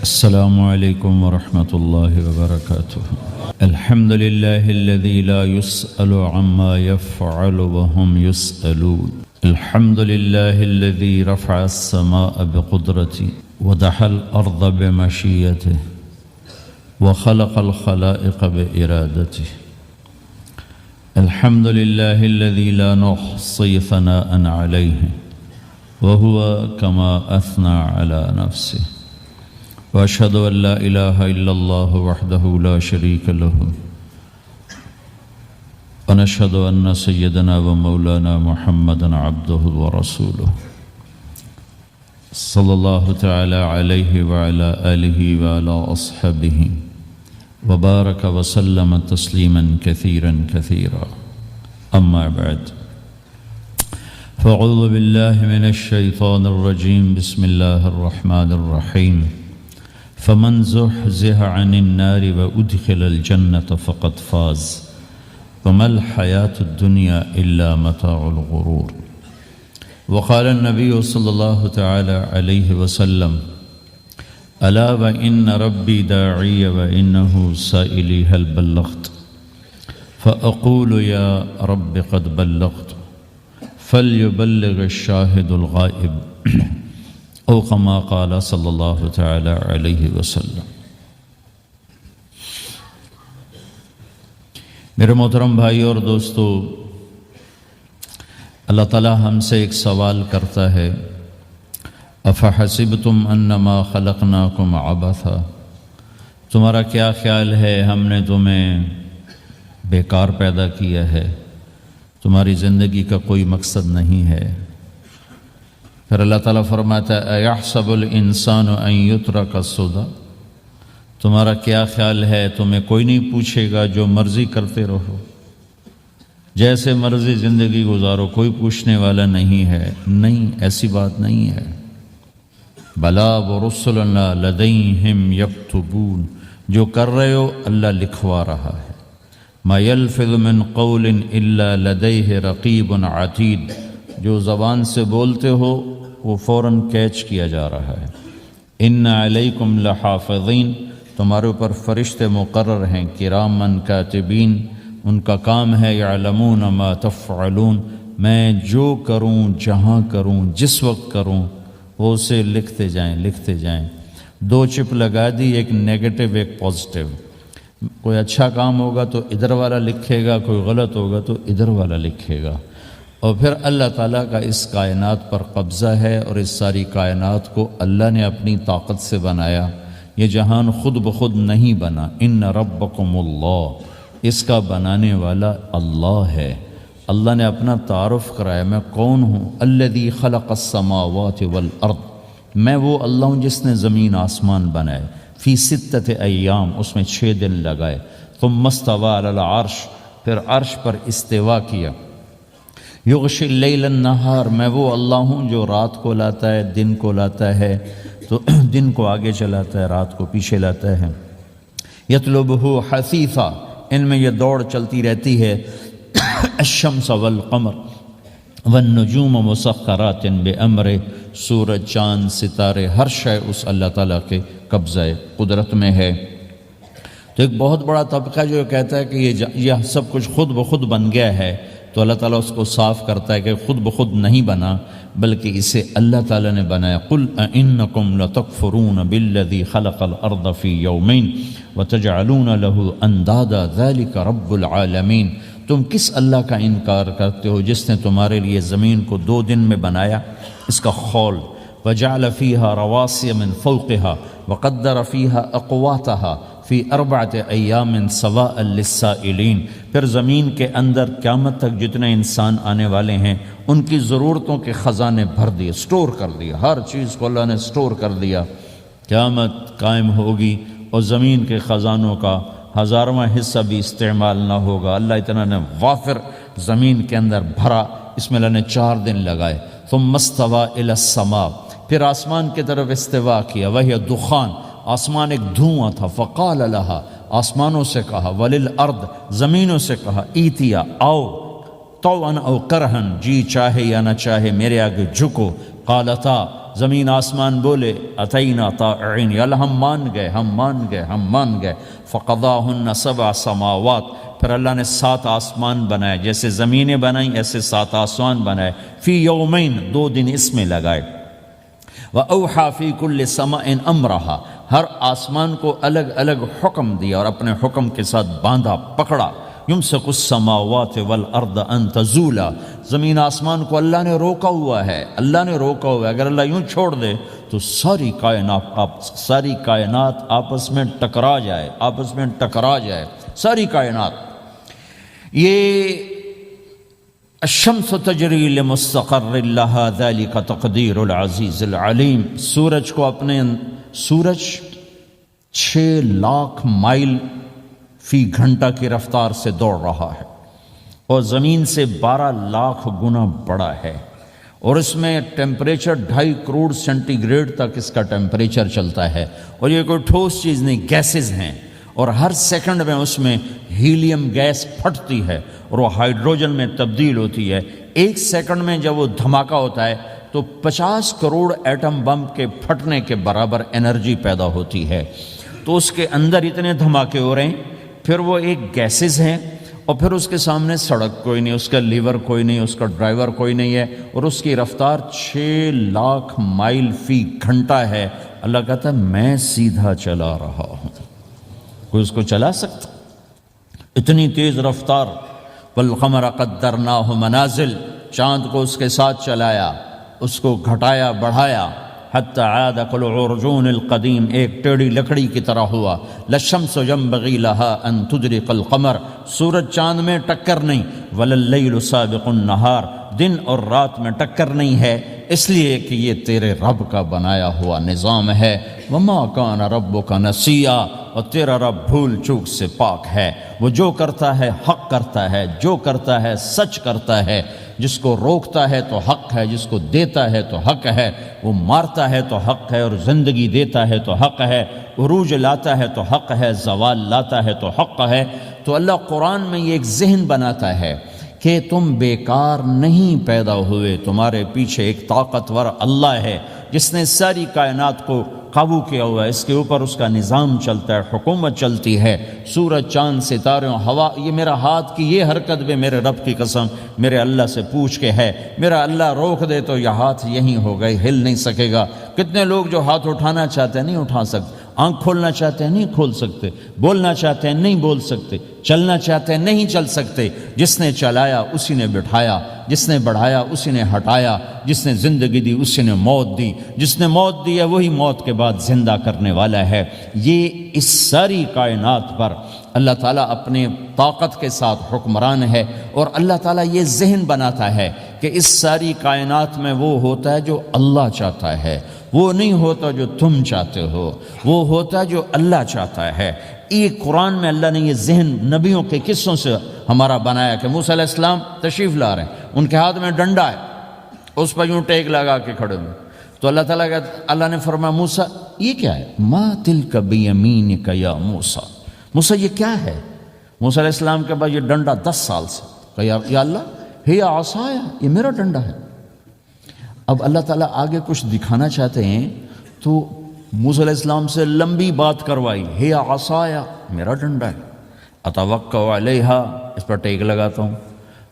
السلام عليكم ورحمة الله وبركاته. الحمد لله الذي لا يسأل عما يفعل وهم يسألون. الحمد لله الذي رفع السماء بقدرته ودحى الأرض بمشيته وخلق الخلائق بإرادته. الحمد لله الذي لا نحصي ثناء عليه وهو كما أثنى على نفسه. وأشهد أن لا إله إلا الله وحده لا شريك له ونشهد أن سيدنا ومولانا محمدا عبده ورسوله صلى الله تعالى عليه وعلى آله وعلى أصحابه وبارك وسلم تسليما كثيرا كثيرا. أما بعد، فأعوذ بالله من الشيطان الرجيم. بسم الله الرحمن الرحيم. فمن زحزح عن النار وأدخل الجنة فقد فاز وما الحياة الدنيا إلا متاع الغرور. وقال النبي صلى الله تعالى عليه وسلم: ألا وإن ربي داعي وإنه سائلي هل بلغت؟ فأقول يا رب قد بلغت فليبلغ الشاهد الغائب او كما قال صلی اللہ تعالی علیہ وسلم. میرے محترم بھائی اور دوستو، اللہ تعالی ہم سے ایک سوال کرتا ہے: افحسبتم انما خلقناکم عبثا، تمہارا کیا خیال ہے ہم نے تمہیں بیکار پیدا کیا ہے، تمہاری زندگی کا کوئی مقصد نہیں ہے؟ پھر اللہ تعالیٰ فرماتا ہے: اَيَحْسَبُ الْإِنسَانُ أَن يُتْرَكَ سُدًى، تمہارا کیا خیال ہے تمہیں کوئی نہیں پوچھے گا، جو مرضی کرتے رہو، جیسے مرضی زندگی گزارو، کوئی پوچھنے والا نہیں ہے؟ نہیں، ایسی بات نہیں ہے. بلا وَرُسُلُنَا لَدَيْهِمْ يَكْتُبُونَ، جو کر رہے ہو اللہ لکھوا رہا ہے. مَا يَلْفِظُ مِنْ قَوْلٍ إِلَّا لَدَيْهِ رَقِيبٌ عَتِيدٌ، جو زبان سے بولتے ہو وہ فوراً کیچ کیا جا رہا ہے. ان علیکم لحافظین، تمہارے اوپر فرشتے مقرر ہیں، کرامن کاتبین، ان کا کام ہے یعلمون ما تفعلون، میں جو کروں، جہاں کروں، جس وقت کروں، وہ اسے لکھتے جائیں لکھتے جائیں. دو چپ لگا دی، ایک نیگیٹو ایک پازیٹیو. کوئی اچھا کام ہوگا تو ادھر والا لکھے گا، کوئی غلط ہوگا تو ادھر والا لکھے گا. اور پھر اللہ تعالیٰ کا اس کائنات پر قبضہ ہے، اور اس ساری کائنات کو اللہ نے اپنی طاقت سے بنایا. یہ جہان خود بخود نہیں بنا. ان ربکم اللہ، اس کا بنانے والا اللہ ہے. اللہ نے اپنا تعارف کرایا: میں کون ہوں؟ الذی خلق السماوات والارض، میں وہ اللہ ہوں جس نے زمین آسمان بنائے. فی ستۃ ایام، اس میں 6 دن لگائے. ثم استوی علی العرش، پھر عرش پر استوا کیا. یغشی اللیل النہار، میں وہ اللہ ہوں جو رات کو لاتا ہے، دن کو لاتا ہے، تو دن کو آگے چلاتا ہے، رات کو پیچھے لاتا ہے. یطلبہ حثیثا، ان میں یہ دوڑ چلتی رہتی ہے. الشمس والقمر والنجوم مسخرات بامرہ، سورج، چاند، ستارے، ہر شے اس اللہ تعالیٰ کے قبضہ قدرت میں ہے. تو ایک بہت بڑا طبقہ جو کہتا ہے کہ یہ سب کچھ خود بخود بن گیا ہے، تو اللہ تعالیٰ اس کو صاف کرتا ہے کہ خود بخود نہیں بنا، بلکہ اسے اللہ تعالیٰ نے بنایا. قل اَإِنَّكُمْ لَتَكْفُرُونَ بِالَّذِي خَلَقَ الْأَرْضَ فِي يَوْمَيْنِ وَتَجْعَلُونَ لَهُ أَنْدَادًا ذَلِكَ رَبُّ الْعَالَمِينَ، تم کس اللہ کا انکار کرتے ہو جس نے تمہارے لیے زمین کو 2 دن میں بنایا؟ اس کا خول. وَجَعَلَ فِيهَا رَوَاسِيَ مِنْ فَوْقِهَا وَقَدَّرَ فِيهَا أَقْوَاتَهَا فی 4 ایام سواء للسائلین، پھر زمین کے اندر قیامت تک جتنے انسان آنے والے ہیں ان کی ضرورتوں کے خزانے بھر دیے، سٹور کر دیا، ہر چیز کو اللہ نے سٹور کر دیا. قیامت قائم ہوگی اور زمین کے خزانوں کا 1000واں حصہ بھی استعمال نہ ہوگا. اللہ اتنا نے وافر زمین کے اندر بھرا، اس میں اللہ نے 4 دن لگائے. ثم استوى الى السماء، پھر آسمان کی طرف استوا کیا. وہی دخان، آسمان ایک دھواں تھا. فقال لها، آسمانوں سے کہا. وللارض، زمینوں سے کہا. ایتیا، آؤ. طوعا او کرہن، جی چاہے یا نہ چاہے میرے آگے جھکو. قالتا، زمین آسمان بولے اتینا طائعین، یا اللہ ہم مان گئے، ہم مان گئے، ہم مان گئے۔ فقضاہن سبع سماوات، پھر اللہ نے 7 آسمان بنائے، جیسے زمینیں بنائیں ایسے 7 آسمان بنائے، فی یومین، 2 دن اس میں لگائے۔ وَأَوْحَى فِي كُلِّ سَمَاءٍ أَمْرَهَا، ہر آسمان کو الگ الگ حکم دیا اور اپنے حکم کے ساتھ باندھا، پکڑا۔ يُمْسِكُ السَّمَاوَاتِ وَالْأَرْضَ أَن تَزُولَا، زمین آسمان کو اللہ نے روکا ہوا ہے، اللہ نے روکا ہوا ہے، اگر اللہ یوں چھوڑ دے تو ساری کائنات آپس میں ٹکرا جائے، آپس میں ٹکرا جائے ساری کائنات۔ یہ الشمس تجری لمستقر لها ذلك تقدیر العزیز العلیم، سورج کو اپنے سورج 6 لاکھ مائل فی گھنٹہ کی رفتار سے دوڑ رہا ہے اور زمین سے 12 لاکھ گنا بڑا ہے، اور اس میں ٹیمپریچر 2.5 کروڑ سینٹی گریڈ تک اس کا ٹیمپریچر چلتا ہے، اور یہ کوئی ٹھوس چیز نہیں، گیسز ہیں، اور ہر سیکنڈ میں اس میں ہیلیم گیس پھٹتی ہے اور وہ ہائیڈروجن میں تبدیل ہوتی ہے۔ 1 سیکنڈ میں جب وہ دھماکہ ہوتا ہے تو 50 کروڑ ایٹم بم کے پھٹنے کے برابر انرجی پیدا ہوتی ہے۔ تو اس کے اندر اتنے دھماکے ہو رہے ہیں، پھر وہ ایک گیسز ہیں، اور پھر اس کے سامنے سڑک کوئی نہیں، اس کا لیور کوئی نہیں، اس کا ڈرائیور کوئی نہیں ہے، اور اس کی رفتار 6 لاکھ مائل فی گھنٹہ ہے۔ اللہ کہتا ہے میں سیدھا چلا رہا ہوں، کوئی اس کو چلا سکتا؟ اتنی تیز رفتار۔ والقمر قدرناہ منازل، چاند کو اس کے ساتھ چلایا، اس کو گھٹایا بڑھایا، حتی عاد کالعرجون القدیم، ایک ٹیڑھی لکڑی کی طرح ہوا۔ للشمس ينبغي لها ان تدرك القمر، سورج چاند میں ٹکر نہیں۔ ولللیل سابق النہار، دن اور رات میں ٹکر نہیں ہے، اس لیے کہ یہ تیرے رب کا بنایا ہوا نظام ہے۔ وما کان ربک نسیا، اور تیرا رب بھول چوک سے پاک ہے۔ وہ جو کرتا ہے حق کرتا ہے، جو کرتا ہے سچ کرتا ہے، جس کو روکتا ہے تو حق ہے، جس کو دیتا ہے تو حق ہے، وہ مارتا ہے تو حق ہے، اور زندگی دیتا ہے تو حق ہے، عروج لاتا ہے تو حق ہے، زوال لاتا ہے تو حق ہے۔ تو اللہ قرآن میں یہ ایک ذہن بناتا ہے کہ تم بیکار نہیں پیدا ہوئے، تمہارے پیچھے ایک طاقتور اللہ ہے جس نے ساری کائنات کو قابو کیا ہوا ہے، اس کے اوپر اس کا نظام چلتا ہے، حکومت چلتی ہے۔ سورج، چاند، ستارے، ہوا، یہ میرا ہاتھ کی یہ حرکت بھی میرے رب کی قسم میرے اللہ سے پوچھ کے ہے۔ میرا اللہ روک دے تو یہ ہاتھ یہیں ہو گئے، ہل نہیں سکے گا۔ کتنے لوگ جو ہاتھ اٹھانا چاہتے ہیں نہیں اٹھا سکتے، آنکھ کھولنا چاہتے ہیں نہیں کھول سکتے، بولنا چاہتے ہیں نہیں بول سکتے، چلنا چاہتے ہیں نہیں چل سکتے۔ جس نے چلایا اسی نے بٹھایا، جس نے بڑھایا اسی نے ہٹایا، جس نے زندگی دی اسی نے موت دی، جس نے موت دی ہے وہی موت کے بعد زندہ کرنے والا ہے۔ یہ اس ساری کائنات پر اللہ تعالیٰ اپنے طاقت کے ساتھ حکمران ہے، اور اللہ تعالیٰ یہ ذہن بناتا ہے کہ اس ساری کائنات میں وہ ہوتا ہے جو اللہ چاہتا ہے، وہ نہیں ہوتا جو تم چاہتے ہو، وہ ہوتا ہے جو اللہ چاہتا ہے۔ یہ قرآن میں اللہ نے یہ ذہن نبیوں کے قصوں سے ہمارا بنایا کہ موسیٰ علیہ السلام تشریف لا رہے ہیں، ان کے ہاتھ میں ڈنڈا ہے، اس پر یوں ٹیک لگا کے کھڑے ہوئے، تو اللہ نے فرمایا موسیٰ یہ کیا ہے؟ ما تلک بیمینک یا موسیٰ، موسیٰ یہ کیا ہے؟ موسیٰ علیہ السلام کے بعد یہ ڈنڈا 10 سال سے کہا یا اللہ ہی عصایا، یہ میرا ڈنڈا ہے۔ اب اللہ تعالیٰ آگے کچھ دکھانا چاہتے ہیں تو موسیٰ علیہ السلام سے لمبی بات کروائی، ہے عصایا، میرا ڈنڈا ہے، اتوکل علیہا، اس پر ٹیک لگاتا ہوں،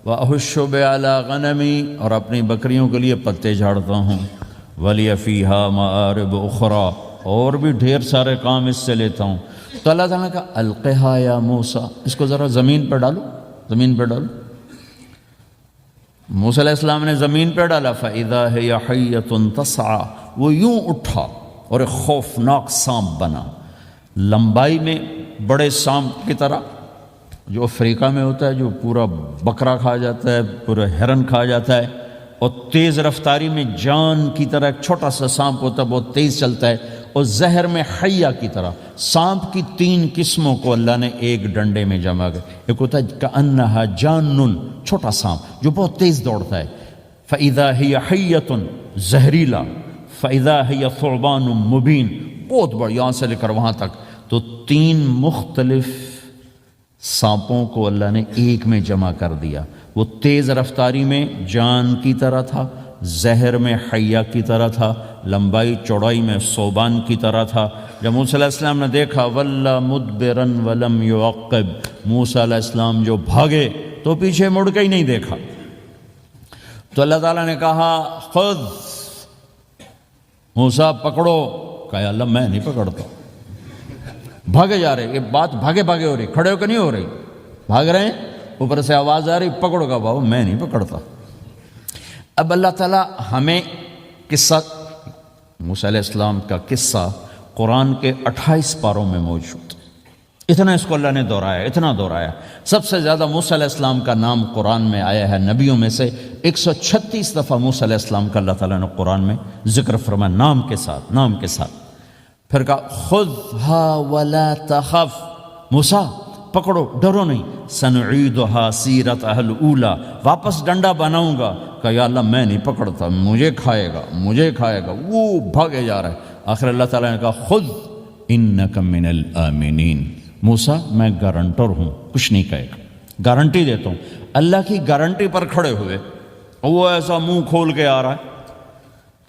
واحش علی غنمی، اور اپنی بکریوں کے لیے پتے جھاڑتا ہوں، ولی فیہا مآرب اخرى، اور بھی ڈھیر سارے کام اس سے لیتا ہوں۔ تو اللہ تعالیٰ نے کہا القھا یا موسیٰ، اس کو ذرا زمین پہ ڈالو، زمین پہ ڈالو۔ موسیٰ علیہ السلام نے زمین پہ ڈالا، فَإِذَا هِيَ حَيَّةٌ تَسْعَىٰ، وہ یوں اٹھا اور ایک خوفناک سانپ بنا، لمبائی میں بڑے سانپ کی طرح جو افریقہ میں ہوتا ہے، جو پورا بکرا کھا جاتا ہے، پورا ہرن کھا جاتا ہے، اور تیز رفتاری میں جان کی طرح ایک چھوٹا سا سانپ ہوتا ہے، بہت تیز چلتا ہے، اور زہر میں حیہ کی طرح۔ سانپ کی 3 قسموں کو اللہ نے ایک ڈنڈے میں جمع کر، ایک ہوتا ہے کأنہا جان، چھوٹا سانپ جو بہت تیز دوڑتا ہے، فَإِذَا هِيَ حَيَّةٌ زہریلا، فَإِذَا هِيَ ثُعْبَانٌ مُبِينٌ، بہت بڑا، یہاں سے لے کر وہاں تک۔ تو 3 مختلف سانپوں کو اللہ نے ایک میں جمع کر دیا۔ وہ تیز رفتاری میں جان کی طرح تھا، زہر میں حیہ کی طرح تھا، لمبائی چوڑائی میں ثوبان کی طرح تھا۔ جب موسیٰ علیہ السلام نے دیکھا وَلَّا مُدْبِرًا وَلَمْ يُعَقِّبْ، موسیٰ علیہ السلام جو بھاگے تو پیچھے مڑ کے ہی نہیں دیکھا۔ تو اللہ تعالیٰ نے کہا خود موسیٰ پکڑو، کہا اللہ میں نہیں پکڑتا۔ بھاگے جا رہے، یہ بات بھاگے بھاگے ہو رہی، کھڑے ہو کے نہیں ہو رہی، بھاگ رہے ہیں، اوپر سے آواز آ رہی پکڑو گا، بابا میں نہیں پکڑتا۔ اب اللہ تعالیٰ ہمیں قصہ موسیٰ علیہ السلام کا قصہ قرآن کے 28 پاروں میں موجود، اتنا اس کو اللہ نے دہرایا، اتنا دہرایا۔ سب سے زیادہ موسیٰ علیہ السلام کا نام قرآن میں آیا ہے نبیوں میں سے، 136 دفعہ موسیٰ علیہ السلام کا اللہ تعالیٰ نے قرآن میں ذکر فرمایا، نام کے ساتھ، نام کے ساتھ۔ پھر کہا خذھا ولا تخف، موسیٰ پکڑو ڈرو نہیں، سنعیدھا سیرتھا الاولی، واپس ڈنڈا بناؤں گا۔ کہا یا اللہ میں نہیں پکڑتا، مجھے کھائے گا، مجھے کھائے گا، وہ بھاگے جا رہا ہے۔ آخر اللہ تعالیٰ نے کہا خذ انک من الآمنین، موسیٰ میں گارنٹر ہوں، کچھ نہیں کہے گا، گارنٹی دیتا ہوں۔ اللہ کی گارنٹی پر کھڑے ہوئے، وہ ایسا منہ کھول کے آ رہا ہے۔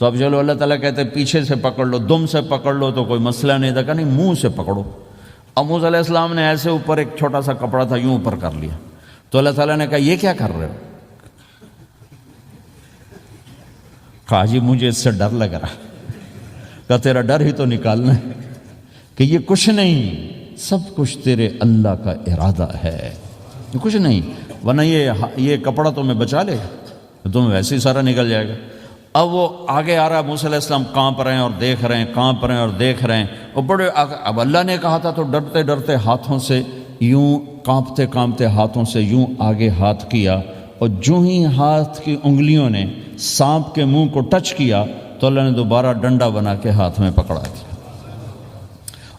تو اب چلو اللہ تعالیٰ کہتے ہیں پیچھے سے پکڑ لو، دم سے پکڑ لو تو کوئی مسئلہ نہیں تھا، کہ نہیں منہ سے پکڑو۔ اب موسیٰ علیہ السلام نے ایسے اوپر ایک چھوٹا سا کپڑا تھا یوں اوپر کر لیا، تو اللہ تعالیٰ نے کہا یہ کیا کر رہے ہو؟ کہا جی مجھے اس سے ڈر لگ رہا۔ کہا تیرا ڈر ہی تو نکالنا ہے، کہ یہ کچھ نہیں، سب کچھ تیرے اللہ کا ارادہ ہے، یہ کچھ نہیں، ورنہ یہ کپڑا تمہیں بچا لے گا، تمہیں ویسے ہی سارا نکل جائے گا۔ اب وہ آگے آ رہا ہے، موسیٰ علیہ السلام کانپ رہے ہیں اور دیکھ رہے ہیں، کانپ رہے ہیں اور دیکھ رہے ہیں، اور بڑے اب اللہ نے کہا تھا تو ڈرتے ڈرتے ہاتھوں سے یوں، کانپتے کانپتے ہاتھوں سے یوں آگے ہاتھ کیا، اور جو ہی ہاتھ کی انگلیوں نے سانپ کے منہ کو ٹچ کیا تو اللہ نے دوبارہ ڈنڈا بنا کے ہاتھ میں پکڑا دیا،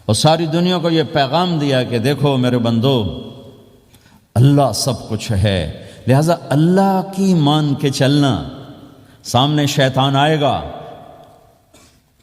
اور ساری دنیا کو یہ پیغام دیا کہ دیکھو میرے بندو، اللہ سب کچھ ہے، لہذا اللہ کی مان کے چلنا۔ سامنے شیطان آئے گا،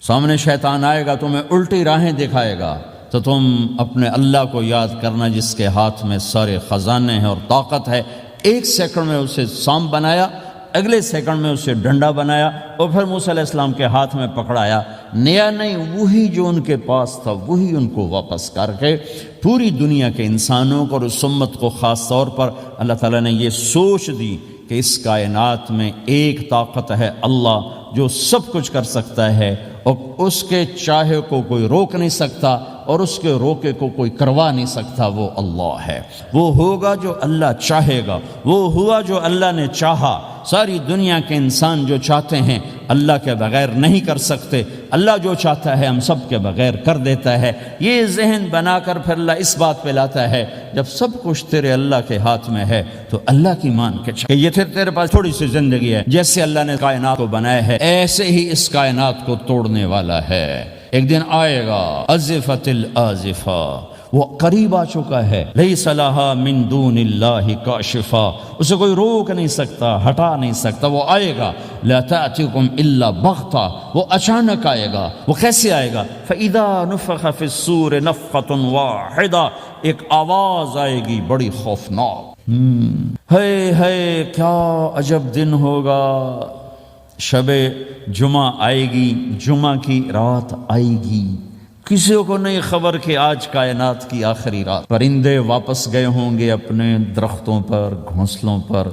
سامنے شیطان آئے گا، تمہیں الٹی راہیں دکھائے گا، تو تم اپنے اللہ کو یاد کرنا جس کے ہاتھ میں سارے خزانے ہیں اور طاقت ہے۔ ایک سیکنڈ میں اسے سانپ بنایا، اگلے سیکنڈ میں اسے ڈنڈا بنایا، اور پھر موسیٰ علیہ السلام کے ہاتھ میں پکڑایا، نیا نہیں، وہی جو ان کے پاس تھا وہی ان کو واپس کر کے پوری دنیا کے انسانوں کو اور اس امت کو خاص طور پر اللہ تعالیٰ نے یہ سوچ دی کہ اس کائنات میں ایک طاقت ہے اللہ جو سب کچھ کر سکتا ہے، اور اس کے چاہے کو کوئی روک نہیں سکتا اور اس کے روکے کو کوئی کروا نہیں سکتا، وہ اللہ ہے۔ وہ ہوگا جو اللہ چاہے گا، وہ ہوا جو اللہ نے چاہا۔ ساری دنیا کے انسان جو چاہتے ہیں اللہ کے بغیر نہیں کر سکتے، اللہ جو چاہتا ہے ہم سب کے بغیر کر دیتا ہے۔ یہ ذہن بنا کر پھر اللہ اس بات پہ لاتا ہے جب سب کچھ تیرے اللہ کے ہاتھ میں ہے تو اللہ کی مان کے چاہے، یہ تیرے پاس تھوڑی سی زندگی ہے، جیسے اللہ نے کائنات کو بنایا ہے ایسے ہی اس کائنات کو توڑنے والا ہے۔ ایک دن آئے گا، ازفت الازفہ، وہ قریب آ چکا ہے، لیس لہا من دون اللہ کاشفہ، اسے کوئی روک نہیں سکتا، ہٹا نہیں سکتا، وہ آئے گا۔ لا تأتیکم الا بغتہ، وہ اچانک آئے گا۔ وہ کیسے آئے گا؟ فإذا نفخ فی الصور نفخۃ واحدہ، ایک آواز آئے گی بڑی خوفناک۔ ہے کیا عجب دن ہوگا، شب جمعہ آئے گی، جمعہ کی رات آئے گی، کسی کو نہیں خبر کہ آج کائنات کی آخری رات۔ پرندے واپس گئے ہوں گے اپنے درختوں پر، گھونسلوں پر،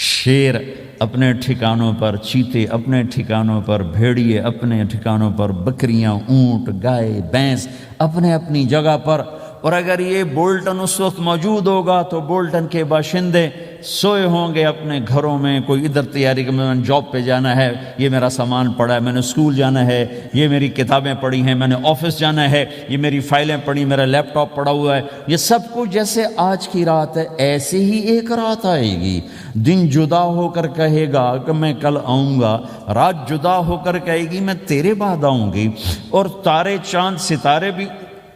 شیر اپنے ٹھکانوں پر، چیتے اپنے ٹھکانوں پر، بھیڑیے اپنے ٹھکانوں پر، بکریاں، اونٹ، گائے، بھینس اپنے اپنی جگہ پر۔ اور اگر یہ بولٹن اس وقت موجود ہوگا تو بولٹن کے باشندے سوئے ہوں گے اپنے گھروں میں، کوئی ادھر تیاری کہ میں نے جاب پہ جانا ہے، یہ میرا سامان پڑا ہے، میں نے اسکول جانا ہے، یہ میری کتابیں پڑھی ہیں، میں نے آفس جانا ہے، یہ میری فائلیں پڑھی، میرا لیپ ٹاپ پڑا ہوا ہے، یہ سب کچھ جیسے آج کی رات ہے ایسے ہی ایک رات آئے گی۔ دن جدا ہو کر کہے گا کہ میں کل آؤں گا، رات جدا ہو کر کہے گی میں تیرے بعد آؤں گی، اور تارے چاند ستارے بھی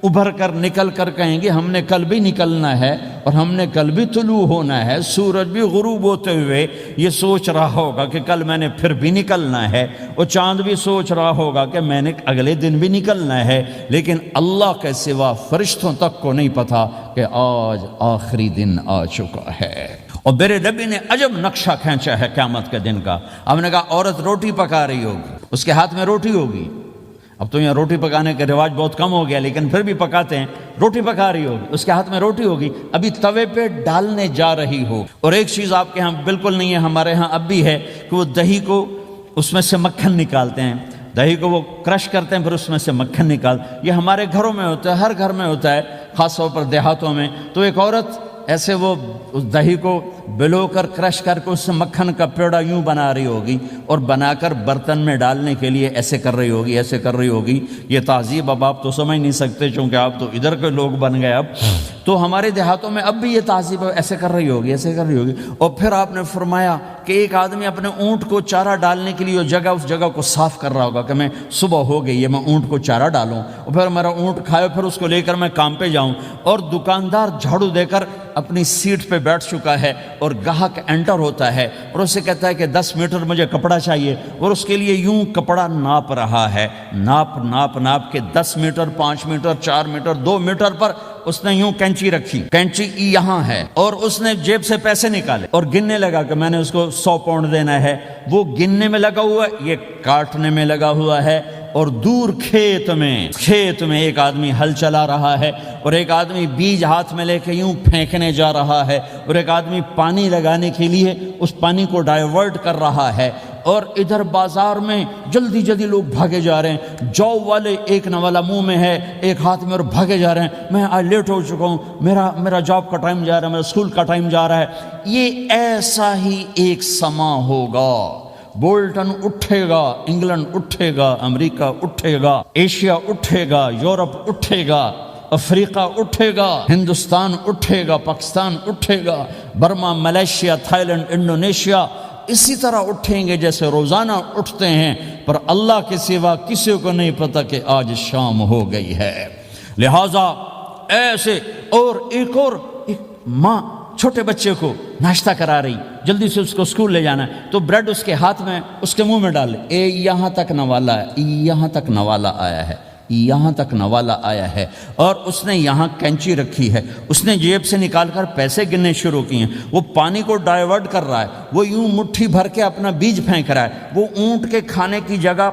ابھر کر نکل کر کہیں گے ہم نے کل بھی نکلنا ہے اور ہم نے کل بھی طلوع ہونا ہے۔ سورج بھی غروب ہوتے ہوئے یہ سوچ رہا ہوگا کہ کل میں نے پھر بھی نکلنا ہے، اور چاند بھی سوچ رہا ہوگا کہ میں نے اگلے دن بھی نکلنا ہے، لیکن اللہ کے سوا فرشتوں تک کو نہیں پتا کہ آج آخری دن آ چکا ہے۔ اور میرے نبی نے عجب نقشہ کھینچا ہے قیامت کے دن کا. ہم نے کہا عورت روٹی پکا رہی ہوگی، اس کے ہاتھ میں روٹی ہوگی. اب تو یہاں روٹی پکانے کا رواج بہت کم ہو گیا، لیکن پھر بھی پکاتے ہیں. روٹی پکا رہی ہوگی، اس کے ہاتھ میں روٹی ہوگی، ابھی توے پہ ڈالنے جا رہی ہو. اور ایک چیز آپ کے ہاں بالکل نہیں ہے، ہمارے ہاں اب بھی ہے کہ وہ دہی کو اس میں سے مکھن نکالتے ہیں، دہی کو وہ کرش کرتے ہیں، پھر اس میں سے مکھن نکال. یہ ہمارے گھروں میں ہوتا ہے، ہر گھر میں ہوتا ہے، خاص طور پر دیہاتوں میں. تو ایک عورت ایسے وہ اس دہی کو بلو کر کرش کر کے اس سے مکھن کا پیڑا یوں بنا رہی ہوگی، اور بنا کر برتن میں ڈالنے کے لیے ایسے کر رہی ہوگی، ایسے کر رہی ہوگی. یہ تہذیب اب آپ تو سمجھ نہیں سکتے، چونکہ آپ تو ادھر کے لوگ بن گئے. اب تو ہمارے دیہاتوں میں اب بھی یہ تہذیب ہے، ایسے کر رہی ہوگی، ایسے کر رہی ہوگی. اور پھر آپ نے فرمایا کہ ایک آدمی اپنے اونٹ کو چارہ ڈالنے کے لیے اس جگہ کو صاف کر رہا ہوگا کہ میں صبح ہو گئی ہے، میں اونٹ کو چارہ ڈالوں، اور پھر میرا اونٹ کھائے، پھر اس کو لے کر میں کام پہ جاؤں. اور دکاندار جھاڑو دے کر اپنی سیٹ پہ بیٹھ چکا ہے، اور گاہک انٹر ہوتا ہے اور اسے کہتا ہے کہ 10 میٹر مجھے کپڑا چاہیے، اور اس کے لیے یوں کپڑا ناپ رہا ہے، ناپ کے 10 میٹر، 5 میٹر، 4 میٹر، 2 میٹر پر اس نے یوں کینچی رکھی، کینچی یہاں ہے، اور اس نے جیب سے پیسے نکالے اور گننے لگا کہ میں نے اس کو 100 پاؤنڈ دینا ہے. وہ گننے میں لگا ہوا ہے، یہ کاٹنے میں لگا ہوا ہے. اور دور کھیت میں ایک آدمی ہل چلا رہا ہے، اور ایک آدمی بیج ہاتھ میں لے کے یوں پھینکنے جا رہا ہے، اور ایک آدمی پانی لگانے کے لیے اس پانی کو ڈائیورٹ کر رہا ہے. اور ادھر بازار میں جلدی لوگ بھاگے جا رہے ہیں، جاؤ والے ایک نوالا منہ میں ہے، ایک ہاتھ میں، اور بھاگے جا رہے ہیں. میں آج لیٹ ہو چکا ہوں، میرا جاب کا ٹائم جا رہا ہے، میرا اسکول کا ٹائم جا رہا ہے. یہ ایسا ہی ایک سما ہوگا. بولٹن اٹھے گا، انگلینڈ اٹھے گا، امریکہ اٹھے گا، ایشیا اٹھے گا، یورپ اٹھے گا، افریقہ اٹھے گا، ہندوستان اٹھے گا، پاکستان اٹھے گا، Burma, Malaysia, Thailand, Indonesia اسی طرح اٹھیں گے جیسے روزانہ اٹھتے ہیں. پر اللہ کے سوا کسی کو نہیں پتہ کہ آج شام ہو گئی ہے. لہذا ایسے. اور ایک ماں چھوٹے بچے کو ناشتہ کرا رہی، جلدی سے اس کو اسکول لے جانا ہے، تو بریڈ اس کے ہاتھ میں، اس کے منہ میں ڈال لے. یہاں تک نوالا ہے، یہاں تک نوالا آیا ہے، یہاں تک نوالا آیا ہے. اور اس نے یہاں کینچی رکھی ہے، اس نے جیب سے نکال کر پیسے گننے شروع کیے ہیں. وہ پانی کو ڈائیورٹ کر رہا ہے، وہ یوں مٹھی بھر کے اپنا بیج پھینک رہا ہے. وہ اونٹ کے کھانے کی جگہ،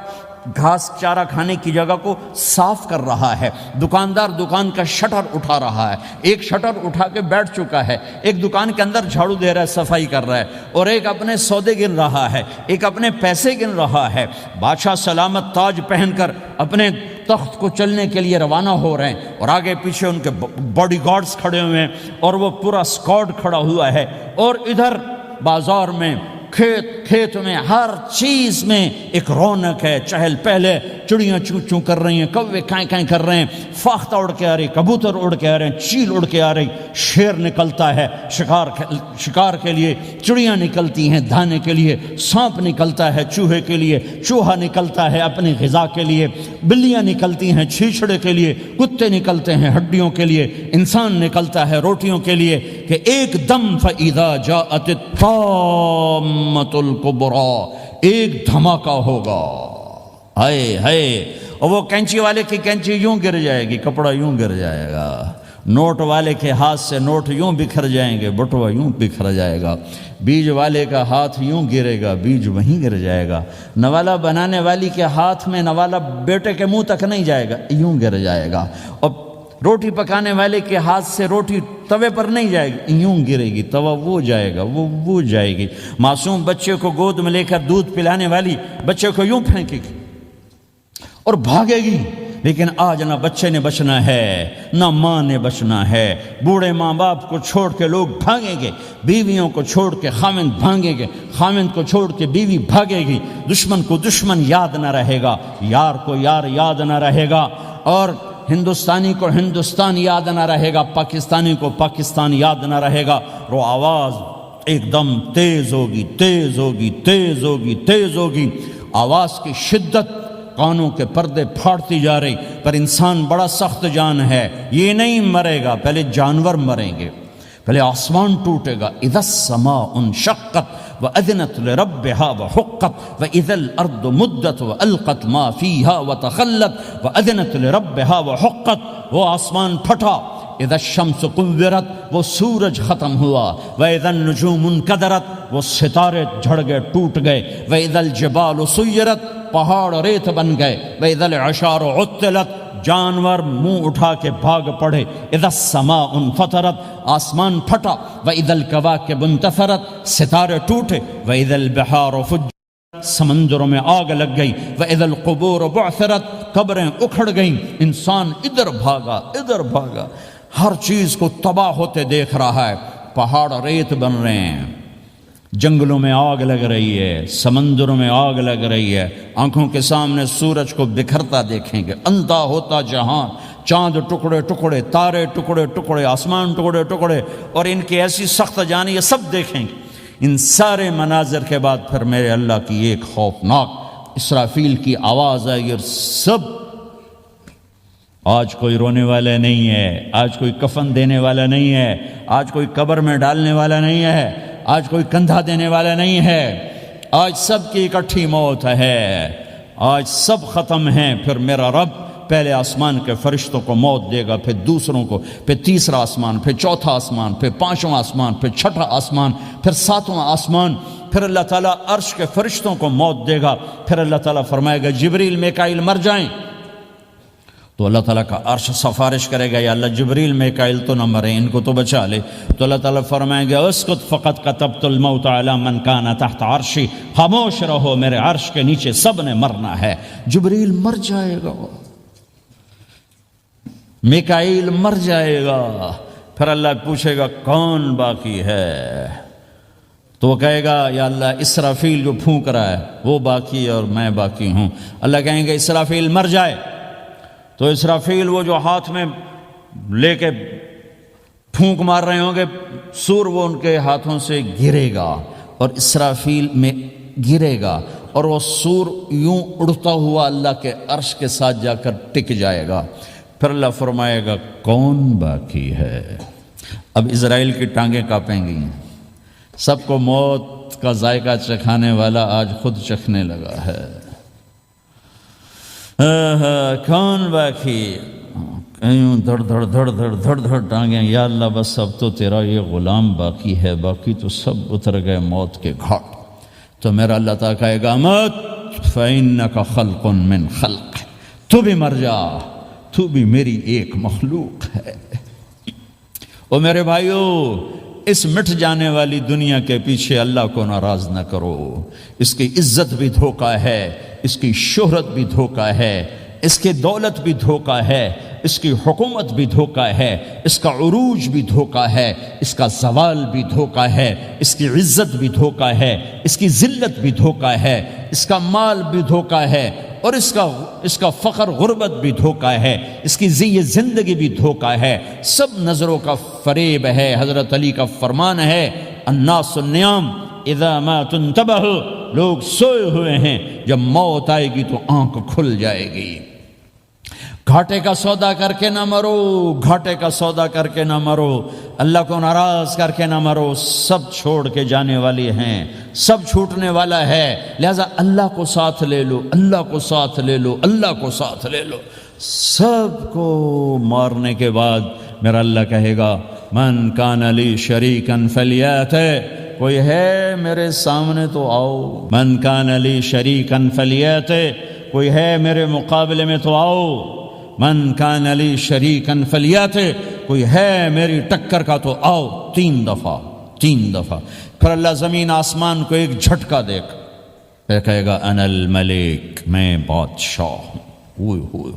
گھاس چارہ کھانے کی جگہ کو صاف کر رہا ہے. دکاندار دکان کا شٹر اٹھا رہا ہے، ایک شٹر اٹھا کے بیٹھ چکا ہے، ایک دکان کے اندر جھاڑو دے رہا ہے، صفائی کر رہا ہے، اور ایک اپنے سودے گن رہا ہے، ایک اپنے پیسے گن رہا ہے. بادشاہ سلامت تاج پہن کر اپنے تخت کو چلنے کے لیے روانہ ہو رہے ہیں، اور آگے پیچھے ان کے باڈی گارڈز کھڑے ہوئے ہیں، اور وہ پورا اسکواڈ کھڑا ہوا ہے. اور ادھر بازار میں، کھیت میں، ہر چیز میں ایک رونق ہے، چہل پہلے. چڑیاں چوں چوں کر رہی ہیں، کوے کائیں کائیں کر رہے ہیں، فاختہ اڑ کے آ رہی، کبوتر اڑ کے آ رہے ہیں، چیل اڑ کے آ رہی، شیر نکلتا ہے شکار کے لیے، چڑیاں نکلتی ہیں دھانے کے لیے، سانپ نکلتا ہے چوہے کے لیے، چوہا نکلتا ہے اپنی غذا کے لیے، بلیاں نکلتی ہیں چھیچڑے کے لیے، کتے نکلتے ہیں ہڈیوں کے لیے، انسان نکلتا ہے روٹیوں کے لیے. کہ ایک دم فَإِذَا جَاءَتِ الطَّامَّةُ الْكُبْرَىٰ، ایک دھماکہ ہوگا. ہائے. اور وہ کینچی والے کی کینچی یوں گر جائے گی، کپڑا یوں گر جائے گا. نوٹ والے کے ہاتھ سے نوٹ یوں بکھر جائیں گے، بٹوا یوں بکھر جائے گا. بیج والے کا ہاتھ یوں گرے گا، بیج وہیں گر جائے گا. نوالا بنانے والی کے ہاتھ میں نوالا بیٹے کے منہ تک نہیں جائے گا، یوں گر جائے گا. اور روٹی پکانے والے کے ہاتھ سے روٹی توے پر نہیں جائے گی، یوں گرے گی، توا وہ جائے گا، وہ جائے گی. معصوم بچے کو گود میں لے کر دودھ پلانے والی بچے کو یوں پھینکے گی اور بھاگے گی. لیکن آج نہ بچے نے بچنا ہے، نہ ماں نے بچنا ہے. بوڑھے ماں باپ کو چھوڑ کے لوگ بھاگیں گے، بیویوں کو چھوڑ کے خامند بھاگیں گے، خامند کو چھوڑ کے بیوی بھاگے گی. دشمن کو دشمن یاد نہ رہے گا، یار کو یار یاد نہ رہے گا، اور ہندوستانی کو ہندوستان یاد نہ رہے گا، پاکستانی کو پاکستان یاد نہ رہے گا. وہ آواز ایک دم تیز ہوگی، تیز ہوگی، تیز ہوگی، تیز ہوگی. آواز کی شدت کانوں کے پردے پھاڑتی جا رہی. پر انسان بڑا سخت جان ہے، یہ نہیں مرے گا، پہلے جانور مریں گے، پہلے آسمان ٹوٹے گا. اذا السماء انشقت وأذنت لربها وحقت وإذا الأرض مدت وألقت ما فيها وتخلت وأذنت لربها وحقت. وہ آسمان پھٹا، اذا الشمس کورت وہ سورج ختم ہوا، واذا النجوم انکدرت وہ ستارے جھڑ گئے ٹوٹ گئے، واذا الجبال سیرت پہاڑ ریت بن گئے، واذا العشار عطلت جانور منہ اٹھا کے بھاگ پڑے، اذا السماء انفطرت آسمان پھٹا، واذا الکواکب انتثرت ستارے ٹوٹے، واذا البحار فجرت سمندروں میں آگ لگ گئی، واذا القبور بعثرت قبریں اکھڑ گئیں، انسان ادھر بھاگا، ہر چیز کو تباہ ہوتے دیکھ رہا ہے، پہاڑ ریت بن رہے ہیں، جنگلوں میں آگ لگ رہی ہے، سمندروں میں آگ لگ رہی ہے، آنکھوں کے سامنے سورج کو بکھرتا دیکھیں گے، اندھا ہوتا جہان، چاند ٹکڑے ٹکڑے، تارے ٹکڑے ٹکڑے، آسمان ٹکڑے ٹکڑے، اور ان کی ایسی سخت جانی، یہ سب دیکھیں گے۔ ان سارے مناظر کے بعد پھر میرے اللہ کی ایک خوفناک اسرافیل کی آواز آئی، اور سب، آج کوئی رونے والا نہیں ہے، آج کوئی کفن دینے والا نہیں ہے، آج کوئی قبر میں ڈالنے والا نہیں ہے، آج کوئی کندھا دینے والا نہیں ہے، آج سب کی اکٹھی موت ہے، آج سب ختم ہیں۔ پھر میرا رب پہلے آسمان کے فرشتوں کو موت دے گا، پھر دوسروں کو، پھر تیسرا آسمان، پھر چوتھا آسمان، پھر پانچواں آسمان، پھر چھٹا آسمان، پھر ساتواں آسمان، پھر اللہ تعالیٰ عرش کے فرشتوں کو موت دے گا۔ پھر اللہ تعالیٰ فرمائے گا جبریل میکائیل مر جائیں، تو اللہ تعالیٰ کا عرش سفارش کرے گا، یا اللہ جبریل میکائیل تو نہ مرے، ان کو تو بچا لے۔ تو اللہ تعالیٰ فرمائیں گے اسکت فقط کتبت الموت علی من کان تحت عرشی، خاموش رہو، میرے عرش کے نیچے سب نے مرنا ہے۔ جبریل مر جائے گا، میکائیل مر جائے گا، پھر اللہ پوچھے گا کون باقی ہے، تو وہ کہے گا یا اللہ اسرافیل جو پھونک رہا ہے وہ باقی اور میں باقی ہوں۔ اللہ کہیں گے اسرافیل مر جائے، تو اسرافیل وہ جو ہاتھ میں لے کے پھونک مار رہے ہوں گے سور، وہ ان کے ہاتھوں سے گرے گا اور اسرافیل میں گرے گا، اور وہ سور یوں اڑتا ہوا اللہ کے عرش کے ساتھ جا کر ٹک جائے گا۔ پھر اللہ فرمائے گا کون باقی ہے؟ اب اسرائیل کی ٹانگیں کانپیں گی، سب کو موت کا ذائقہ چکھانے والا آج خود چکھنے لگا ہے۔ کون باقی؟ یوں دھڑ دھڑ دھڑ دھڑ دھڑ دھڑ ٹانگیں، یا اللہ بس اب تو تیرا یہ غلام باقی ہے، باقی تو سب اتر گئے موت کے گھاٹ۔ تو میرا اللہ تعالیٰ کہے گا مت فَإِنَّكَ خَلْقٌ مِّن خَلْقِ، تو بھی مر جا، تو بھی میری ایک مخلوق ہے۔ او میرے بھائیو، اس مٹ جانے والی دنیا کے پیچھے اللہ کو ناراض نہ کرو، اس کی عزت بھی دھوکہ ہے، اس کی شہرت بھی دھوکہ ہے، اس کی دولت بھی دھوکہ ہے، اس کی حکومت بھی دھوکہ ہے، اس کا عروج بھی دھوکہ ہے، اس کا زوال بھی دھوکہ ہے، اس کی عزت بھی دھوکہ ہے، اس کی ذلت بھی دھوکہ ہے، اس کا مال بھی دھوکہ ہے، اور اس کا فخر غربت بھی دھوکہ ہے، اس کی زندگی بھی دھوکہ ہے، سب نظروں کا فریب ہے۔ حضرت علی کا فرمان ہے الناس النیام اذا ما تنتبہ، لوگ سوئے ہوئے ہیں، جب موت آئے گی تو آنکھ کھل جائے گی۔ گھاٹے کا سودا کر کے نہ مرو، گھاٹے کا سودا کر کے نہ مرو، اللہ کو ناراض کر کے نہ مرو، سب چھوڑ کے جانے والی ہیں، سب چھوٹنے والا ہے، لہذا اللہ کو ساتھ لے لو، اللہ کو ساتھ لے لو، اللہ کو ساتھ لے لو۔ سب کو مارنے کے بعد میرا اللہ کہے گا من کان لی شریکا فلیات، کوئی ہے میرے سامنے تو آؤ، من کان لی شریکا فلیات، کوئی ہے میرے مقابلے میں تو آؤ، من کان لی شریکا فلیات، کوئی ہے میری ٹکر کا تو آؤ۔ تین دفعہ پھر اللہ زمین آسمان کو ایک جھٹکا دے گا، پھر کہے گا انا الملک، میں بادشاہ ہوں۔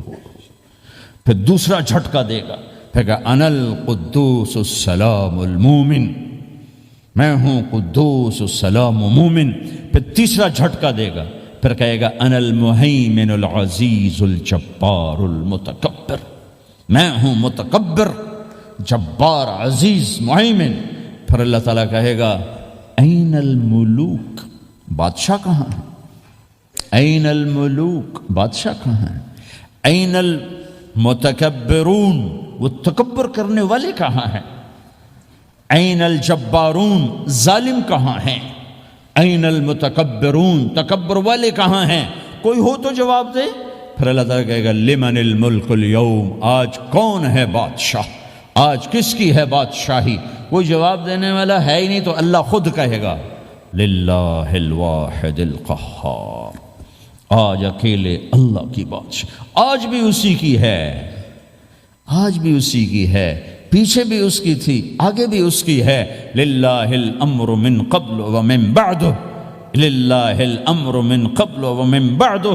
پھر دوسرا جھٹکا دے گا، پھر کہا انا القدوس السلام المومن، میں ہوں قدوس السلام مومن۔ پھر تیسرا جھٹکا دے گا، پھر کہے گا انا المہیمن العزیز الجبار المتکبر، میں ہوں متکبر، جبار، عزیز، مہیمن۔ پھر اللہ تعالیٰ کہے گا این الملوک، بادشاہ کہاں ہے؟ این الملوک، بادشاہ کہاں ہے؟ این المتکبرون، وہ تکبر کرنے والے کہاں ہیں؟ این الجبارون، ظالم کہاں ہیں؟ این المتکبرون، تکبر والے کہاں ہیں؟ کوئی ہو تو جواب دے۔ پھر اللہ تعالیٰ کہے گا لمن الملک اليوم، آج کون ہے بادشاہ؟ آج کس کی ہے بادشاہی؟ کوئی جواب دینے والا ہے ہی نہیں، تو اللہ خود کہے گا للہ الواحد القہار، آج اکیلے اللہ کی بادشاہ، آج بھی اسی کی ہے، آج بھی اسی کی ہے، پیچھے بھی اس کی تھی، آگے بھی اس کی ہے۔ للہ الامر من قبل ومن بعد، للہ الامر من قبل ومن بعد،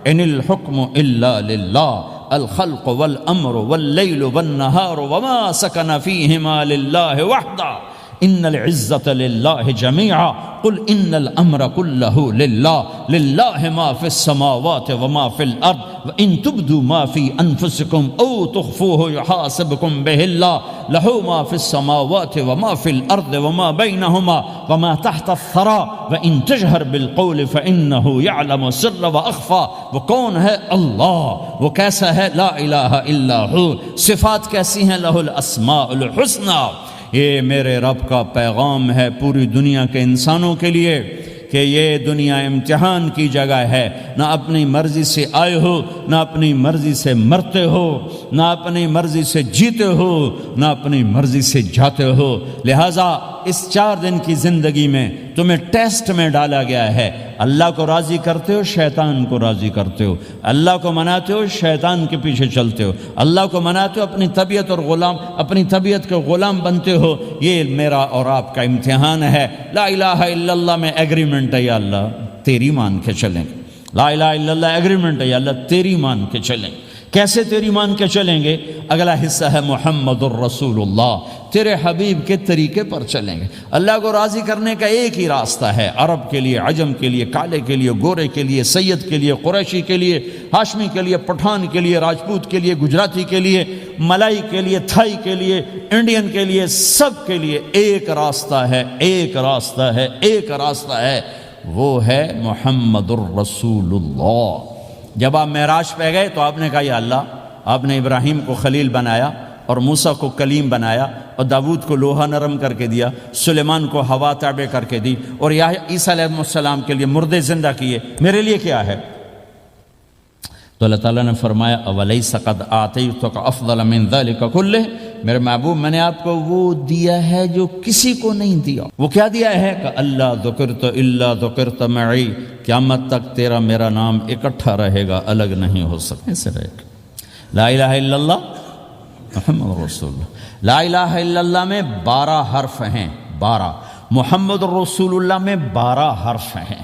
ان الحکم الا للہ، الخلق والامر واللیل والنہار وما سکن فیہما للہ وحدہ، ان العزت للہ جميعا، قل ان الامر كله للہ، للہ ما فی السماوات وما فی الارض، وان تبدوا ما فی انفسکم او تخفوه یحاسبکم به اللہ، لہ ما فی السماوات وما فی الارض وما بینہما وما تحت الثرى، وان تجہر بالقول فانہ یعلم السر واخفى۔ وہ کون ہے؟ اللہ۔ وہ کیسا ہے؟ لا الہ الا ہو۔ صفات کیسی ہیں؟ لہ الاسماء الحسنی۔ یہ میرے رب کا پیغام ہے پوری دنیا کے انسانوں کے لیے کہ یہ دنیا امتحان کی جگہ ہے، نہ اپنی مرضی سے آئے ہو، نہ اپنی مرضی سے مرتے ہو، نہ اپنی مرضی سے جیتے ہو، نہ اپنی مرضی سے جاتے ہو۔ لہٰذا اس 4 دن کی زندگی میں تمہیں ٹیسٹ میں ڈالا گیا ہے۔ اللہ کو راضی کرتے ہو، شیطان کو راضی کرتے ہو، اللہ کو مناتے ہو، شیطان کے پیچھے چلتے ہو، اللہ کو مناتے ہو، اپنی طبیعت اور غلام، اپنی طبیعت کے غلام بنتے ہو۔ یہ میرا اور آپ کا امتحان ہے۔ لا الہ الا اللہ میں ایگریمنٹ ہے، یا اللہ تیری مان کے چلیں گے۔ لا الہ الا اللہ ایگریمنٹ ہے، یا اللہ تیری مان کے چلیں گے۔ کیسے تیری مان کے چلیں گے؟ اگلا حصہ ہے محمد الرسول اللہ، تیرے حبیب کے طریقے پر چلیں گے۔ اللہ کو راضی کرنے کا ایک ہی راستہ ہے، عرب کے لیے، عجم کے لیے، کالے کے لیے، گورے کے لیے، سید کے لیے، قریشی کے لیے، ہاشمی کے لیے، پٹھان کے لیے، راجپوت کے لیے، گجراتی کے لیے، ملائی کے لیے، تھائی کے لیے، انڈین کے لیے، سب کے لیے ایک راستہ ہے، ایک راستہ ہے، ایک راستہ ہے، وہ ہے محمد الرسول اللہ۔ جب آپ معراج پہ گئے تو آپ نے کہا یا اللہ، آپ نے ابراہیم کو خلیل بنایا اور موسیٰ کو کلیم بنایا اور داود کو لوہا نرم کر کے دیا، سلیمان کو ہوا تابع کر کے دی، اور عیسیٰ علیہ السلام کے لیے مردے زندہ کیے، میرے لیے کیا ہے؟ تو اللہ تعالیٰ نے فرمایا اولیس قد آتیتک افضل من ذلک کلہ، میرے محبوب میں نے آپ کو وہ دیا ہے جو کسی کو نہیں دیا۔ وہ کیا دیا ہے؟ کہ اللہ ذکرت الا ذکرت معی، قیامت تک تیرا میرا نام اکٹھا رہے گا، الگ نہیں ہو سکے سے رہے گا۔ لا الہ الا اللہ محمد رسول اللہ۔ لا الہ الا اللہ میں 12 حرف ہیں، 12۔ محمد رسول اللہ میں 12 حرف ہیں۔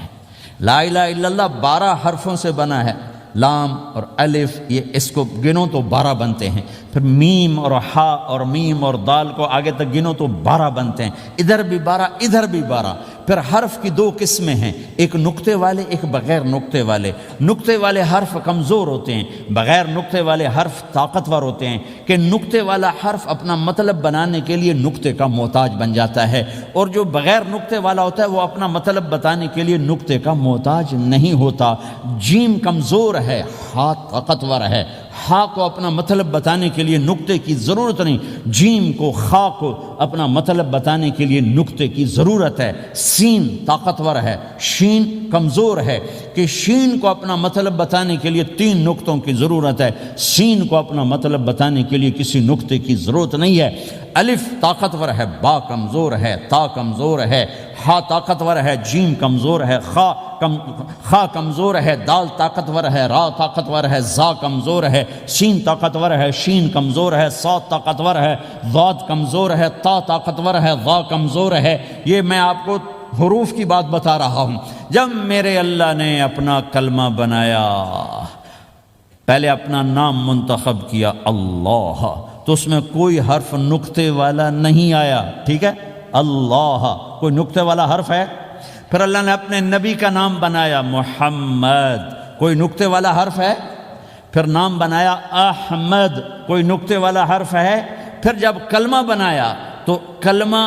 لا الہ الا اللہ 12 حرفوں سے بنا ہے، لام اور الف، یہ اس کو گنو تو 12 بنتے ہیں، پھر میم اور ہا اور میم اور دال کو آگے تک گنو تو 12 بنتے ہیں، ادھر بھی 12 ادھر بھی 12۔ پھر حرف کی 2 قسمیں ہیں، ایک نقطے والے، ایک بغیر نقطے والے۔ نقطے والے حرف کمزور ہوتے ہیں، بغیر نقطے والے حرف طاقتور ہوتے ہیں، کہ نقطے والا حرف اپنا مطلب بنانے کے لیے نقطے کا محتاج بن جاتا ہے، اور جو بغیر نقطے والا ہوتا ہے وہ اپنا مطلب بتانے کے لیے نقطے کا محتاج نہیں ہوتا۔ جیم کمزور ہے، ہا طاقتور ہے، ہا کو اپنا مطلب بتانے کے لیے نقطے کی ضرورت نہیں، جیم کو، خا کو اپنا مطلب بتانے کے لیے نقطے کی ضرورت ہے۔ سین طاقتور ہے، شین کمزور ہے، کہ شین کو اپنا مطلب بتانے کے لیے 3 نقطوں کی ضرورت ہے، سین کو اپنا مطلب بتانے کے لیے کسی نقطے کی ضرورت نہیں ہے۔ الف طاقتور ہے، با کمزور ہے، تا کمزور ہے، ہا طاقتور ہے، جیم کمزور ہے، خا کمزور ہے، دال طاقتور ہے، را طاقتور ہے، زا کمزور ہے، سین طاقتور ہے، شین کمزور ہے، صاد طاقتور ہے، ضاد کمزور ہے، تا طاقتور ہے، ضا کمزور ہے۔ یہ میں آپ کو حروف کی بات بتا رہا ہوں۔ جب میرے اللہ نے اپنا کلمہ بنایا، پہلے اپنا نام منتخب کیا اللہ، تو اس میں کوئی حرف نقطے والا نہیں آیا، ٹھیک ہے؟ اللہ کوئی نقطے والا حرف ہے؟ پھر اللہ نے اپنے نبی کا نام بنایا محمد، کوئی نقطے والا حرف ہے؟ پھر نام بنایا احمد، کوئی نقطے والا حرف ہے؟ پھر جب کلمہ بنایا تو کلمہ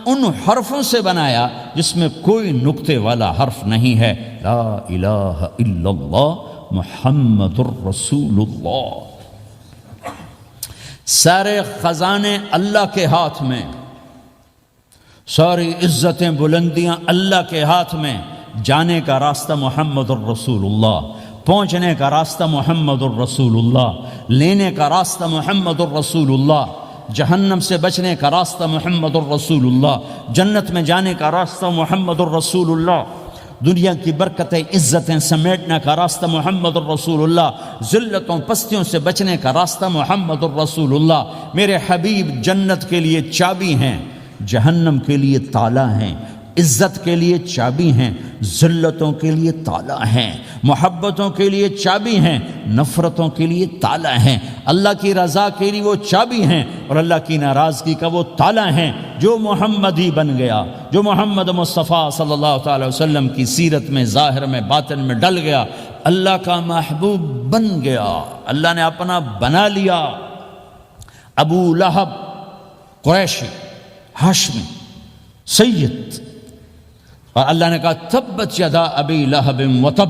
ان حرفوں سے بنایا جس میں کوئی نقطے والا حرف نہیں ہے۔ لا الہ الا اللہ محمد الرسول اللہ۔ سارے خزانے اللہ کے ہاتھ میں، ساری عزتیں بلندیاں اللہ کے ہاتھ میں، جانے کا راستہ محمد الرسول اللہ، پہنچنے کا راستہ محمد الرسول اللہ، لینے کا راستہ محمد الرسول اللہ۔ جہنم سے بچنے کا راستہ محمد الرسول اللہ، جنت میں جانے کا راستہ محمد الرسول اللہ، دنیا کی برکتیں عزتیں سمیٹنے کا راستہ محمد الرسول اللہ، ذلتوں پستیوں سے بچنے کا راستہ محمد الرسول اللہ۔ میرے حبیب جنت کے لیے چابی ہیں، جہنم کے لیے تالا ہیں، عزت کے لیے چابی ہیں، ذلتوں کے لیے تالا ہیں، محبتوں کے لیے چابی ہیں، نفرتوں کے لیے تالا ہیں، اللہ کی رضا کے لیے وہ چابی ہیں اور اللہ کی ناراضگی کا وہ تالا ہیں۔ جو محمدی بن گیا، جو محمد مصطفیٰ صلی اللہ تعالی وسلم کی سیرت میں ظاہر میں باطن میں ڈل گیا، اللہ کا محبوب بن گیا، اللہ نے اپنا بنا لیا۔ ابو لہب قریشی ہاشمی سید، اور اللہ نے کہا تبت یدا ابی لہب وتب،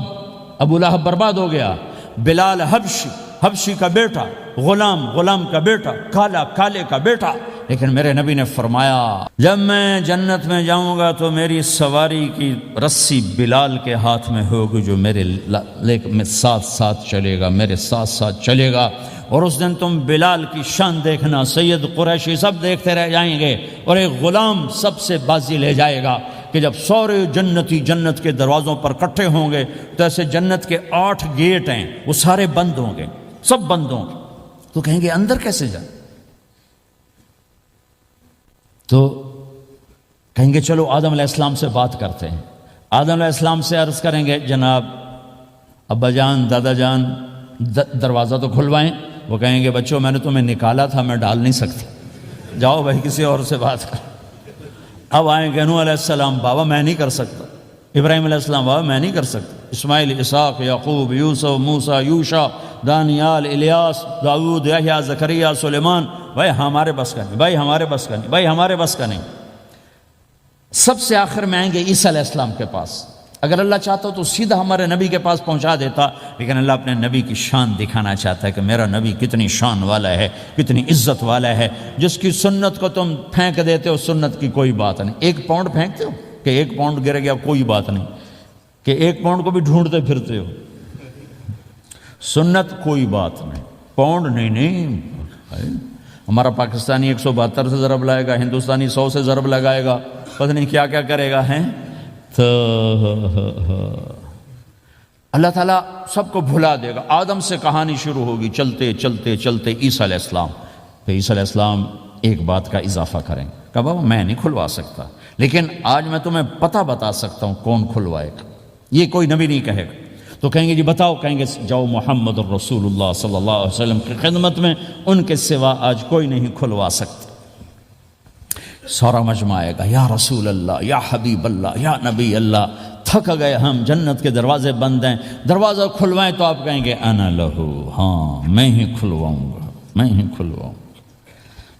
ابو لہب برباد ہو گیا۔ بلال حبشی، حبشی کا بیٹا، غلام، غلام کا بیٹا، کالا، کالے کا بیٹا، لیکن میرے نبی نے فرمایا جب میں جنت میں جاؤں گا تو میری سواری کی رسی بلال کے ہاتھ میں ہوگی، جو میرے ساتھ ساتھ چلے گا، میرے ساتھ ساتھ چلے گا، اور اس دن تم بلال کی شان دیکھنا، سید قریشی سب دیکھتے رہ جائیں گے، اور ایک غلام سب سے بازی لے جائے گا کہ جب سورے جنتی جنت کے دروازوں پر کٹھے ہوں گے تو ایسے جنت کے 8 گیٹ ہیں، وہ سارے بند ہوں گے، سب بند ہوں گے، تو کہیں گے اندر کیسے جائیں؟ تو کہیں گے چلو آدم علیہ السلام سے بات کرتے ہیں۔ آدم علیہ السلام سے عرض کریں گے جناب ابا جان، دادا جان، دروازہ تو کھلوائیں۔ وہ کہیں گے بچوں میں نے تمہیں نکالا تھا، میں ڈال نہیں سکتی، جاؤ بھائی کسی اور سے بات کر۔ اب آئیں گے نوح علیہ السلام، بابا میں نہیں کر سکتا۔ ابراہیم علیہ السلام، بابا میں نہیں کر سکتا۔ اسماعیل، اسحاق، یعقوب، یوسف، موسیٰ، یوشع، دانیال، الیاس، داؤد، یحییٰ، زکریا، سلیمان، بھائی ہمارے بس کا نہیں، بھائی ہمارے بس کا نہیں، بھائی ہمارے بس کا نہیں۔ سب سے آخر میں آئیں گے عیسیٰ علیہ السلام کے پاس۔ اگر اللہ چاہتا تو سیدھا ہمارے نبی کے پاس پہنچا دیتا، لیکن اللہ اپنے نبی کی شان دکھانا چاہتا ہے کہ میرا نبی کتنی شان والا ہے، کتنی عزت والا ہے، جس کی سنت کو تم پھینک دیتے ہو، سنت کی کوئی بات نہیں۔ 1 پاؤنڈ پھینکتے ہو کہ 1 پاؤنڈ گر گیا، کوئی بات نہیں، کہ 1 پاؤنڈ کو بھی ڈھونڈتے پھرتے ہو، سنت کوئی بات نہیں، پاؤنڈ نہیں۔ ہمارا پاکستانی 172 سے ضرب لائے گا، ہندوستانی 100 سے ضرب لگائے گا، پتہ نہیں کیا کیا کرے گا، ہیں تو اللہ تعالیٰ سب کو بھلا دے گا۔ آدم سے کہانی شروع ہوگی، چلتے چلتے چلتے عیسیٰ علیہ السلام، پھر عیسیٰ علیہ السلام ایک بات کا اضافہ کریں، کہا بابا میں نہیں کھلوا سکتا، لیکن آج میں تمہیں پتہ بتا سکتا ہوں کون کھلوائے گا، یہ کوئی نبی نہیں کہے گا۔ تو کہیں گے جی بتاؤ، کہیں گے جاؤ محمد الرسول اللہ صلی اللہ علیہ وسلم کی خدمت میں، ان کے سوا آج کوئی نہیں کھلوا سکتا۔ سارا مجمع آئے گا، یا رسول اللہ، یا حبیب اللہ، یا نبی اللہ، تھک گئے ہم، جنت کے دروازے بند ہیں، دروازہ کھلوائیں تو آپ کہیں گے انا لہو، ہاں میں ہی کھلواؤں گا، میں ہی کھلواؤں گا۔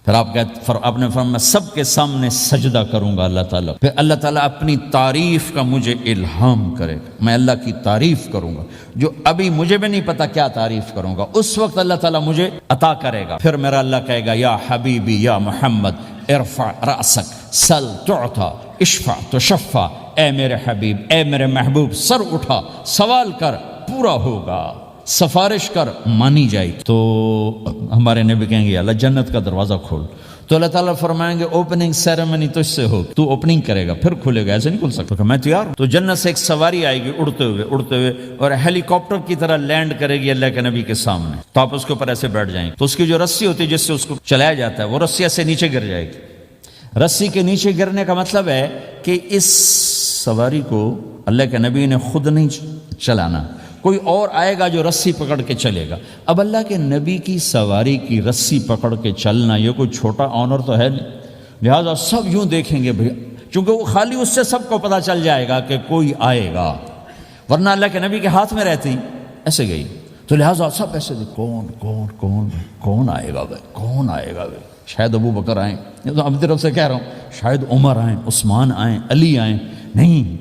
پھر آپ نے فرمایا میں سب کے سامنے سجدہ کروں گا اللہ تعالیٰ، پھر اللہ تعالیٰ اپنی تعریف کا مجھے الہام کرے گا، میں اللہ کی تعریف کروں گا، جو ابھی مجھے بھی نہیں پتا کیا تعریف کروں گا، اس وقت اللہ تعالیٰ مجھے عطا کرے گا۔ پھر میرا اللہ کہے گا یا حبیبی یا محمد ارفع رأسک سل تعطا اشفع تشفع، اے میرے حبیب، اے میرے محبوب، سر اٹھا، سوال کر، پورا ہوگا، سفارش کر، مانی جائے گی۔ تو ہمارے نبی کہیں گے اللہ جنت کا دروازہ کھول، تو اللہ تعالیٰ فرمائیں گے اوپننگ سیریمنی تجھ سے ہو، تو اوپننگ کرے گا پھر کھلے گا، ایسے نہیں کھل سکتا، کہ میں تیار ہوں۔ تو جنت سے ایک سواری آئے گی اڑتے ہوئے اور ہیلی کاپٹر کی طرح لینڈ کرے گی اللہ کے نبی کے سامنے، تو آپ اس کے اوپر ایسے بیٹھ جائیں گے، تو اس کی جو رسی ہوتی ہے جس سے اس کو چلایا جاتا ہے، وہ رسی ایسے نیچے گر جائے گی۔ رسی کے نیچے گرنے کا مطلب ہے کہ اس سواری کو اللہ کے نبی نے خود نہیں چلانا، کوئی اور آئے گا جو رسی پکڑ کے چلے گا۔ اب اللہ کے نبی کی سواری کی رسی پکڑ کے چلنا یہ کوئی چھوٹا آنر تو ہے نہیں، لہٰذا سب یوں دیکھیں گے بھئی، چونکہ وہ خالی اس سے سب کو پتہ چل جائے گا کہ کوئی آئے گا، ورنہ اللہ کے نبی کے ہاتھ میں رہتی ایسے گئی، تو لہٰذا سب ایسے دیکھ کون کون کون کون آئے گا بھائی، کون آئے گا بھائی، شاید ابو بکر آئیں، یہ تو اپنی طرف سے کہہ رہا ہوں، شاید عمر آئیں، عثمان آئیں، علی آئیں، نہیں،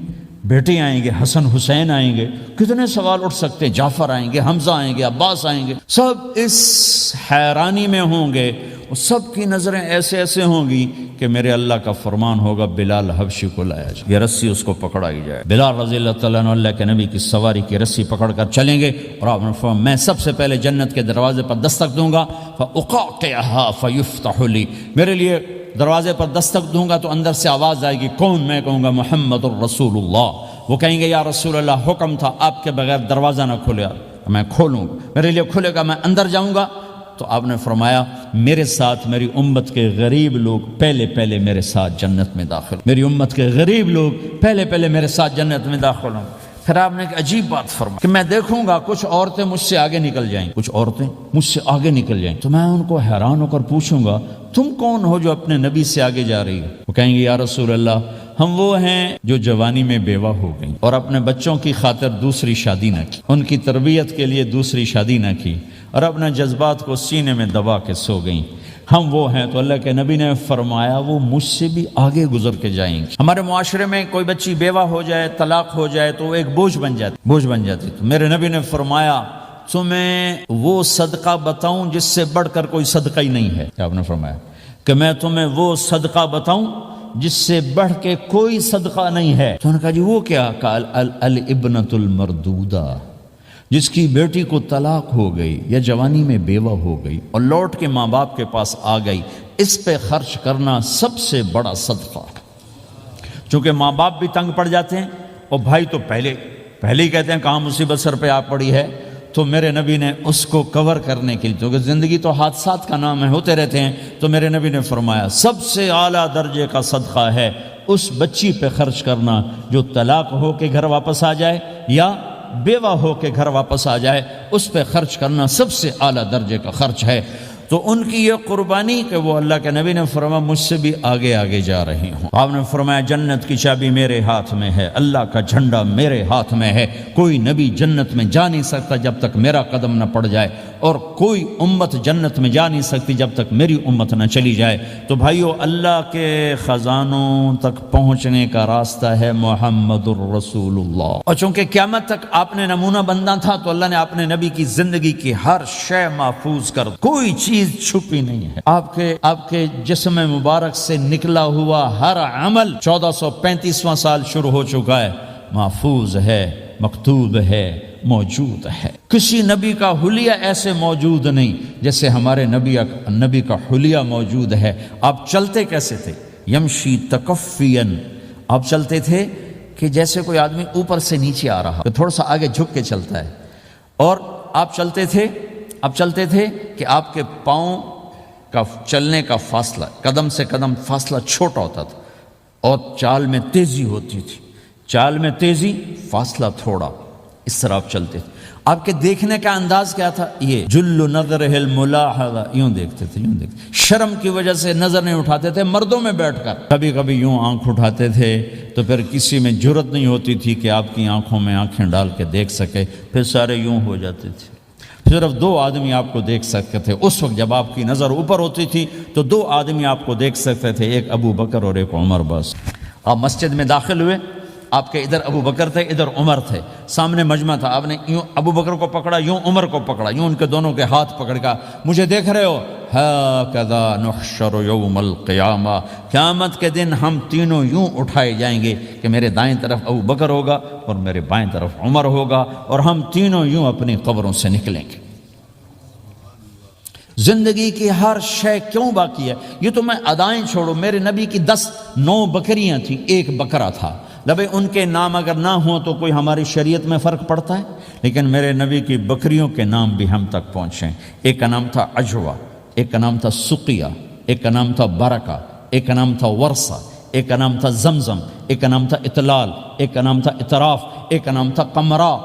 بیٹے آئیں گے، حسن حسین آئیں گے، کتنے سوال اٹھ سکتے، جعفر آئیں گے، حمزہ آئیں گے، عباس آئیں گے، سب اس حیرانی میں ہوں گے، وہ سب کی نظریں ایسے ایسے ہوں گی کہ میرے اللہ کا فرمان ہوگا بلال حبشی کو لایا جائے، یہ رسی اس کو پکڑائی جائے۔ بلال رضی اللہ تعالیٰ عنہ اللہ کے نبی کی سواری کی رسی پکڑ کر چلیں گے اور آپ نے فرمایا میں سب سے پہلے جنت کے دروازے پر دستک دوں گا، فَأُقَعْقِعَهَا فَيُفْتَحُ لِي، میرے لیے دروازے پر دستک دوں گا تو اندر سے آواز آئے گی، کون؟ میں کہوں گا محمد الرسول اللہ۔ وہ کہیں گے یا رسول اللہ حکم تھا آپ کے بغیر دروازہ نہ کھلے، میں کھولوں گا، میرے لیے کھلے گا، میں اندر جاؤں گا۔ تو آپ نے فرمایا میرے ساتھ میری امت کے غریب لوگ پہلے میرے ساتھ جنت میں داخل، میری امت کے غریب لوگ پہلے میرے ساتھ جنت میں داخل ہوں۔ پھر آپ نے ایک عجیب بات فرمائی کہ میں دیکھوں گا کچھ عورتیں مجھ سے آگے نکل جائیں، کچھ عورتیں مجھ سے آگے نکل جائیں، تو میں ان کو حیران ہو کر پوچھوں گا تم کون ہو جو اپنے نبی سے آگے جا رہی ہو؟ وہ کہیں گے یا رسول اللہ ہم وہ ہیں جو جوانی میں بیوہ ہو گئیں اور اپنے بچوں کی خاطر دوسری شادی نہ کی، ان کی تربیت کے لیے دوسری شادی نہ کی اور اپنے جذبات کو سینے میں دبا کے سو گئیں، ہم وہ ہیں۔ تو اللہ کے نبی نے فرمایا وہ مجھ سے بھی آگے گزر کے جائیں گے۔ ہمارے معاشرے میں کوئی بچی بیوہ ہو جائے، طلاق ہو جائے تو وہ ایک بوجھ بن جاتی۔ تو میرے نبی نے فرمایا تمہیں وہ صدقہ بتاؤں جس سے بڑھ کر کوئی صدقہ ہی نہیں ہے؟ آپ نے فرمایا کہ میں تمہیں وہ صدقہ بتاؤں جس سے بڑھ کے کوئی صدقہ نہیں ہے۔ تو انہوں نے کہا جی وہ کیا؟ کہا الابنۃ المردودہ، جس کی بیٹی کو طلاق ہو گئی یا جوانی میں بیوہ ہو گئی اور لوٹ کے ماں باپ کے پاس آ گئی، اس پہ خرچ کرنا سب سے بڑا صدقہ ہے۔ چونکہ ماں باپ بھی تنگ پڑ جاتے ہیں اور بھائی تو پہلے ہی کہتے ہیں کہاں مصیبت سر پہ آ پڑی ہے، تو میرے نبی نے اس کو کور کرنے کے لیے، کیونکہ زندگی تو حادثات کا نام ہے، ہوتے رہتے ہیں، تو میرے نبی نے فرمایا سب سے اعلیٰ درجے کا صدقہ ہے اس بچی پہ خرچ کرنا جو طلاق ہو کے گھر واپس آ جائے یا بیوہ ہو کے گھر واپس آ جائے، اس پہ خرچ کرنا سب سے اعلیٰ درجے کا خرچ ہے۔ تو ان کی یہ قربانی کہ وہ اللہ کے نبی نے فرمایا مجھ سے بھی آگے جا رہی ہوں۔ آپ نے فرمایا جنت کی چابی میرے ہاتھ میں ہے، اللہ کا جھنڈا میرے ہاتھ میں ہے، کوئی نبی جنت میں جا نہیں سکتا جب تک میرا قدم نہ پڑ جائے، اور کوئی امت جنت میں جا نہیں سکتی جب تک میری امت نہ چلی جائے۔ تو بھائیو اللہ کے خزانوں تک پہنچنے کا راستہ ہے محمد الرسول اللہ، اور چونکہ قیامت تک آپ نے نمونہ بندہ تھا تو اللہ نے اپنے نبی کی زندگی کی ہر شے محفوظ کر دی، کوئی چیز چھپی نہیں ہے۔ آپ کے جسم مبارک سے نکلا ہوا ہر عمل 1435واں سال شروع ہو چکا ہے، محفوظ ہے، مکتوب ہے، موجود ہے۔ کسی نبی کا حلیہ ایسے موجود نہیں جیسے ہمارے نبی کا حلیہ موجود ہے۔ آپ چلتے کیسے تھے؟ یمشی تکفین، آپ چلتے تھے کہ جیسے کوئی آدمی اوپر سے نیچے آ رہا، تھوڑا سا آگے جھک کے چلتا ہے، اور آپ چلتے تھے کہ آپ کے پاؤں کا چلنے کا فاصلہ، قدم سے قدم فاصلہ چھوٹا ہوتا تھا، اور چال میں تیزی ہوتی تھی، چال میں تیزی، فاصلہ تھوڑا، اس طرح آپ چلتے تھے۔ آپ کے دیکھنے کا انداز کیا تھا؟ یہ جل نظرہ الملاحظہ، یوں دیکھتے تھے، شرم کی وجہ سے نظر نہیں اٹھاتے تھے مردوں میں بیٹھ کر، کبھی کبھی یوں آنکھ اٹھاتے تھے تو پھر کسی میں جرت نہیں ہوتی تھی کہ آپ کی آنکھوں میں آنکھیں ڈال کے دیکھ سکے، پھر سارے یوں ہو جاتے تھے، صرف 2 آدمی آپ کو دیکھ سکتے تھے۔ اس وقت جب آپ کی نظر اوپر ہوتی تھی تو 2 آدمی آپ کو دیکھ سکتے تھے، ایک ابو بکر اور ایک عمر، بس۔ آپ مسجد میں داخل ہوئے، آپ کے ادھر ابو بکر تھے، ادھر عمر تھے، سامنے مجمع تھا، آپ نے یوں ابو بکر کو پکڑا، یوں عمر کو پکڑا، یوں ان کے دونوں کے ہاتھ پکڑ کا، مجھے دیکھ رہے ہو؟ ہَكَذَا نُحْشَرُ يَوْمَ الْقِيَامَةِ، قیامت کے دن ہم تینوں یوں اٹھائے جائیں گے کہ میرے دائیں طرف ابو بکر ہوگا اور میرے بائیں طرف عمر ہوگا، اور ہم تینوں یوں اپنی قبروں سے نکلیں گے۔ زندگی کی ہر شے کیوں باقی ہے؟ یہ تو میں ادائیں چھوڑو، میرے نبی کی 9 بکریاں تھیں، 1 بکرا تھا، لبے ان کے نام اگر نہ ہوں تو کوئی ہماری شریعت میں فرق پڑتا ہے، لیکن میرے نبی کی بکریوں کے نام بھی ہم تک پہنچے۔ ایک کا نام تھا عجوہ، ایک کا نام تھا سقیہ، ایک کا نام تھا برکہ، ایک کا نام تھا ورثہ، ایک کا نام تھا زمزم، ایک کا نام تھا اطلال، ایک کا نام تھا اطراف، ایک کا نام تھا قمرا،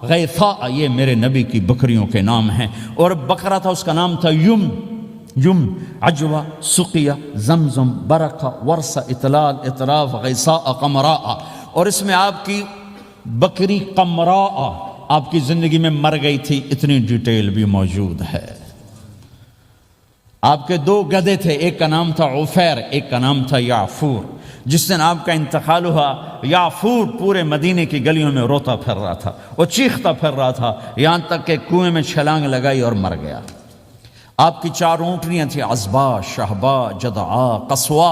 غیثا، یہ میرے نبی کی بکریوں کے نام ہیں۔ اور بکرا تھا، اس کا نام تھا یم، عجوہ، سقیہ، زمزم، برکہ، ورثہ، اطلال، اطراف، غیثا، قمرا۔ اور اس میں آپ کی بکری قمرا آپ کی زندگی میں مر گئی تھی، اتنی ڈیٹیل بھی موجود ہے۔ آپ کے 2 گدھے تھے، ایک کا نام تھا عفیر، ایک کا نام تھا یعفور۔ جس دن آپ کا انتقال ہوا، یعفور پورے مدینے کی گلیوں میں روتا پھر رہا تھا، وہ چیختا پھر رہا تھا، یہاں تک کہ کنویں میں چھلانگ لگائی اور مر گیا۔ آپ کی 4 اونٹنیاں تھیں، عزبا، شہبا، جدعا، قصوا۔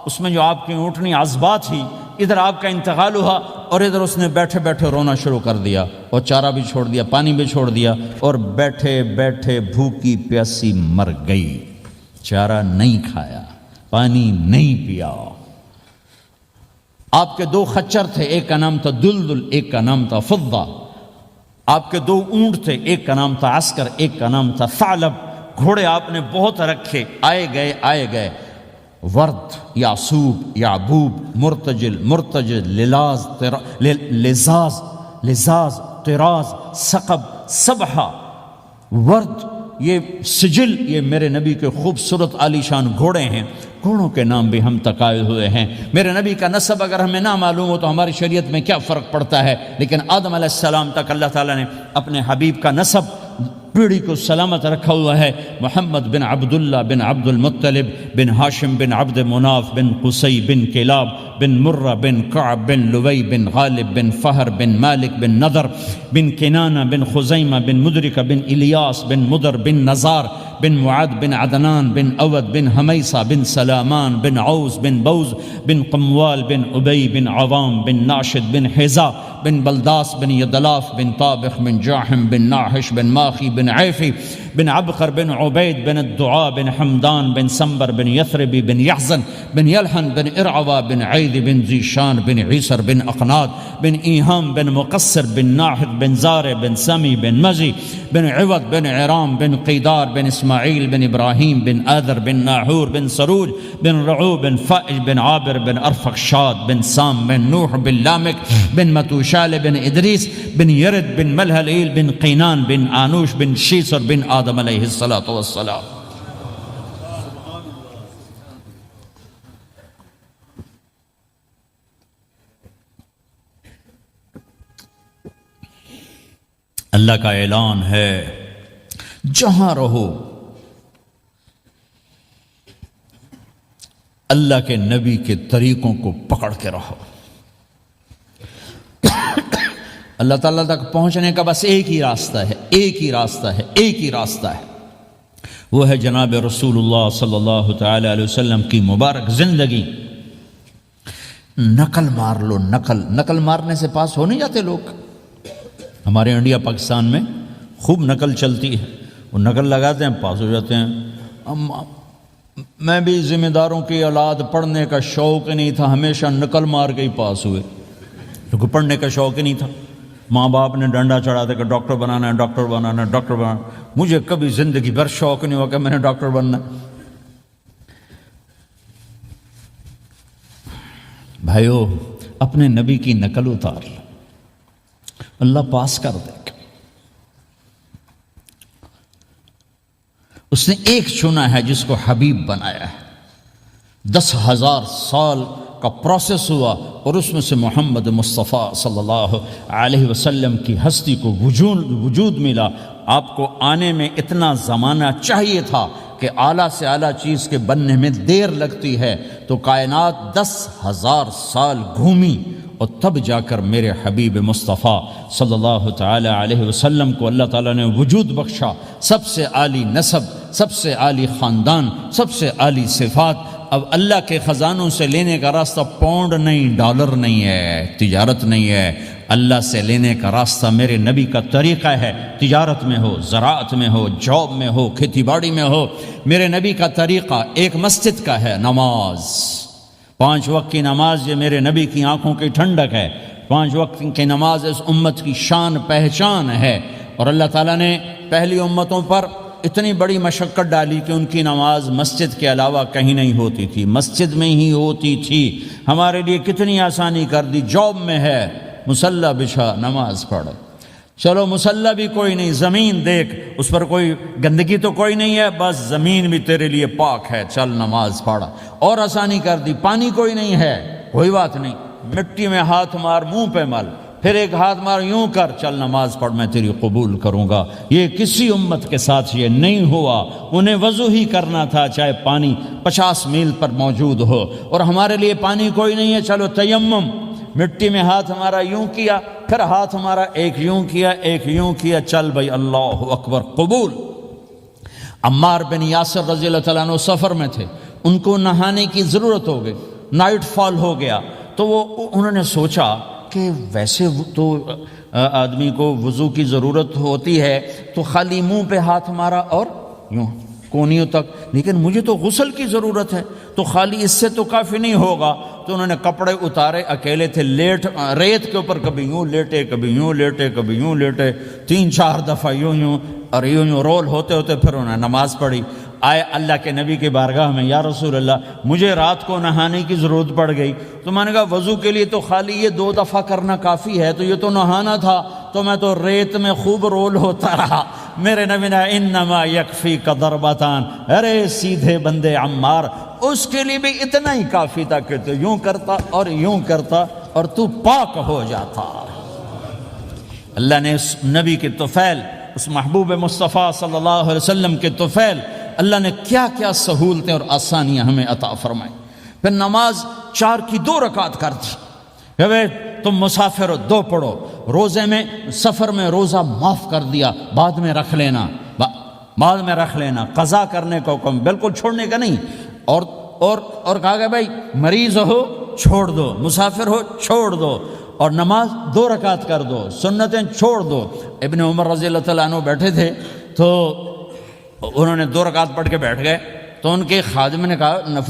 اس میں جو آپ کی اونٹنی عزبا تھی، ادھر آپ کا انتقال ہوا اور ادھر اس نے بیٹھے بیٹھے رونا شروع کر دیا، اور چارہ بھی چھوڑ دیا، پانی بھی چھوڑ دیا، اور بیٹھے بیٹھے بھوکی پیاسی مر گئی۔ چارہ نہیں کھایا، پانی نہیں پیا۔ آپ کے 2 خچر تھے، ایک کا نام تھا دلدل، ایک کا نام تھا فضہ۔ آپ کے 2 اونٹ تھے، ایک کا نام تھا عسکر، ایک کا نام تھا ثعلب۔ گھوڑے آپ نے بہت رکھے، آئے گئے، ورد، یعصوب، یعبوب، مرتجل، لزاز، طراز، ثقب، سبحہ، ورد، یہ سجل، یہ میرے نبی کے خوبصورت عالی شان گھوڑے ہیں۔ گھوڑوں کے نام بھی ہم تک آئے ہوئے ہیں۔ میرے نبی کا نسب اگر ہمیں نہ معلوم ہو تو ہماری شریعت میں کیا فرق پڑتا ہے، لیکن آدم علیہ السلام تک اللہ تعالیٰ نے اپنے حبیب کا نسب پیڑھی کو سلامت رکھا ہوا ہے۔ محمد بن عبداللہ بن عبد المطلب بن ہاشم بن عبد مناف بن قصی بن کلاب بن مرہ بن کعب بن لوی بن غالب بن فہر بن مالک بن نضر بن کنانہ بن خزیمہ بن مدرکہ بن الیاس بن مدر بن نزار بن معد بن عدنان بن اود بن حمیصہ بن سلامان بن عوز بن بوز بن قموال بن ابی بن عوام بن ناشد بن حزا بن بلداس بن یدلاف بن طابخ بن جاحم بن ناحش بن ماخی بن عیفی بن عبقر بن عبید بن الدعاء بن حمدان بن سنبر بن یثربی بن یحزن بن یلحن بن ارعوا بن عید بن ذیشان بن عیسر بن اقناد بن ایہام بن مقصر بن ناحد بن زار بن سمی بن مزی بن عوض بن عرام بن قیدار بن اسماعیل بن ابراہیم بن آذر بن ناحور بن سروج بن رعو بن فائج بن عابر بن ارفخشاد بن سام بن نوح بن لامک بن متوشال بن ادریس بن یرد بن ملہلیل بن قینان بن آنوش بن شیسر بن آدم علیہ السلام۔ اللہ کا اعلان ہے، جہاں رہو اللہ کے نبی کے طریقوں کو پکڑ کے رہو۔ اللہ تعالیٰ تک پہنچنے کا بس ایک ہی راستہ ہے، ایک ہی راستہ ہے، وہ ہے جناب رسول اللہ صلی اللہ تعالی علیہ وسلم کی مبارک زندگی۔ نقل مار لو، نقل مارنے سے پاس ہو نہیں جاتے لوگ۔ ہمارے انڈیا پاکستان میں خوب نقل چلتی ہے، وہ نقل لگاتے ہیں، پاس ہو جاتے ہیں۔ میں بھی ذمہ داروں کی اولاد، پڑھنے کا شوق نہیں تھا، ہمیشہ نقل مار کے ہی پاس ہوئے، کیونکہ پڑھنے کا شوق ہی نہیں تھا۔ ماں باپ نے ڈنڈا چڑھا دے کہ ڈاکٹر بنانا ہے۔ مجھے کبھی زندگی بھر شوق نہیں ہوا کہ میں نے ڈاکٹر بننا۔ بھائیو، اپنے نبی کی نقل اتار لو، اللہ پاس کر دے گا۔ اس نے ایک چنا ہے جس کو حبیب بنایا ہے۔ 10,000 سال کا پروسیس ہوا اور اس میں سے محمد مصطفیٰ صلی اللہ علیہ وسلم کی ہستی کو وجود ملا۔ آپ کو آنے میں اتنا زمانہ چاہیے تھا کہ اعلیٰ سے اعلیٰ چیز کے بننے میں دیر لگتی ہے، تو کائنات 10,000 سال گھومی اور تب جا کر میرے حبیب مصطفیٰ صلی اللہ تعالی علیہ وسلم کو اللہ تعالیٰ نے وجود بخشا۔ سب سے عالی نسب، سب سے عالی خاندان، سب سے عالی صفات۔ اب اللہ کے خزانوں سے لینے کا راستہ پاؤنڈ نہیں، ڈالر نہیں ہے، تجارت نہیں ہے۔ اللہ سے لینے کا راستہ میرے نبی کا طریقہ ہے۔ تجارت میں ہو، زراعت میں ہو، جاب میں ہو، کھیتی باڑی میں ہو، میرے نبی کا طریقہ ایک مسجد کا ہے، نماز۔ 5 وقت کی نماز یہ میرے نبی کی آنکھوں کی ٹھنڈک ہے۔ 5 وقت کی نماز اس امت کی شان پہچان ہے۔ اور اللہ تعالیٰ نے پہلی امتوں پر اتنی بڑی مشقت ڈالی کہ ان کی نماز مسجد کے علاوہ کہیں نہیں ہوتی تھی، مسجد میں ہی ہوتی تھی۔ ہمارے لیے کتنی آسانی کر دی، جاب میں ہے، مصلی بچھا، نماز پڑھ۔ چلو مصلی بھی کوئی نہیں، زمین دیکھ، اس پر کوئی گندگی تو کوئی نہیں ہے، بس زمین بھی تیرے لیے پاک ہے، چل نماز پڑھ۔ اور آسانی کر دی، پانی کوئی نہیں ہے، کوئی بات نہیں، مٹی میں ہاتھ مار، منہ پہ مل، پھر ایک ہاتھ مار، یوں کر، چل نماز پڑھ، میں تیری قبول کروں گا۔ یہ کسی امت کے ساتھ یہ نہیں ہوا۔ انہیں وضو ہی کرنا تھا چاہے پانی 50 میل پر موجود ہو، اور ہمارے لیے پانی کوئی نہیں ہے، چلو تیمم، مٹی میں ہاتھ ہمارا یوں کیا، پھر ہاتھ ہمارا ایک یوں کیا، ایک یوں کیا، چل بھائی، اللہ اکبر، قبول۔ عمار بن یاسر رضی اللہ تعالیٰ عنہ سفر میں تھے، ان کو نہانے کی ضرورت ہو گئی، نائٹ فال ہو گیا، تو انہوں نے سوچا کہ ویسے تو آدمی کو وضو کی ضرورت ہوتی ہے تو خالی منہ پہ ہاتھ مارا اور یوں کونیوں تک، لیکن مجھے تو غسل کی ضرورت ہے، تو خالی اس سے تو کافی نہیں ہوگا۔ تو انہوں نے کپڑے اتارے، اکیلے تھے، ریت کے اوپر کبھی یوں لیٹے، کبھی یوں لیٹے، کبھی یوں لیٹے، 3-4 دفعہ یوں اور یوں رول ہوتے ہوتے پھر انہوں نے نماز پڑھی۔ آئے اللہ کے نبی کی بارگاہ میں، یا رسول اللہ مجھے رات کو نہانے کی ضرورت پڑ گئی، تو میں نے کہا وضو کے لیے تو خالی یہ 2 دفعہ کرنا کافی ہے، تو یہ تو نہانا تھا، تو میں تو ریت میں خوب رول ہوتا رہا۔ میرے نبی نے انما یکفیک ضربتان، ارے سیدھے بندے عمار، اس کے لیے بھی اتنا ہی کافی تھا کہ تو یوں کرتا اور یوں کرتا اور تو پاک ہو جاتا۔ اللہ نے اس نبی کے طفیل، اس محبوب مصطفیٰ صلی اللہ علیہ وسلم کے طفیل، اللہ نے کیا کیا سہولتیں اور آسانیاں ہمیں عطا فرمائیں۔ پھر نماز 4 کی 2 رکعت کر دی کہ بھئی تم مسافر ہو 2 پڑھو، روزے میں سفر میں روزہ معاف کر دیا، بعد میں رکھ لینا، بعد میں رکھ لینا، قضا کرنے کو حکم، بالکل چھوڑنے کا نہیں۔ اور کہا کہ بھائی مریض ہو چھوڑ دو، مسافر ہو چھوڑ دو، اور نماز 2 رکعت کر دو، سنتیں چھوڑ دو۔ ابن عمر رضی اللہ تعالیٰ عنہ بیٹھے تھے تو انہوں نے 2 رکعت پڑھ کے بیٹھ گئے، تو ان کے خادم نے کہا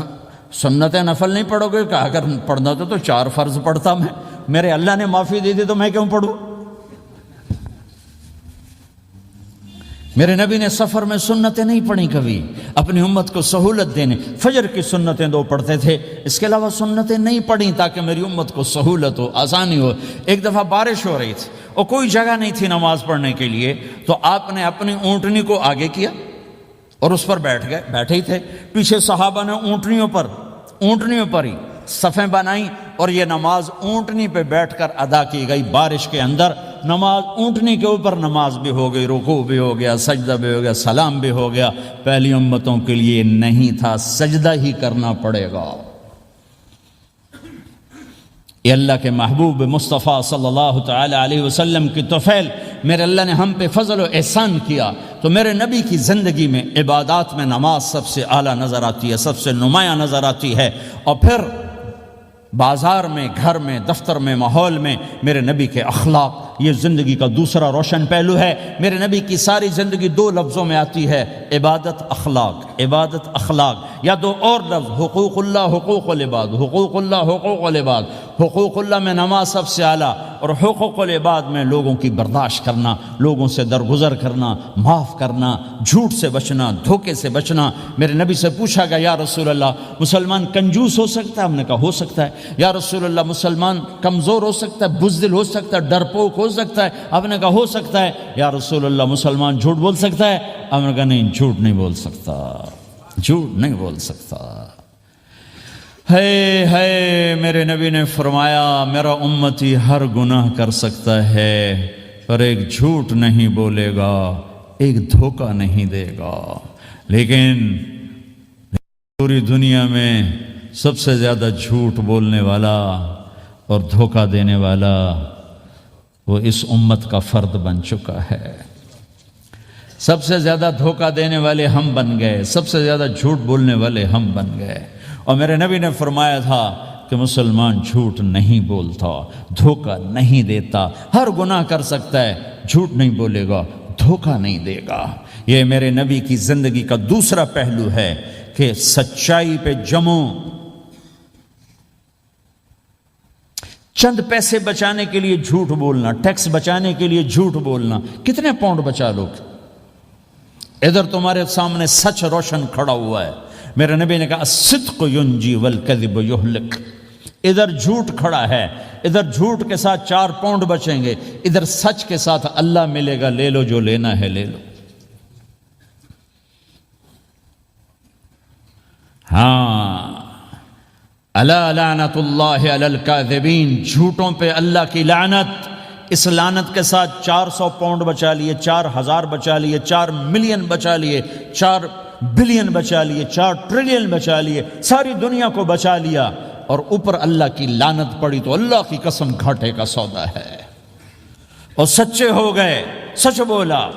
سنتیں نفل نہیں پڑھو گے؟ کہا اگر پڑھنا تو 4 فرض پڑھتا میں، میرے اللہ نے معافی دی تھی تو میں کیوں پڑھوں؟ میرے نبی نے سفر میں سنتیں نہیں پڑھی کبھی، اپنی امت کو سہولت دینے، فجر کی سنتیں 2 پڑھتے تھے، اس کے علاوہ سنتیں نہیں پڑھی تاکہ میری امت کو سہولت ہو، آسانی ہو۔ ایک دفعہ بارش ہو رہی تھی اور کوئی جگہ نہیں تھی نماز پڑھنے کے لیے، تو آپ نے اپنی اونٹنی کو آگے کیا اور اس پر بیٹھ گئے، بیٹھے ہی تھے، پیچھے صحابہ نے اونٹنیوں پر ہی صفیں بنائیں، اور یہ نماز اونٹنی پہ بیٹھ کر ادا کی گئی۔ بارش کے اندر نماز اونٹنی کے اوپر نماز بھی ہو گئی، رکوع بھی ہو گیا، سجدہ بھی ہو گیا، سلام بھی ہو گیا۔ پہلی امتوں کے لیے نہیں تھا، سجدہ ہی کرنا پڑے گا۔ یہ اللہ کے محبوب مصطفیٰ صلی اللہ تعالی علیہ وسلم کی طفیل، میرے اللہ نے ہم پہ فضل و احسان کیا، تو میرے نبی کی زندگی میں عبادات میں نماز سب سے اعلیٰ نظر آتی ہے، سب سے نمایاں نظر آتی ہے۔ اور پھر بازار میں، گھر میں، دفتر میں، ماحول میں میرے نبی کے اخلاق، یہ زندگی کا دوسرا روشن پہلو ہے۔ میرے نبی کی ساری زندگی 2 لفظوں میں آتی ہے، عبادت اخلاق، عبادت اخلاق، یا 2 اور لفظ، حقوق اللہ، حقوق العباد، حقوق اللہ، حقوق العباد۔ حقوق اللہ میں نماز سب سے اعلیٰ، اور حقوق العباد میں لوگوں کی برداشت کرنا، لوگوں سے درگزر کرنا، معاف کرنا، جھوٹ سے بچنا، دھوکے سے بچنا۔ میرے نبی سے پوچھا گیا یا رسول اللہ مسلمان کنجوس ہو سکتا ہے؟ ہم نے کہا ہو سکتا ہے۔ یا رسول اللہ مسلمان کمزور ہو سکتا ہے، بزدل ہو سکتا ہے، ڈرپوک ہو سکتا ہے؟ آپ نے کہا ہو سکتا ہے۔ یا رسول اللہ مسلمان جھوٹ بول سکتا ہے؟ آپ نے کہا نہیں، جھوٹ نہیں بول سکتا، جھوٹ نہیں بول سکتا۔ ہے میرے نبی نے فرمایا میرا امتی ہر گناہ کر سکتا ہے پر ایک جھوٹ نہیں بولے گا، ایک دھوکہ نہیں دے گا۔ لیکن پوری دنیا میں سب سے زیادہ جھوٹ بولنے والا اور دھوکہ دینے والا وہ اس امت کا فرد بن چکا ہے۔ سب سے زیادہ دھوکہ دینے والے ہم بن گئے، سب سے زیادہ جھوٹ بولنے والے ہم بن گئے۔ اور میرے نبی نے فرمایا تھا کہ مسلمان جھوٹ نہیں بولتا، دھوکہ نہیں دیتا، ہر گناہ کر سکتا ہے، جھوٹ نہیں بولے گا، دھوکہ نہیں دے گا۔ یہ میرے نبی کی زندگی کا دوسرا پہلو ہے کہ سچائی پہ جمو۔ چند پیسے بچانے کے لیے جھوٹ بولنا، ٹیکس بچانے کے لیے جھوٹ بولنا، کتنے پاؤنڈ بچا لو گے؟ ادھر تمہارے سامنے سچ روشن کھڑا ہوا ہے۔ میرے نبی نے کہا الصدق ینجی والکذب یہلک۔ ادھر جھوٹ کھڑا ہے، ادھر جھوٹ کے ساتھ 4 پاؤنڈ بچیں گے، ادھر سچ کے ساتھ اللہ ملے گا، لے لو جو لینا ہے لے لو۔ ہاں، الا لعنت اللہ علی الکاذبین، جھوٹوں پہ اللہ کی لعنت۔ اس لعنت کے ساتھ 400 پاؤنڈ بچا لیے، 4000 بچا لیے، 4 ملین بچا لیے، 4 بلین بچا لیے، 4 ٹریلین بچا لیے، ساری دنیا کو بچا لیا، اور اوپر اللہ کی لعنت پڑی تو اللہ کی قسم گھاٹے کا سودا ہے۔ اور سچے ہو گئے، سچ بولا،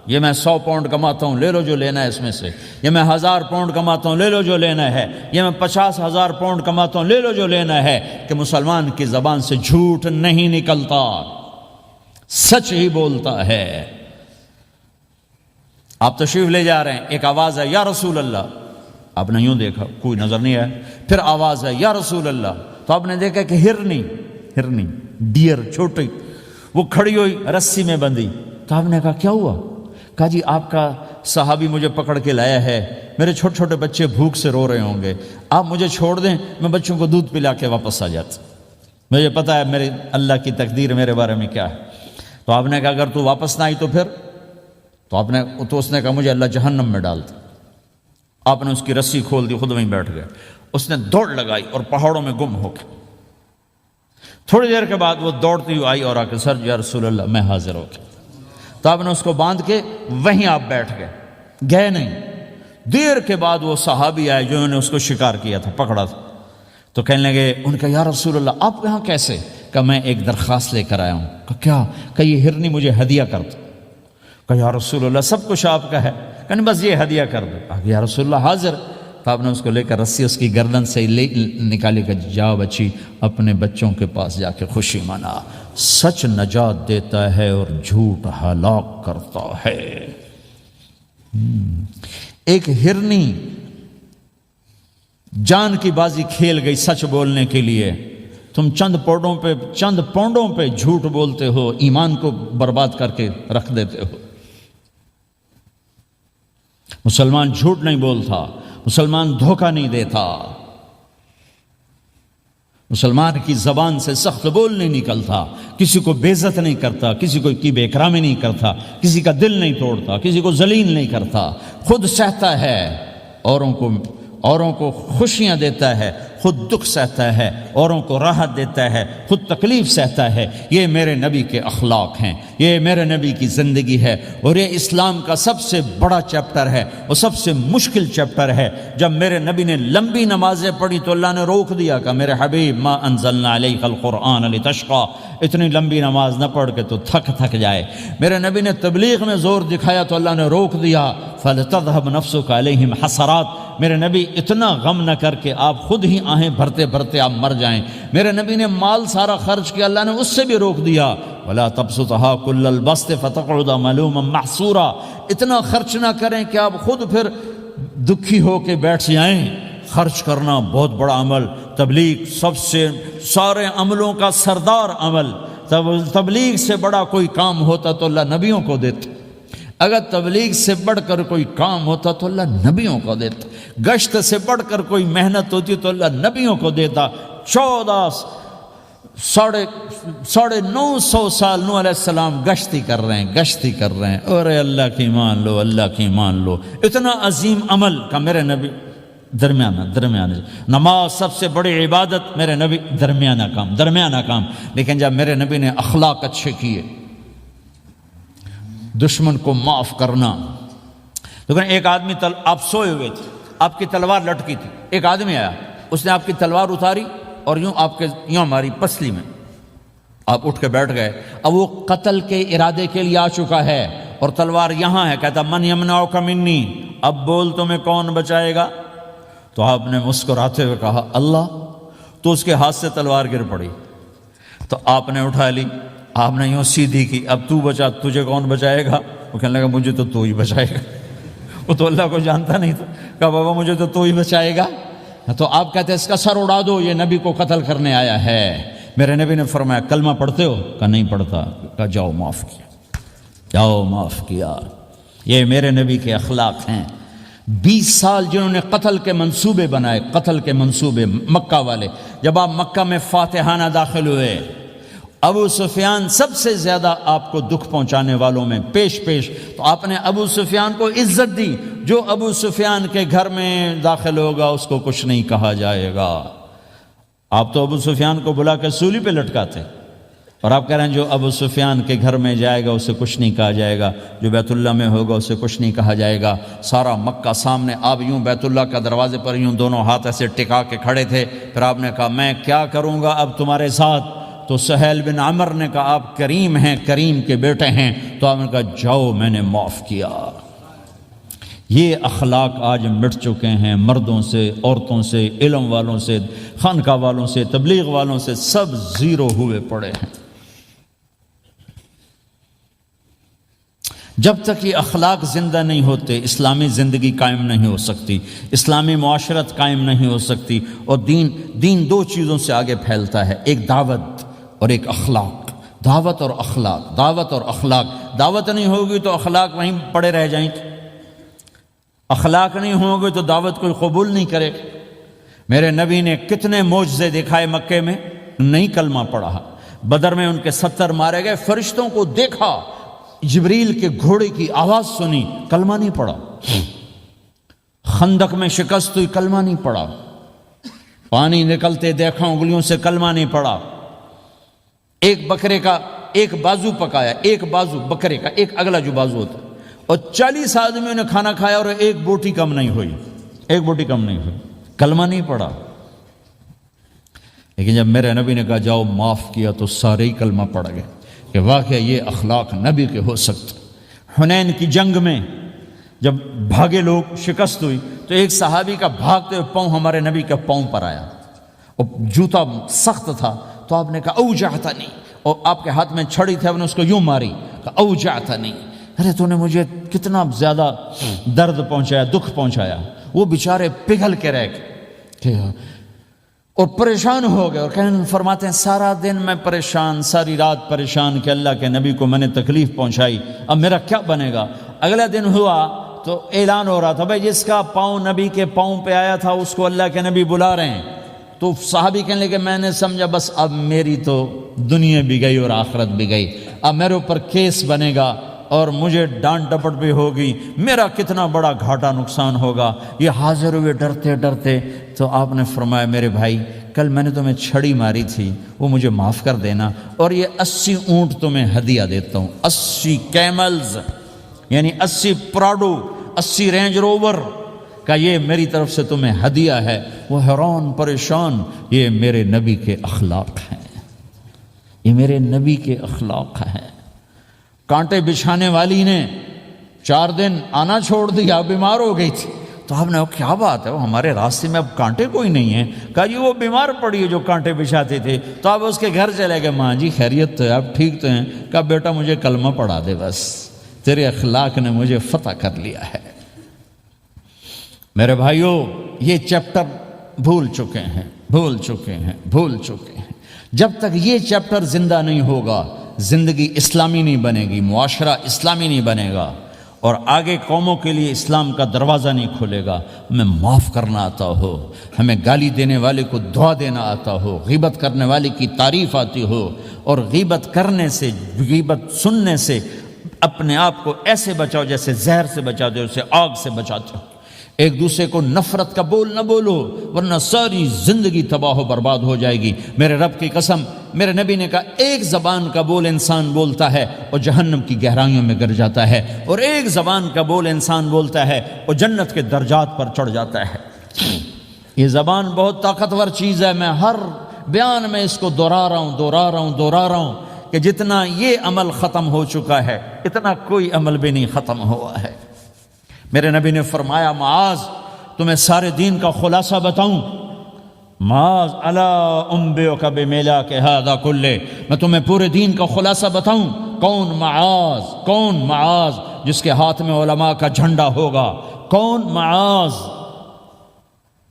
یہ میں 100 پاؤنڈ کماتا ہوں، لے لو جو لینا ہے اس میں سے، یہ میں 1000 پاؤنڈ کماتا ہوں، لے لو جو لینا ہے، یہ میں 50,000 پاؤنڈ کماتا ہوں، لے لو جو لینا ہے، کہ مسلمان کی زبان سے جھوٹ نہیں نکلتا، سچ ہی بولتا ہے۔ آپ تشریف لے جا رہے ہیں، ایک آواز ہے یا رسول اللہ، آپ نے یوں دیکھا کوئی نظر نہیں آیا، پھر آواز ہے یا رسول اللہ، تو آپ نے دیکھا کہ ہرنی ڈیئر چھوٹی وہ کھڑی ہوئی رسی میں بندھی، تو آپ نے کہا کیا ہوا؟ کہا جی آپ کا صحابی مجھے پکڑ کے لایا ہے، میرے چھوٹے چھوٹے بچے بھوک سے رو رہے ہوں گے، آپ مجھے چھوڑ دیں، میں بچوں کو دودھ پلا کے واپس آ جاتا، مجھے پتہ ہے میرے اللہ کی تقدیر میرے بارے میں کیا ہے۔ تو آپ نے کہا اگر تو واپس نہ آئی تو پھر؟ تو اس نے کہا مجھے اللہ جہنم میں ڈال دے۔ آپ نے اس کی رسی کھول دی، خود وہیں بیٹھ گئے، اس نے دوڑ لگائی اور پہاڑوں میں گم ہو گیا۔ تھوڑی دیر کے بعد وہ دوڑتی ہوئی آئی اور آ کے سر یا رسول اللہ میں حاضر ہو گیا۔ تو آپ نے اس کو باندھ کے وہیں آپ بیٹھ گئے نہیں۔ دیر کے بعد وہ صحابی آئے جو انہوں نے اس کو شکار کیا تھا، پکڑا تھا، تو کہنے لگے ان کا یا رسول اللہ آپ یہاں کیسے؟ کہ میں ایک درخواست لے کر آیا ہوں۔ کہ کیا؟ کہ یہ ہرنی مجھے ہدیہ کر دو۔ کہ یا رسول اللہ سب کچھ آپ کا ہے، کہ نہیں بس یہ ہدیہ کر دو۔ کہ یا رسول اللہ حاضر۔ تو آپ نے اس کو لے کر رسی اس کی گردن سے نکالی کہ جاؤ بچی اپنے بچوں کے پاس جا کے خوشی منا، سچ نجات دیتا ہے اور جھوٹ ہلاک کرتا ہے۔ ایک ہرنی جان کی بازی کھیل گئی سچ بولنے کے لیے، تم چند پونڈوں پہ جھوٹ بولتے ہو، ایمان کو برباد کر کے رکھ دیتے ہو۔ مسلمان جھوٹ نہیں بولتا، مسلمان دھوکہ نہیں دیتا، مسلمان کی زبان سے سخت بول نہیں نکلتا، کسی کو بے عزت نہیں کرتا، کسی کو کی بے اکرامی نہیں کرتا، کسی کا دل نہیں توڑتا، کسی کو ذلیل نہیں کرتا، خود سہتا ہے، اوروں کو خوشیاں دیتا ہے، خود دکھ سہتا ہے، اوروں کو راحت دیتا ہے، خود تکلیف سہتا ہے۔ یہ میرے نبی کے اخلاق ہیں، یہ میرے نبی کی زندگی ہے، اور یہ اسلام کا سب سے بڑا چیپٹر ہے اور سب سے مشکل چیپٹر ہے۔ جب میرے نبی نے لمبی نمازیں پڑھی تو اللہ نے روک دیا کہ میرے حبیب ما انزلنا علیک القرآن لتشقى، اتنی لمبی نماز نہ پڑھ کے تو تھک جائے۔ میرے نبی نے تبلیغ میں زور دکھایا تو اللہ نے روک دیا فلتذهب نفسك علیہم حسرات، میرے نبی اتنا غم نہ کر کے آپ خود ہی آہیں بھرتے بھرتے آپ مر جائیں۔ میرے نبی نے مال سارا خرچ کیا، اللہ نے اس سے بھی روک دیا وَلَا تَبْسُطْهَا كُلَّ الْبَسْطِ فَتَقْعُدَ مَلُومًا مَحْسُورًا، اتنا خرچ نہ کریں کہ آپ خود پھر دکھی ہو کے بیٹھ جائیں۔ خرچ کرنا بہت بڑا عمل، تبلیغ سب سے سارے عملوں کا سردار عمل، تبلیغ سے بڑا کوئی کام ہوتا تو اللہ نبیوں کو دیتا، اگر تبلیغ سے بڑھ کر کوئی کام ہوتا تو اللہ نبیوں کو دیتا، گشت سے بڑھ کر کوئی محنت ہوتی تو اللہ نبیوں کو دیتا۔ 950 سال نوح علیہ السلام گشتی کر رہے ہیں، اور اللہ کی مان لو، اللہ کی مان لو، اتنا عظیم عمل کا میرے نبی درمیانہ نماز سب سے بڑی عبادت، میرے نبی درمیانہ کام، لیکن جب میرے نبی نے اخلاق اچھے کیے، دشمن کو معاف کرنا۔ لیکن ایک آدمی آپ سوئے ہوئے تھے، آپ کی تلوار لٹکی تھی، ایک آدمی آیا، اس نے آپ کی تلوار اتاری اور یوں ہماری پسلی میں، آپ اٹھ کے بیٹھ گئے۔ اب وہ قتل کے ارادے کے لیے آ چکا ہے اور تلوار یہاں ہے، کہتا من یمنعک منی، اب بول تمہیں کون بچائے گا؟ تو آپ نے مسکراتے ہوئے کہا اللہ، تو اس کے ہاتھ سے تلوار گر پڑی، تو آپ نے اٹھا لی، آپ نے یوں سیدھی کی، اب تو بچا، تجھے کون بچائے گا؟ وہ کہنے لگا مجھے تو ہی بچائے گا، وہ تو اللہ کو جانتا نہیں تھا، کہا بابا مجھے تو ہی بچائے گا۔ تو آپ کہتے ہیں اس کا سر اڑا دو، یہ نبی کو قتل کرنے آیا ہے۔ میرے نبی نے فرمایا کلمہ پڑھتے ہو؟ کہا نہیں پڑھتا۔ کہا جاؤ معاف کیا۔ یہ میرے نبی کے اخلاق ہیں۔ 20 سال جنہوں نے قتل کے منصوبے بنائے، مکہ والے، جب آپ مکہ میں فاتحانہ داخل ہوئے، ابو سفیان سب سے زیادہ آپ کو دکھ پہنچانے والوں میں پیش تو آپ نے ابو سفیان کو عزت دی۔ جو ابو سفیان کے گھر میں داخل ہوگا اس کو کچھ نہیں کہا جائے گا۔ آپ تو ابو سفیان کو بلا کے سولی پہ لٹکاتے، اور آپ کہہ رہے ہیں جو ابو سفیان کے گھر میں جائے گا اسے کچھ نہیں کہا جائے گا، جو بیت اللہ میں ہوگا اسے کچھ نہیں کہا جائے گا۔ سارا مکہ سامنے، آپ یوں بیت اللہ کا دروازے پر یوں دونوں ہاتھ ایسے ٹکا کے کھڑے تھے، پھر آپ نے کہا میں کیا کروں گا اب تمہارے ساتھ؟ تو سہیل بن عمر نے کہا آپ کریم ہیں، کریم کے بیٹے ہیں، تو آپ نے کہا جاؤ میں نے معاف کیا۔ یہ اخلاق آج مٹ چکے ہیں، مردوں سے، عورتوں سے، علم والوں سے، خانقاہ والوں سے، تبلیغ والوں سے، سب زیرو ہوئے پڑے ہیں۔ جب تک یہ اخلاق زندہ نہیں ہوتے اسلامی زندگی قائم نہیں ہو سکتی، اسلامی معاشرت قائم نہیں ہو سکتی، اور دین دو چیزوں سے آگے پھیلتا ہے، ایک دعوت اور ایک اخلاق۔ دعوت اور اخلاق، دعوت اور اخلاق۔ دعوت نہیں ہوگی تو اخلاق وہیں پڑے رہ جائیں گے، اخلاق نہیں ہوں گے تو دعوت کوئی قبول نہیں کرے۔ میرے نبی نے کتنے معجزے دکھائے مکے میں، نہیں کلمہ پڑھا۔ بدر میں ان کے 70 مارے گئے، فرشتوں کو دیکھا، جبریل کے گھوڑے کی آواز سنی، کلمہ نہیں پڑھا۔ خندق میں شکست ہوئی، کلمہ نہیں پڑھا۔ پانی نکلتے دیکھا انگلیوں سے، کلمہ نہیں پڑھا۔ ایک بکرے کا ایک بازو پکایا، ایک بازو بکرے کا، ایک اگلا جو بازو ہوتا، اور 40 آدمیوں نے کھانا کھایا اور ایک بوٹی کم نہیں ہوئی، ایک بوٹی کم نہیں ہوئی، کلمہ نہیں پڑھا۔ لیکن جب میرے نبی نے کہا جاؤ معاف کیا تو سارے ہی کلمہ پڑھ گئے کہ واقعہ یہ اخلاق نبی کے ہو سکتے۔ حنین کی جنگ میں جب بھاگے لوگ، شکست ہوئی، تو ایک صحابی کا بھاگتے ہوئے پاؤں ہمارے نبی کے پاؤں پر آیا، اور جوتا سخت تھا، تو آپ نے کہا اوجعتنی، اور آپ کے ہاتھ میں چھڑی تھی، آپ نے اس کو یوں ماری، کہا اوجعتنی، ارے تو نے مجھے کتنا زیادہ درد پہنچایا، دکھ پہنچایا۔ وہ بیچارے پگھل کے رہ گئے اور پریشان ہو گئے، اور فرماتے ہیں سارا دن میں پریشان، ساری رات پریشان کہ اللہ کے نبی کو میں نے تکلیف پہنچائی، اب میرا کیا بنے گا۔ اگلا دن ہوا تو اعلان ہو رہا تھا بھائی جس کا پاؤں نبی کے پاؤں پہ آیا تھا اس کو اللہ کے نبی بلا رہے ہیں۔ تو صحابی کہنے لگے میں نے سمجھا بس اب میری تو دنیا بھی گئی اور آخرت بھی گئی، اب میرے اوپر کیس بنے گا اور مجھے ڈانٹ ڈپٹ بھی ہوگی، میرا کتنا بڑا گھاٹا نقصان ہوگا۔ یہ حاضر ہوئے ڈرتے ڈرتے، تو آپ نے فرمایا میرے بھائی کل میں نے تمہیں چھڑی ماری تھی، وہ مجھے معاف کر دینا، اور یہ 80 اونٹ تمہیں ہدیہ دیتا ہوں، 80 کیملز یعنی 80 پراڈو، 80 رینج روور کا یہ میری طرف سے تمہیں ہدیہ ہے۔ وہ حیران پریشان، یہ میرے نبی کے اخلاق ہیں، یہ میرے نبی کے اخلاق ہیں۔ کانٹے بچھانے والی نے 4 دن آنا چھوڑ دیا، بیمار ہو گئی تھی، تو آپ نے کہا کیا بات ہے، وہ ہمارے راستے میں اب کانٹے کوئی نہیں ہیں؟ کہا جی وہ بیمار پڑی ہے جو کانٹے بچھاتے تھے، تو آپ اس کے گھر چلے گئے، ماں جی خیریت تو ہے، آپ ٹھیک تو ہیں؟ کہا بیٹا مجھے کلمہ پڑھا دے، بس تیرے اخلاق نے مجھے فتح کر لیا ہے۔ میرے بھائیوں یہ چیپٹر بھول چکے ہیں، بھول چکے ہیں، بھول چکے ہیں۔ جب تک یہ چیپٹر زندہ نہیں ہوگا زندگی اسلامی نہیں بنے گی، معاشرہ اسلامی نہیں بنے گا، اور آگے قوموں کے لیے اسلام کا دروازہ نہیں کھلے گا۔ ہمیں معاف کرنا آتا ہو، ہمیں گالی دینے والے کو دعا دینا آتا ہو، غیبت کرنے والے کی تعریف آتی ہو، اور غیبت کرنے سے، غیبت سننے سے اپنے آپ کو ایسے بچاؤ جیسے زہر سے بچاتے ہو، اسے آگ سے بچاتے ہو۔ ایک دوسرے کو نفرت کا بول نہ بولو ورنہ ساری زندگی تباہ و برباد ہو جائے گی۔ میرے رب کی قسم، میرے نبی نے کہا ایک زبان کا بول انسان بولتا ہے اور جہنم کی گہرائیوں میں گر جاتا ہے، اور ایک زبان کا بول انسان بولتا ہے اور جنت کے درجات پر چڑھ جاتا ہے۔ یہ زبان بہت طاقتور چیز ہے، میں ہر بیان میں اس کو دہرا رہا ہوں کہ جتنا یہ عمل ختم ہو چکا ہے اتنا کوئی عمل بھی نہیں ختم ہوا ہے۔ میرے نبی نے فرمایا معاذ تمہیں سارے دین کا خلاصہ بتاؤں؟ معاذ الا انبئک بملاک ھذا کلہ، میں تمہیں پورے دین کا خلاصہ بتاؤں؟ کون معاذ؟ کون معاذ جس کے ہاتھ میں علماء کا جھنڈا ہوگا؟ کون معاذ؟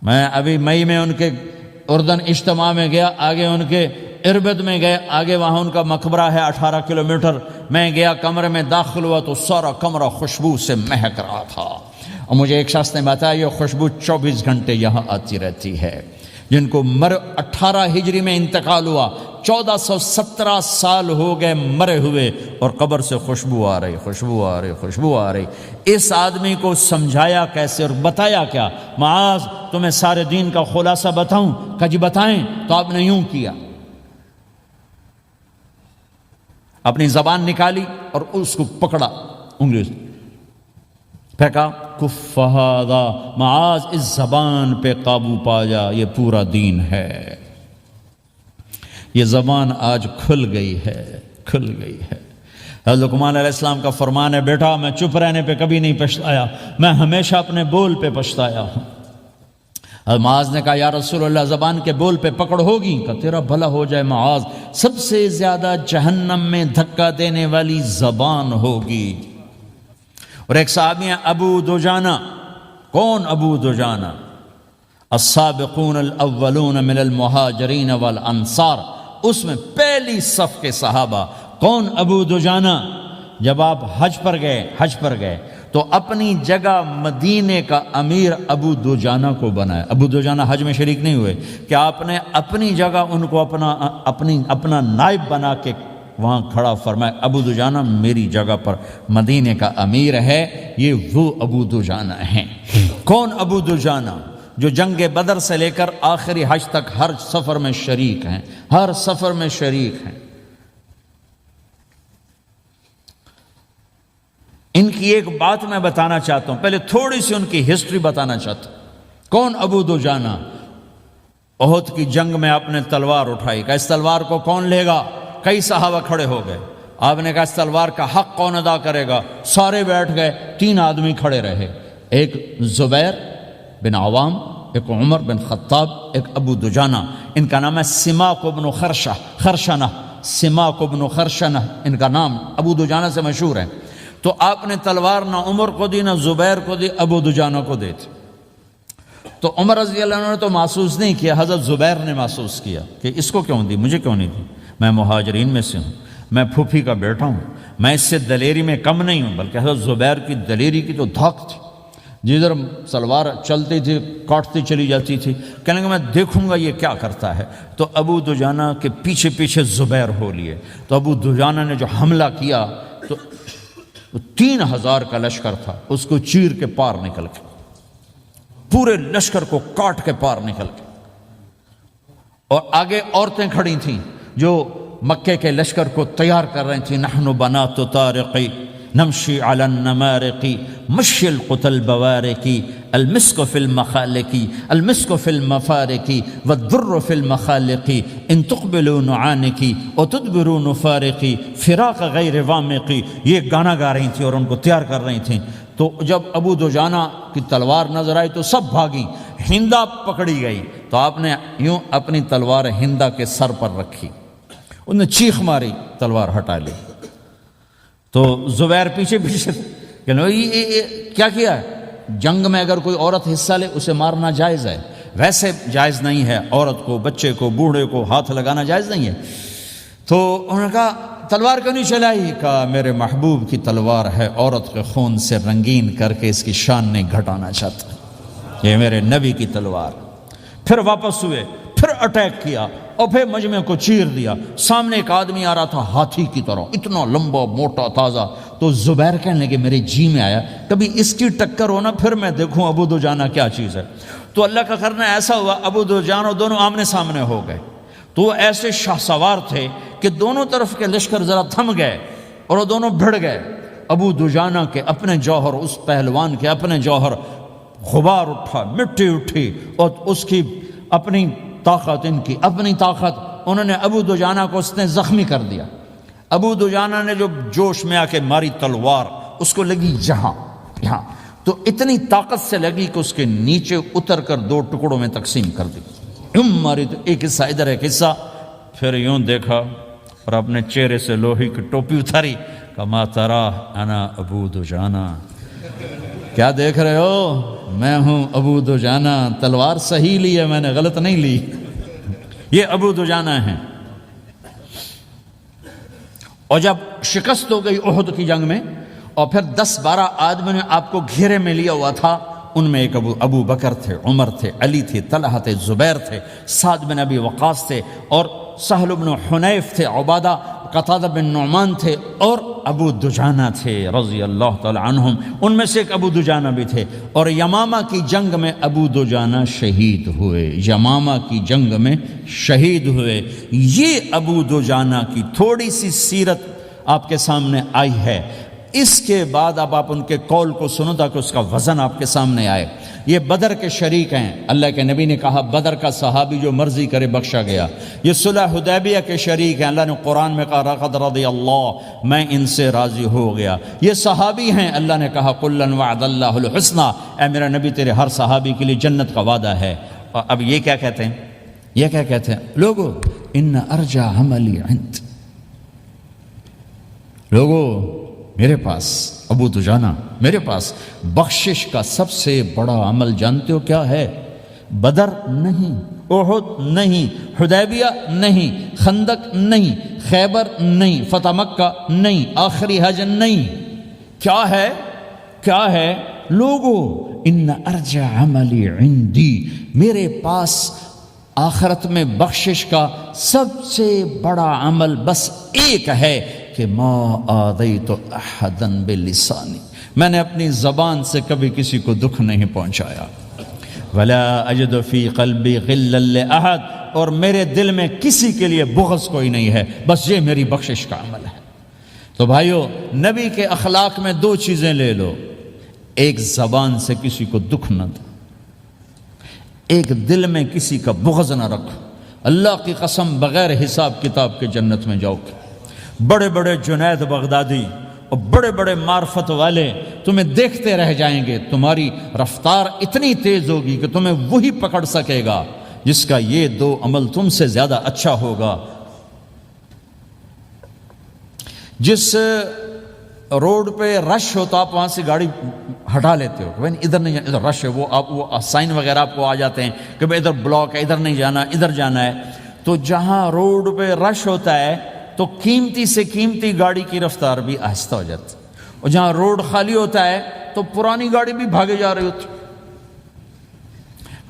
میں ابھی مئی میں ان کے اردن اجتماع میں گیا، آگے ان کے اربد میں گئے، آگے وہاں ان کا مقبرہ ہے 18 کلومیٹر۔ میں گیا کمرے میں داخل ہوا تو سارا کمرہ خوشبو سے مہک رہا تھا، اور مجھے ایک شخص نے بتایا یہ خوشبو 24 گھنٹے یہاں آتی رہتی ہے۔ جن کو 18 ہجری میں انتقال ہوا، 1417 سال ہو گئے مرے ہوئے، اور قبر سے خوشبو آ رہی، خوشبو آ رہی، خوشبو آ رہی۔ اس آدمی کو سمجھایا کیسے اور بتایا کیا؟ معاذ تمہیں سارے دین کا خلاصہ بتاؤں؟ کہ جی بتائیں۔ تو آپ نے یوں کیا، اپنی زبان نکالی اور اس کو پکڑا انگلی سے، پھینکا، کف ھذا، معاذ اس زبان پہ قابو پا جا، یہ پورا دین ہے۔ یہ زبان آج کھل گئی ہے، کھل گئی ہے۔ حضرت لقمان علیہ السلام کا فرمان ہے، بیٹا میں چپ رہنے پہ کبھی نہیں پچھتایا، میں ہمیشہ اپنے بول پہ پچھتایا ہوں۔ معاذ نے کہا یا رسول اللہ زبان کے بول پہ پکڑ ہوگی؟ کہ تیرا بھلا ہو جائے معاذ، سب سے زیادہ جہنم میں دھکا دینے والی زبان ہوگی۔ اور ایک صحابی ہیں ابو دجانہ۔ کون ابو دجانہ؟ السابقون الاولون من المہاجرین والانصار، اس میں پہلی صف کے صحابہ۔ کون ابو دجانہ؟ جب آپ حج پر گئے تو اپنی جگہ مدینے کا امیر ابو دجانہ کو بنایا۔ ابو دجانہ حج میں شریک نہیں ہوئے کہ آپ نے اپنی جگہ ان کو اپنا نائب بنا کے وہاں کھڑا فرمایا، ابو دجانہ میری جگہ پر مدینے کا امیر ہے، یہ وہ ابو دجانہ ہیں۔ کون ابو دجانہ؟ جو جنگ بدر سے لے کر آخری حج تک ہر سفر میں شریک ہیں، ہر سفر میں شریک ہیں۔ ان کی ایک بات میں بتانا چاہتا ہوں، پہلے تھوڑی سی ان کی ہسٹری بتانا چاہتا ہوں۔ کون ابو دجانہ؟ احد کی جنگ میں آپ نے تلوار اٹھائی، کہ اس تلوار کو کون لے گا؟ کئی صحابہ کھڑے ہو گئے۔ آپ نے کہا اس تلوار کا حق کون ادا کرے گا؟ سارے بیٹھ گئے، 3 آدمی کھڑے رہے، ایک زبیر بن عوام، ایک عمر بن خطاب، ایک ابو دجانہ۔ ان کا نام ہے سماک بن خرشنہ، سماک بن خرشنہ ان کا نام ابو دجانہ سے مشہور ہے۔ تو آپ نے تلوار نہ عمر کو دی، نہ زبیر کو دی، ابو دجانہ کو دی تھی۔ تو عمر رضی اللہ عنہ نے تو محسوس نہیں کیا، حضرت زبیر نے محسوس کیا کہ اس کو کیوں دی، مجھے کیوں نہیں دی؟ میں مہاجرین میں سے ہوں، میں پھوپھی کا بیٹا ہوں، میں اس سے دلیری میں کم نہیں ہوں۔ بلکہ حضرت زبیر کی دلیری کی تو دھاک تھی، جدھر سلوار چلتی تھی کاٹتی چلی جاتی تھی، کہنے کہ میں دیکھوں گا یہ کیا کرتا ہے۔ تو ابو دجانہ کے پیچھے پیچھے زبیر ہو لیے۔ تو ابو دجانہ نے جو حملہ کیا تو 3000 کا لشکر تھا، اس کو چیر کے پار نکل کے، پورے لشکر کو کاٹ کے پار نکل کے۔ اور آگے عورتیں کھڑی تھیں جو مکے کے لشکر کو تیار کر رہی تھیں، نحن بنات طارقی نمشی علی النمارقی مشی القتل بوارقی المسک فی المخالقی المسک فی المفارقی والدر فی المخالقی ان تقبلوا نعانقی وتدبروا نفارقی فراق غیر وامقی۔ یہ گانا گا رہی تھیں اور ان کو تیار کر رہی تھیں۔ تو جب ابو دجانہ کی تلوار نظر آئی تو سب بھاگیں، ہندا پکڑی گئی۔ تو آپ نے یوں اپنی تلوار ہندا کے سر پر رکھی، انہوں نے چیخ ماری، تلوار ہٹا لی۔ تو زبیر پیچھے پیچھے کہ کیا کیا ہے؟ جنگ میں اگر کوئی عورت حصہ لے اسے مارنا جائز ہے، ویسے جائز نہیں ہے، عورت کو، بچے کو، بوڑھے کو ہاتھ لگانا جائز نہیں ہے۔ تو انہوں نے کہا تلوار کیوں نہیں چلائی؟ کہا میرے محبوب کی تلوار ہے، عورت کے خون سے رنگین کر کے اس کی شان نہیں گھٹانا چاہتا، یہ میرے نبی کی تلوار۔ پھر واپس ہوئے، پھر اٹیک کیا اور پھر مجمع کو چیر دیا۔ سامنے ایک آدمی آ رہا تھا ہاتھی کی طرح، اتنا لمبا موٹا تازہ۔ تو زبیر کہنے لگے میرے جی میں آیا کبھی اس کی ٹکر ہونا، پھر میں دیکھوں ابو دجانہ کیا چیز ہے۔ تو اللہ کا کرنا ایسا ہوا، ابو دجانہ دونوں آمنے سامنے ہو گئے۔ تو وہ ایسے شاہ سوار تھے کہ دونوں طرف کے لشکر ذرا تھم گئے اور وہ دونوں بھڑ گئے۔ ابو دجانہ کے اپنے جوہر، اس پہلوان کے اپنے جوہر، غبار اٹھا، مٹی اٹھی، اور اس کی اپنی طاقت، ان کی اپنی طاقت، انہوں نے ابو دجانہ کو اس نے زخمی کر دیا۔ ابو دجانہ نے جو جوش میں آ کے ماری تلوار، اس کو لگی یہاں، تو اتنی طاقت سے لگی کہ اس کے نیچے اتر کر 2 ٹکڑوں میں تقسیم کر دی۔ ماری تو ایک حصہ ادھر، ایک حصہ، پھر یوں دیکھا اور اپنے چہرے سے لوہی کی ٹوپی اتاری، کما ترا انا ابو دجانہ، کیا دیکھ رہے ہو؟ میں ہوں ابو دجانہ، تلوار صحیح لی ہے میں نے، غلط نہیں لی۔ یہ ابو دجانہ ہیں۔ اور جب شکست ہو گئی احد کی جنگ میں، اور پھر 10-12 آدمی نے آپ کو گھیرے میں لیا ہوا تھا، ان میں ایک ابو بکر تھے، عمر تھے، علی تھے، طلحہ تھے، زبیر تھے، سعد بن ابی وقاص تھے، اور سہل بن حنیف تھے، عبادہ قتادہ بن نعمان تھے، اور ابو دجانہ تھے رضی اللہ تعالی عنہم۔ ان میں سے ایک ابو دجانہ بھی تھے۔ اور یمامہ کی جنگ میں ابو دجانہ شہید ہوئے، یمامہ کی جنگ میں شہید ہوئے۔ یہ ابو دجانہ کی تھوڑی سی سیرت آپ کے سامنے آئی ہے۔ اس کے بعد اب آپ ان کے قول کو سنو تاکہ اس کا وزن آپ کے سامنے آئے۔ یہ بدر کے شریک ہیں. اللہ کے نبی نے کہا بدر کا صحابی جو مرضی کرے بخشا گیا. یہ صلح حدیبیہ کے شریک ہیں. اللہ نے قرآن میں کہا لقد رضی اللہ، میں ان سے راضی ہو گیا. یہ صحابی ہیں. اللہ نے کہا کلا وعد اللہ الحسنی، اے میرا نبی تیرے ہر صحابی کے لیے جنت کا وعدہ ہے. اور اب یہ کیا کہتے ہیں؟ یہ کیا کہتے ہیں لوگو؟ ان ارجع عملی عند، لوگو میرے پاس، ابو دجانہ میرے پاس بخشش کا سب سے بڑا عمل جانتے ہو کیا ہے؟ بدر نہیں، احد نہیں، حدیبیہ نہیں، خندق نہیں، خیبر نہیں، فتح مکہ نہیں، آخری حج نہیں. کیا ہے؟ کیا ہے لوگو؟ ان ارجع عملی عندی، میرے پاس آخرت میں بخشش کا سب سے بڑا عمل بس ایک ہے کہ ما آذیت احدا بلسانی، میں نے اپنی زبان سے کبھی کسی کو دکھ نہیں پہنچایا. ولا اجد فی قلبی غلا لاحد، اور میرے دل میں کسی کے لیے بغض کوئی نہیں ہے، بس یہ میری بخشش کا عمل ہے. تو بھائیو، نبی کے اخلاق میں دو چیزیں لے لو، ایک زبان سے کسی کو دکھ نہ دو، ایک دل میں کسی کا بغض نہ رکھو. اللہ کی قسم بغیر حساب کتاب کے جنت میں جاؤ گے. بڑے بڑے جنید بغدادی اور بڑے بڑے معرفت والے تمہیں دیکھتے رہ جائیں گے، تمہاری رفتار اتنی تیز ہوگی کہ تمہیں وہی پکڑ سکے گا جس کا یہ دو عمل تم سے زیادہ اچھا ہوگا. جس روڈ پہ رش ہوتا آپ وہاں سے گاڑی ہٹا لیتے ہو، ادھر نہیں جانا، ادھر رش ہے، وہ سائن وغیرہ آپ کو آ جاتے ہیں کہ بھائی ادھر بلاک ہے، ادھر نہیں جانا، ادھر جانا ہے. تو جہاں روڈ پہ رش ہوتا ہے تو قیمتی سے قیمتی گاڑی کی رفتار بھی آہستہ ہو جاتی، اور جہاں روڈ خالی ہوتا ہے تو پرانی گاڑی بھی بھاگے جا رہی ہوتی.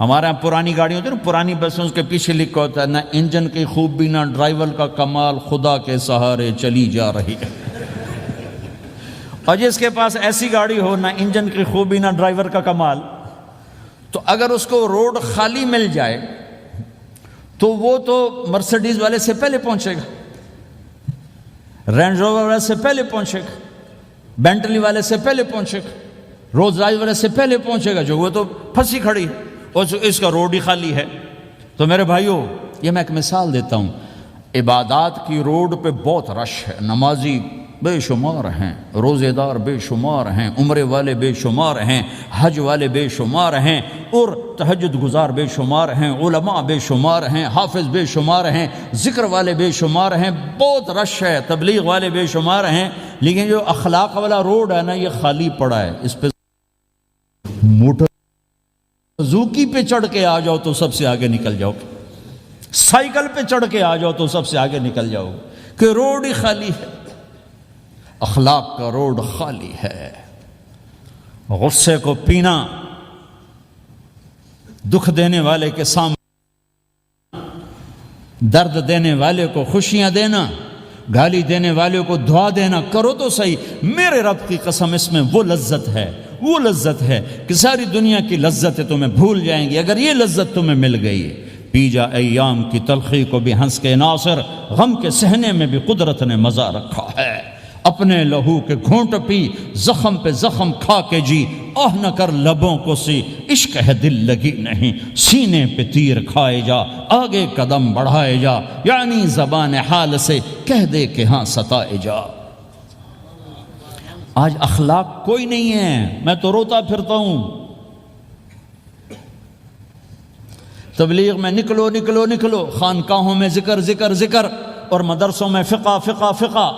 ہمارے یہاں پرانی گاڑی ہوتی ہے نا، پرانی بسوں کے پیچھے لکھا ہوتا ہے نہ انجن کی خوبی نہ ڈرائیور کا کمال، خدا کے سہارے چلی جا رہی ہے. اور جس کے پاس ایسی گاڑی ہو، نہ انجن کی خوبی نہ ڈرائیور کا کمال، تو اگر اس کو روڈ خالی مل جائے تو وہ تو مرسیڈیز والے سے پہلے پہنچے گا، رینج روور والے سے پہلے پہنچے گا، بینٹلی والے سے پہلے پہنچے گا، رولز رائس والے سے پہلے پہنچے گا، جو وہ تو پھنسی کھڑی ہے اور اس کا روڈ ہی خالی ہے. تو میرے بھائیوں، یہ میں ایک مثال دیتا ہوں. عبادات کی روڈ پہ بہت رش ہے، نمازی بے شمار ہیں، روزے دار بے شمار ہیں، عمرے والے بے شمار ہیں، حج والے بے شمار ہیں، اور تہجد گزار بے شمار ہیں، علماء بے شمار ہیں، حافظ بے شمار ہیں، ذکر والے بے شمار ہیں، بہت رش ہے، تبلیغ والے بے شمار ہیں. لیکن جو اخلاق والا روڈ ہے نا، یہ خالی پڑا ہے. اس پہ موٹر زوکی پہ چڑھ کے آ جاؤ تو سب سے آگے نکل جاؤ، سائیکل پہ چڑھ کے آ جاؤ تو سب سے آگے نکل جاؤ، کہ روڈ ہی خالی ہے. اخلاق کا روڈ خالی ہے. غصے کو پینا، دکھ دینے والے کے سامنے، درد دینے والے کو خوشیاں دینا، گالی دینے والے کو دعا دینا، کرو تو صحیح. میرے رب کی قسم، اس میں وہ لذت ہے، وہ لذت ہے کہ ساری دنیا کی لذتیں تمہیں بھول جائیں گی اگر یہ لذت تمہیں مل گئی. پی جا ایام کی تلخی کو بھی ہنس کے ناصر، غم کے سہنے میں بھی قدرت نے مزہ رکھا ہے. اپنے لہو کے گھونٹ پی، زخم پہ زخم کھا کے جی، آہ نہ کر لبوں کو سی، عشق ہے دل لگی نہیں، سینے پہ تیر کھائے جا، آگے قدم بڑھائے جا، یعنی زبان حال سے کہہ دے کہ ہاں ستائے جا. آج اخلاق کوئی نہیں ہے، میں تو روتا پھرتا ہوں. تبلیغ میں نکلو نکلو نکلو، خانقاہوں میں ذکر ذکر ذکر، اور مدرسوں میں فقہ فقہ فقہ.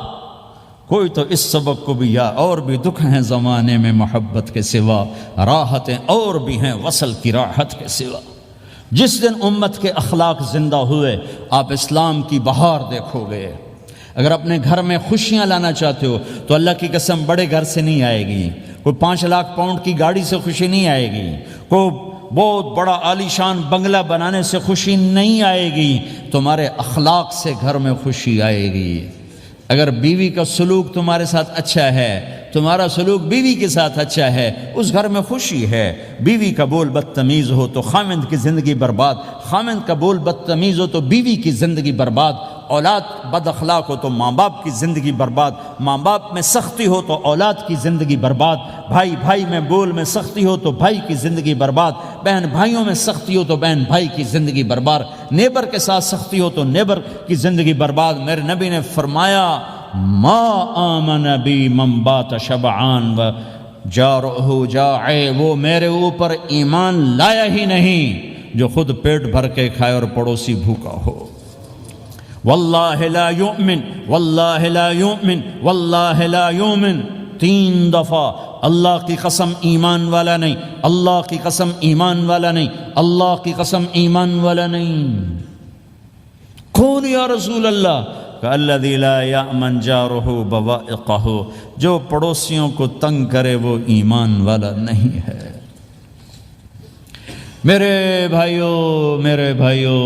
کوئی تو اس سبق کو بھی، یا اور بھی دکھ ہیں زمانے میں محبت کے سوا، راحتیں اور بھی ہیں وصل کی راحت کے سوا. جس دن امت کے اخلاق زندہ ہوئے، آپ اسلام کی بہار دیکھو گے. اگر اپنے گھر میں خوشیاں لانا چاہتے ہو تو اللہ کی قسم بڑے گھر سے نہیں آئے گی، کوئی 5 لاکھ پاؤنڈ کی گاڑی سے خوشی نہیں آئے گی، کوئی بہت بڑا عالی شان بنگلہ بنانے سے خوشی نہیں آئے گی. تمہارے اخلاق سے گھر میں خوشی آئے گی. اگر بیوی کا سلوک تمہارے ساتھ اچھا ہے، تمہارا سلوک بیوی کے ساتھ اچھا ہے، اس گھر میں خوشی ہے. بیوی کا بول بدتمیز ہو تو خامند کی زندگی برباد، خامند کا بول بدتمیز ہو تو بیوی کی زندگی برباد. اولاد بد اخلاق ہو تو ماں باپ کی زندگی برباد، ماں باپ میں سختی ہو تو اولاد کی زندگی برباد، بھائی بھائی میں بول میں سختی ہو تو بھائی کی زندگی برباد، بہن بھائیوں میں سختی ہو تو بہن بھائی کی زندگی برباد، نیبر کے ساتھ سختی ہو تو نیبر کی زندگی برباد۔ میرے نبی نے فرمایا ما آمن بی من بات شبعان و جارہ جاع، وہ میرے اوپر ایمان لایا ہی نہیں جو خود پیٹ بھر کے کھائے اور پڑوسی بھوکا ہو۔ واللہ لا یؤمن واللہ لا یؤمن واللہ لا یؤمن، 3 دفعہ اللہ کی قسم ایمان والا نہیں، اللہ کی قسم ایمان والا نہیں، اللہ کی قسم ایمان والا نہیں۔ کون یا رسول اللہ؟ الذی لا یأمن جارہ بوائقہ، جو پڑوسیوں کو تنگ کرے وہ ایمان والا نہیں ہے۔ میرے بھائیوں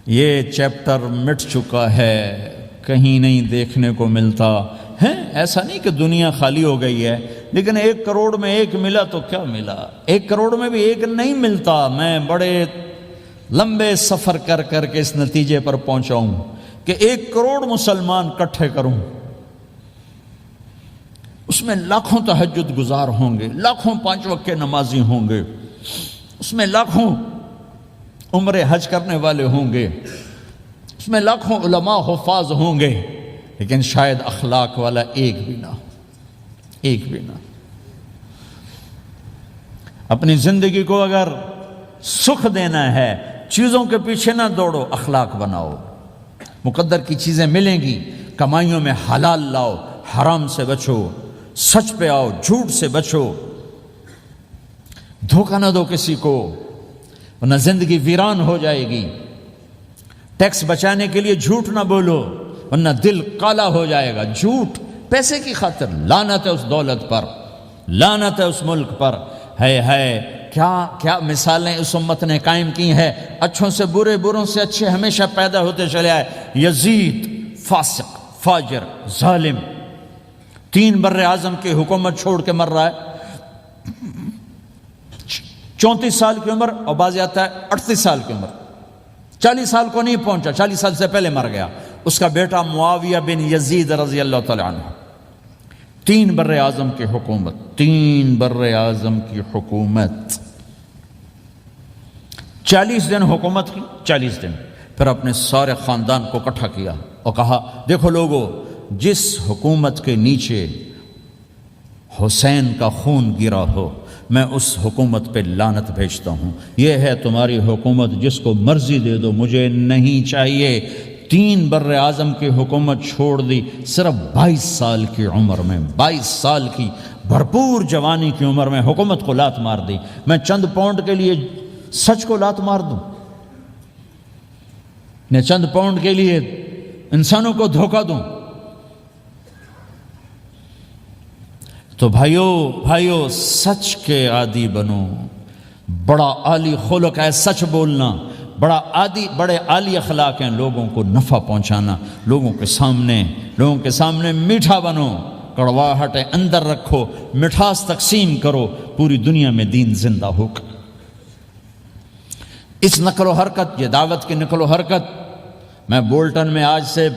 یہ چیپٹر مٹ چکا ہے، کہیں نہیں دیکھنے کو ملتا ہے۔ ایسا نہیں کہ دنیا خالی ہو گئی ہے، لیکن 1 کروڑ میں 1 ملا تو کیا ملا، 1 کروڑ میں بھی 1 نہیں ملتا۔ میں بڑے لمبے سفر کر کر کے اس نتیجے پر پہنچا ہوں کہ 1 کروڑ مسلمان اکٹھے کروں، اس میں لاکھوں تہجد گزار ہوں گے، لاکھوں 5 وقت کے نمازی ہوں گے، اس میں لاکھوں عمرے حج کرنے والے ہوں گے، اس میں لاکھوں علماء حفاظ ہوں گے، لیکن شاید اخلاق والا ایک بھی نہ۔ اپنی زندگی کو اگر سکھ دینا ہے، چیزوں کے پیچھے نہ دوڑو، اخلاق بناؤ۔ مقدر کی چیزیں ملیں گی، کمائیوں میں حلال لاؤ، حرام سے بچو، سچ پہ آؤ، جھوٹ سے بچو، دھوکہ نہ دو کسی کو، ورنہ زندگی ویران ہو جائے گی۔ ٹیکس بچانے کے لیے جھوٹ نہ بولو، ورنہ دل کالا ہو جائے گا۔ جھوٹ پیسے کی خاطر، لعنت ہے اس دولت پر، لعنت ہے اس ملک پر۔ ہے کیا مثالیں اس امت نے قائم کی ہیں، اچھوں سے برے، بروں سے اچھے ہمیشہ پیدا ہوتے چلے آئے۔ یزید فاسق، فاجر، ظالم، 3 بر اعظم کی حکومت چھوڑ کے مر رہا ہے، 34 سال کی عمر، اور بعض آتا ہے 38 سال کی عمر، 40 سال کو نہیں پہنچا، 40 سال سے پہلے مر گیا۔ اس کا بیٹا معاویہ بن یزید رضی اللہ تعالیٰ عنہ، 3 بر اعظم کی حکومت، 3 بر اعظم کی حکومت، 40 دن حکومت کی، 40 دن، پھر اپنے سارے خاندان کو اکٹھا کیا اور کہا دیکھو لوگو، جس حکومت کے نیچے حسین کا خون گرا ہو، میں اس حکومت پہ لعنت بھیجتا ہوں۔ یہ ہے تمہاری حکومت، جس کو مرضی دے دو، مجھے نہیں چاہیے۔ 3 بر اعظم کی حکومت چھوڑ دی، صرف 22 سال کی عمر میں، 22 سال کی بھرپور جوانی کی عمر میں حکومت کو لات مار دی۔ میں چند پاؤنڈ کے لیے سچ کو لات مار دوں، میں چند پاؤنڈ کے لیے انسانوں کو دھوکہ دوں؟ تو بھائیو سچ کے عادی بنو۔ بڑا عالی خلق ہے سچ بولنا، بڑے عالی اخلاق ہیں لوگوں کو نفع پہنچانا، لوگوں کے سامنے میٹھا بنو، کڑواہٹ اندر رکھو، مٹھاس تقسیم کرو، پوری دنیا میں دین زندہ ہوگا۔ اس نقل و حرکت، یہ دعوت کی نقل و حرکت، میں بولٹن میں آج سے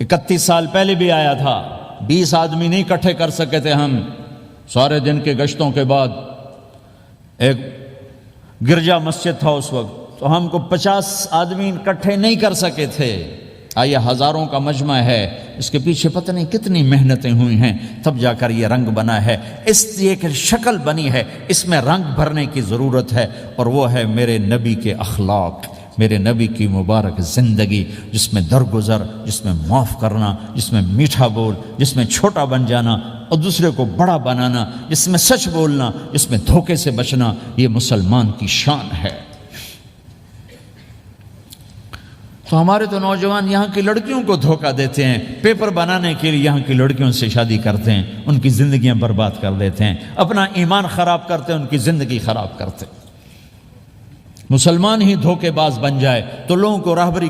31 سال پہلے بھی آیا تھا، 20 آدمی نہیں اکٹھے کر سکے تھے ہم، سارے دن کے گشتوں کے بعد۔ ایک گرجا مسجد تھا اس وقت، تو ہم کو 50 آدمی اکٹھے نہیں کر سکے تھے۔ آئیے ہزاروں کا مجمع ہے، اس کے پیچھے پتہ نہیں کتنی محنتیں ہوئی ہیں، تب جا کر یہ رنگ بنا ہے، اس لیے کہ شکل بنی ہے، اس میں رنگ بھرنے کی ضرورت ہے، اور وہ ہے میرے نبی کے اخلاق، میرے نبی کی مبارک زندگی، جس میں درگزر، جس میں معاف کرنا، جس میں میٹھا بول، جس میں چھوٹا بن جانا اور دوسرے کو بڑا بنانا، جس میں سچ بولنا، جس میں دھوکے سے بچنا، یہ مسلمان کی شان ہے۔ تو ہمارے تو نوجوان یہاں کی لڑکیوں کو دھوکہ دیتے ہیں، پیپر بنانے کے لیے یہاں کی لڑکیوں سے شادی کرتے ہیں، ان کی زندگیاں برباد کر دیتے ہیں، اپنا ایمان خراب کرتے ہیں، ان کی زندگی خراب کرتے ہیں۔ مسلمان ہی دھوکے باز بن جائے تو لوگوں کو راہبری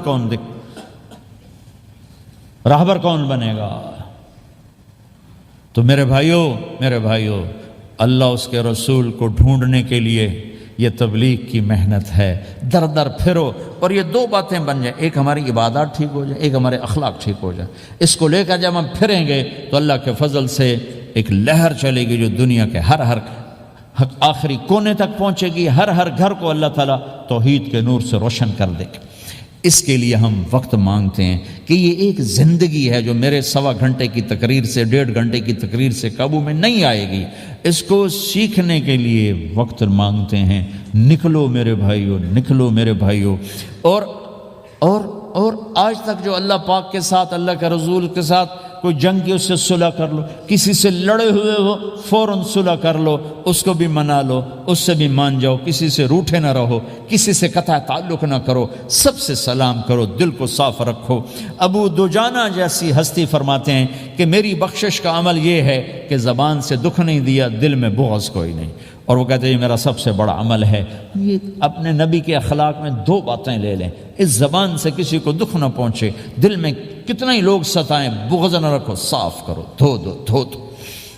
راہبر کون بنے گا؟ تو میرے بھائیوں، اللہ اس کے رسول کو ڈھونڈنے کے لیے یہ تبلیغ کی محنت ہے، در در پھرو اور یہ دو باتیں بن جائیں، ایک ہماری عبادات ٹھیک ہو جائے، ایک ہمارے اخلاق ٹھیک ہو جائے۔ اس کو لے کر جب ہم پھریں گے تو اللہ کے فضل سے ایک لہر چلے گی جو دنیا کے ہر آخری کونے تک پہنچے گی، ہر گھر کو اللہ تعالیٰ توحید کے نور سے روشن کر دے گا۔ اس کے لیے ہم وقت مانگتے ہیں کہ یہ ایک زندگی ہے جو میرے 1.25 گھنٹے کی تقریر سے 1.5 گھنٹے کی تقریر سے قابو میں نہیں آئے گی۔ اس کو سیکھنے کے لیے وقت مانگتے ہیں۔ نکلو میرے بھائیو، نکلو میرے بھائیو۔ اور آج تک جو اللہ پاک کے ساتھ، اللہ کے رسول کے ساتھ کوئی جنگ کی، اس سے صلح کر لو، کسی سے لڑے ہوئے ہو فوراً صلح کر لو، اس کو بھی منا لو، اس سے بھی مان جاؤ، کسی سے روٹھے نہ رہو، کسی سے قطع تعلق نہ کرو، سب سے سلام کرو، دل کو صاف رکھو۔ ابو دجانہ جیسی ہستی فرماتے ہیں کہ میری بخشش کا عمل یہ ہے کہ زبان سے دکھ نہیں دیا، دل میں بغض کوئی نہیں، اور وہ کہتے ہیں یہ میرا سب سے بڑا عمل ہے۔ یہ اپنے نبی کے اخلاق میں 2 باتیں لے لیں، اس زبان سے کسی کو دکھ نہ پہنچے، دل میں کتنے ہی لوگ ستائیں، بغض نہ رکھو، صاف کرو، دھو دو،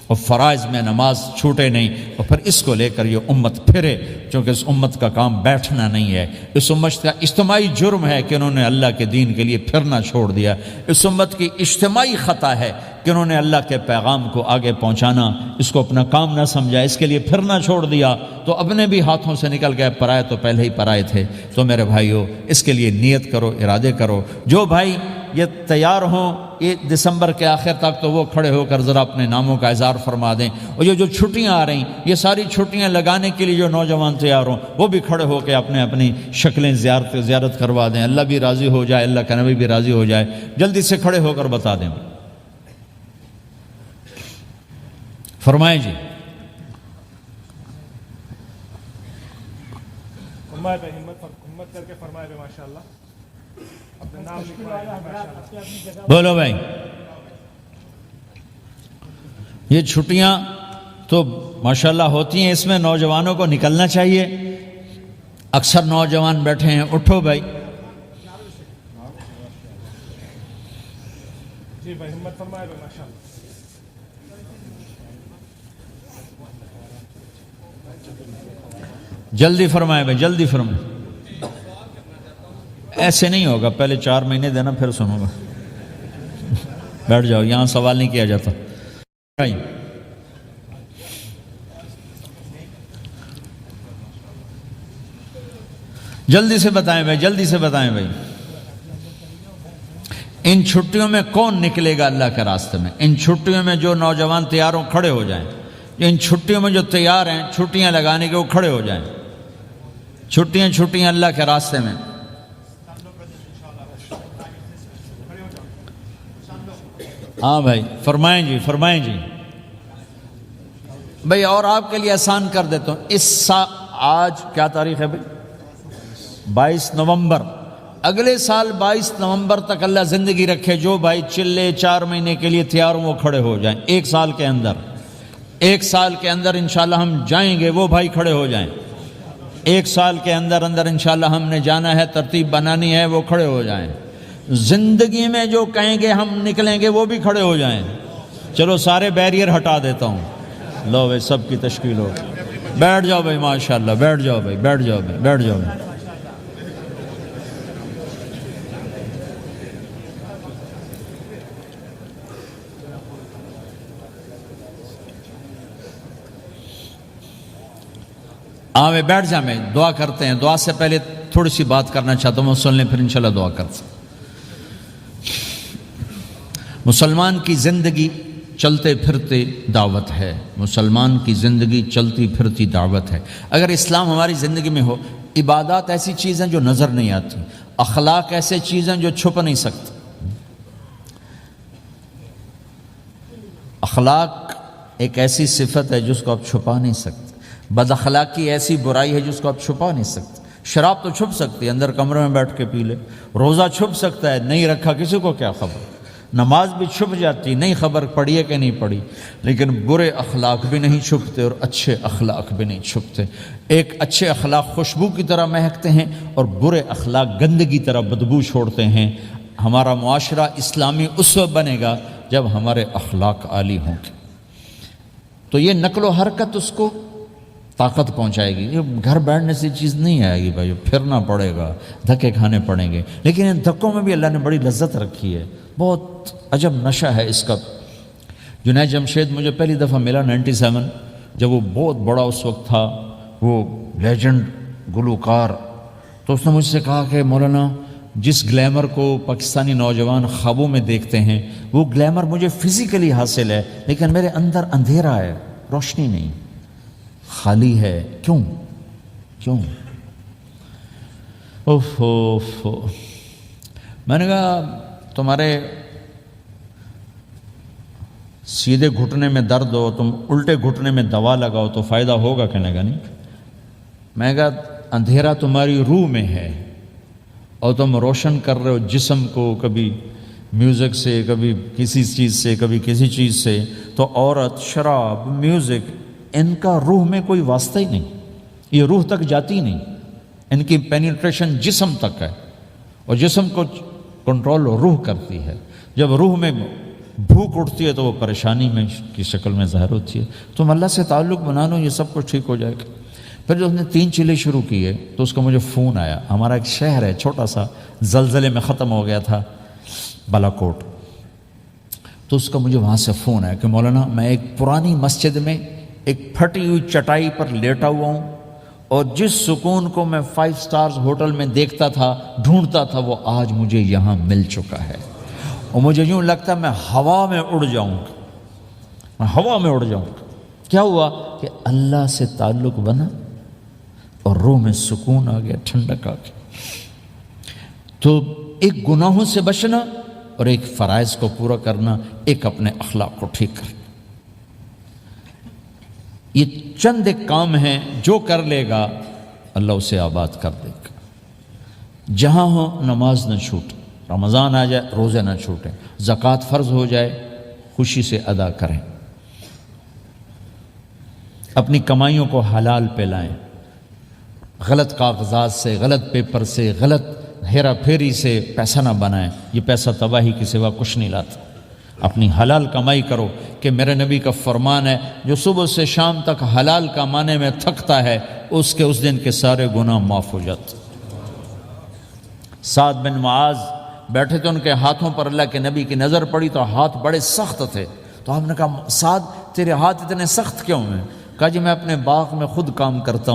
اور فرائض میں نماز چھوٹے نہیں، اور پھر اس کو لے کر یہ امت پھرے، چونکہ اس امت کا کام بیٹھنا نہیں ہے، اس امت کا اجتماعی جرم ہے کہ انہوں نے اللہ کے دین کے لیے پھرنا چھوڑ دیا، اس امت کی اجتماعی خطا ہے کہ انہوں نے اللہ کے پیغام کو آگے پہنچانا اس کو اپنا کام نہ سمجھا، اس کے لیے پھرنا چھوڑ دیا تو اپنے بھی ہاتھوں سے نکل گئے، پرائے تو پہلے ہی پرائے تھے۔ تو میرے بھائیو، اس کے لیے نیت کرو، ارادے کرو۔ جو بھائی یہ تیار ہوں یہ دسمبر کے آخر تک، تو وہ کھڑے ہو کر ذرا اپنے ناموں کا اظہار فرما دیں، اور یہ جو چھٹیاں آ رہی، یہ ساری چھٹیاں لگانے کے لیے جو نوجوان تیار ہوں وہ بھی کھڑے ہو کے اپنی شکلیں زیارت کروا دیں، اللہ بھی راضی ہو جائے، اللہ کا نبی بھی راضی ہو جائے۔ جلدی سے کھڑے ہو کر بتا دیں، فرمائیں جی۔ ہمت کر کے فرمائے ماشاءاللہ، اپنا نام لکھوائے ماشاءاللہ۔ بولو بھائی، یہ چھٹیاں تو ماشاءاللہ ہوتی ہیں، اس میں نوجوانوں کو نکلنا چاہیے۔ اکثر نوجوان بیٹھے ہیں، اٹھو بھائی۔ جی بھائی، ہمت فرمائے ماشاءاللہ۔ جلدی فرمائے بھائی، جلدی فرمائے۔ ایسے نہیں ہوگا، پہلے 4 مہینے دینا پھر سنوں گا۔ بیٹھ جاؤ، یہاں سوال نہیں کیا جاتا۔ جلدی سے بتائیں بھائی، جلدی سے بتائیں بھائی۔ ان چھٹیوں میں کون نکلے گا اللہ کے راستے میں؟ ان چھٹیوں میں جو نوجوان تیار ہوں کھڑے ہو جائیں، ان چھٹیوں میں جو تیار ہیں چھٹیاں لگانے کے وہ کھڑے ہو جائیں۔ چھٹیاں اللہ کے راستے میں۔ ہاں بھائی، فرمائیں جی، فرمائیں جی بھائی۔ اور آپ کے لیے آسان کر دیتا ہوں، آج کیا تاریخ ہے بھائی؟ 22 نومبر۔ اگلے سال 22 نومبر تک اللہ زندگی رکھے، جو بھائی چلے 4 مہینے کے لیے تیار ہوں وہ کھڑے ہو جائیں۔ 1 سال کے اندر انشاءاللہ ہم جائیں گے، وہ بھائی کھڑے ہو جائیں۔ 1 سال کے اندر انشاءاللہ ہم نے جانا ہے، ترتیب بنانی ہے، وہ کھڑے ہو جائیں۔ زندگی میں جو کہیں گے ہم نکلیں گے وہ بھی کھڑے ہو جائیں۔ چلو سارے بیریئر ہٹا دیتا ہوں، لو بھائی سب کی تشکیل ہو، بیٹھ جاؤ بھائی، ماشاءاللہ بیٹھ جاؤ بھائی، بیٹھ جاؤ بھائی، بیٹھ جاؤ بھائی۔ میں بیٹھ جا، میں دعا کرتے ہیں۔ دعا سے پہلے تھوڑی سی بات کرنا چاہتا ہوں، سن لیں پھر انشاءاللہ دعا کرتے ہیں۔ مسلمان کی زندگی چلتے پھرتے دعوت ہے، مسلمان کی زندگی چلتی پھرتی دعوت ہے۔ اگر اسلام ہماری زندگی میں ہو، عبادات ایسی چیزیں جو نظر نہیں آتی، اخلاق ایسے چیزیں جو چھپ نہیں سکتی۔ اخلاق ایک ایسی صفت ہے جس کو آپ چھپا نہیں سکتے، بد اخلاقی ایسی برائی ہے جس کو آپ چھپا نہیں سکتے۔ شراب تو چھپ سکتی ہے، اندر کمرے میں بیٹھ کے پی لے، روزہ چھپ سکتا ہے، نہیں رکھا کسی کو کیا خبر، نماز بھی چھپ جاتی، نہیں خبر پڑھی ہے کہ نہیں پڑھی، لیکن برے اخلاق بھی نہیں چھپتے اور اچھے اخلاق بھی نہیں چھپتے۔ ایک اچھے اخلاق خوشبو کی طرح مہکتے ہیں اور برے اخلاق گندگی طرح بدبو چھوڑتے ہیں۔ ہمارا معاشرہ اسلامی اس وقت بنے گا جب ہمارے اخلاق عالی ہوں گے۔ تو یہ نقل و حرکت اس کو طاقت پہنچائے گی. یہ گھر بیٹھنے سے چیز نہیں آئے گی بھائی, پھرنا پڑے گا, دھکے کھانے پڑیں گے. لیکن ان دھکوں میں بھی اللہ نے بڑی لذت رکھی ہے, بہت عجب نشہ ہے اس کا. جنید جمشید مجھے پہلی دفعہ ملا 97, جب وہ بہت بڑا اس وقت تھا, وہ لیجنڈ گلوکار. تو اس نے مجھ سے کہا کہ مولانا جس گلیمر کو پاکستانی نوجوان خوابوں میں دیکھتے ہیں وہ گلیمر مجھے فزیکلی حاصل ہے, لیکن میرے اندر اندھیرا ہے, روشنی نہیں, خالی ہے. کیوں؟ اوف. میں نے کہا تمہارے سیدھے گھٹنے میں درد ہو, تم الٹے گھٹنے میں دوا لگاؤ تو فائدہ ہوگا, کہنے گا نہیں. میں نے کہا اندھیرا تمہاری روح میں ہے اور تم روشن کر رہے ہو جسم کو, کبھی میوزک سے, کبھی کسی چیز سے, کبھی کسی چیز سے. تو عورت, شراب, میوزک, ان کا روح میں کوئی واسطہ ہی نہیں, یہ روح تک جاتی نہیں. ان کی پینیٹریشن جسم تک ہے اور جسم کو کنٹرول روح کرتی ہے. جب روح میں بھوک اٹھتی ہے تو وہ پریشانی میں کی شکل میں ظاہر ہوتی ہے. تم اللہ سے تعلق بنا لو, یہ سب کچھ ٹھیک ہو جائے گا. پھر جب اس نے 3 چیلے شروع کیے تو اس کا مجھے فون آیا. ہمارا ایک شہر ہے چھوٹا سا, زلزلے میں ختم ہو گیا تھا, بالا کوٹ. تو اس کا مجھے وہاں سے فون آیا کہ مولانا میں ایک پرانی مسجد میں ایک پھٹی ہوئی چٹائی پر لیٹا ہوا ہوں, اور جس سکون کو میں 5 سٹارز ہوٹل میں دیکھتا تھا, ڈھونڈتا تھا, وہ آج مجھے یہاں مل چکا ہے. اور مجھے یوں لگتا ہے میں ہوا میں اڑ جاؤں گا. کیا ہوا کہ اللہ سے تعلق بنا اور روح میں سکون آ گیا, ٹھنڈک آ گئی. تو ایک گناہوں سے بچنا اور ایک فرائض کو پورا کرنا, ایک اپنے اخلاق کو ٹھیک کرنا, یہ چند ایک کام ہیں جو کر لے گا اللہ اسے آباد کر دے گا. جہاں ہو نماز نہ چھوٹے, رمضان آ جائے روزے نہ چھوٹیں, زکوٰۃ فرض ہو جائے خوشی سے ادا کریں, اپنی کمائیوں کو حلال پہ لائیں, غلط کاغذات سے, غلط پیپر سے, غلط ہیرا پھیری سے پیسہ نہ بنائیں. یہ پیسہ تباہی کے سوا کچھ نہیں لاتا. اپنی حلال کمائی کرو, کہ میرے نبی کا فرمان ہے جو صبح سے شام تک حلال کمانے میں تھکتا ہے اس کے اس دن کے سارے گناہ معاف ہو جاتے. سعد بن معاذ بیٹھے تھے, ان کے ہاتھوں پر اللہ کے نبی کی نظر پڑی تو ہاتھ بڑے سخت تھے. تو آپ نے کہا سعد تیرے ہاتھ اتنے سخت کیوں ہیں؟ کہا جی میں اپنے باغ میں خود کام کرتا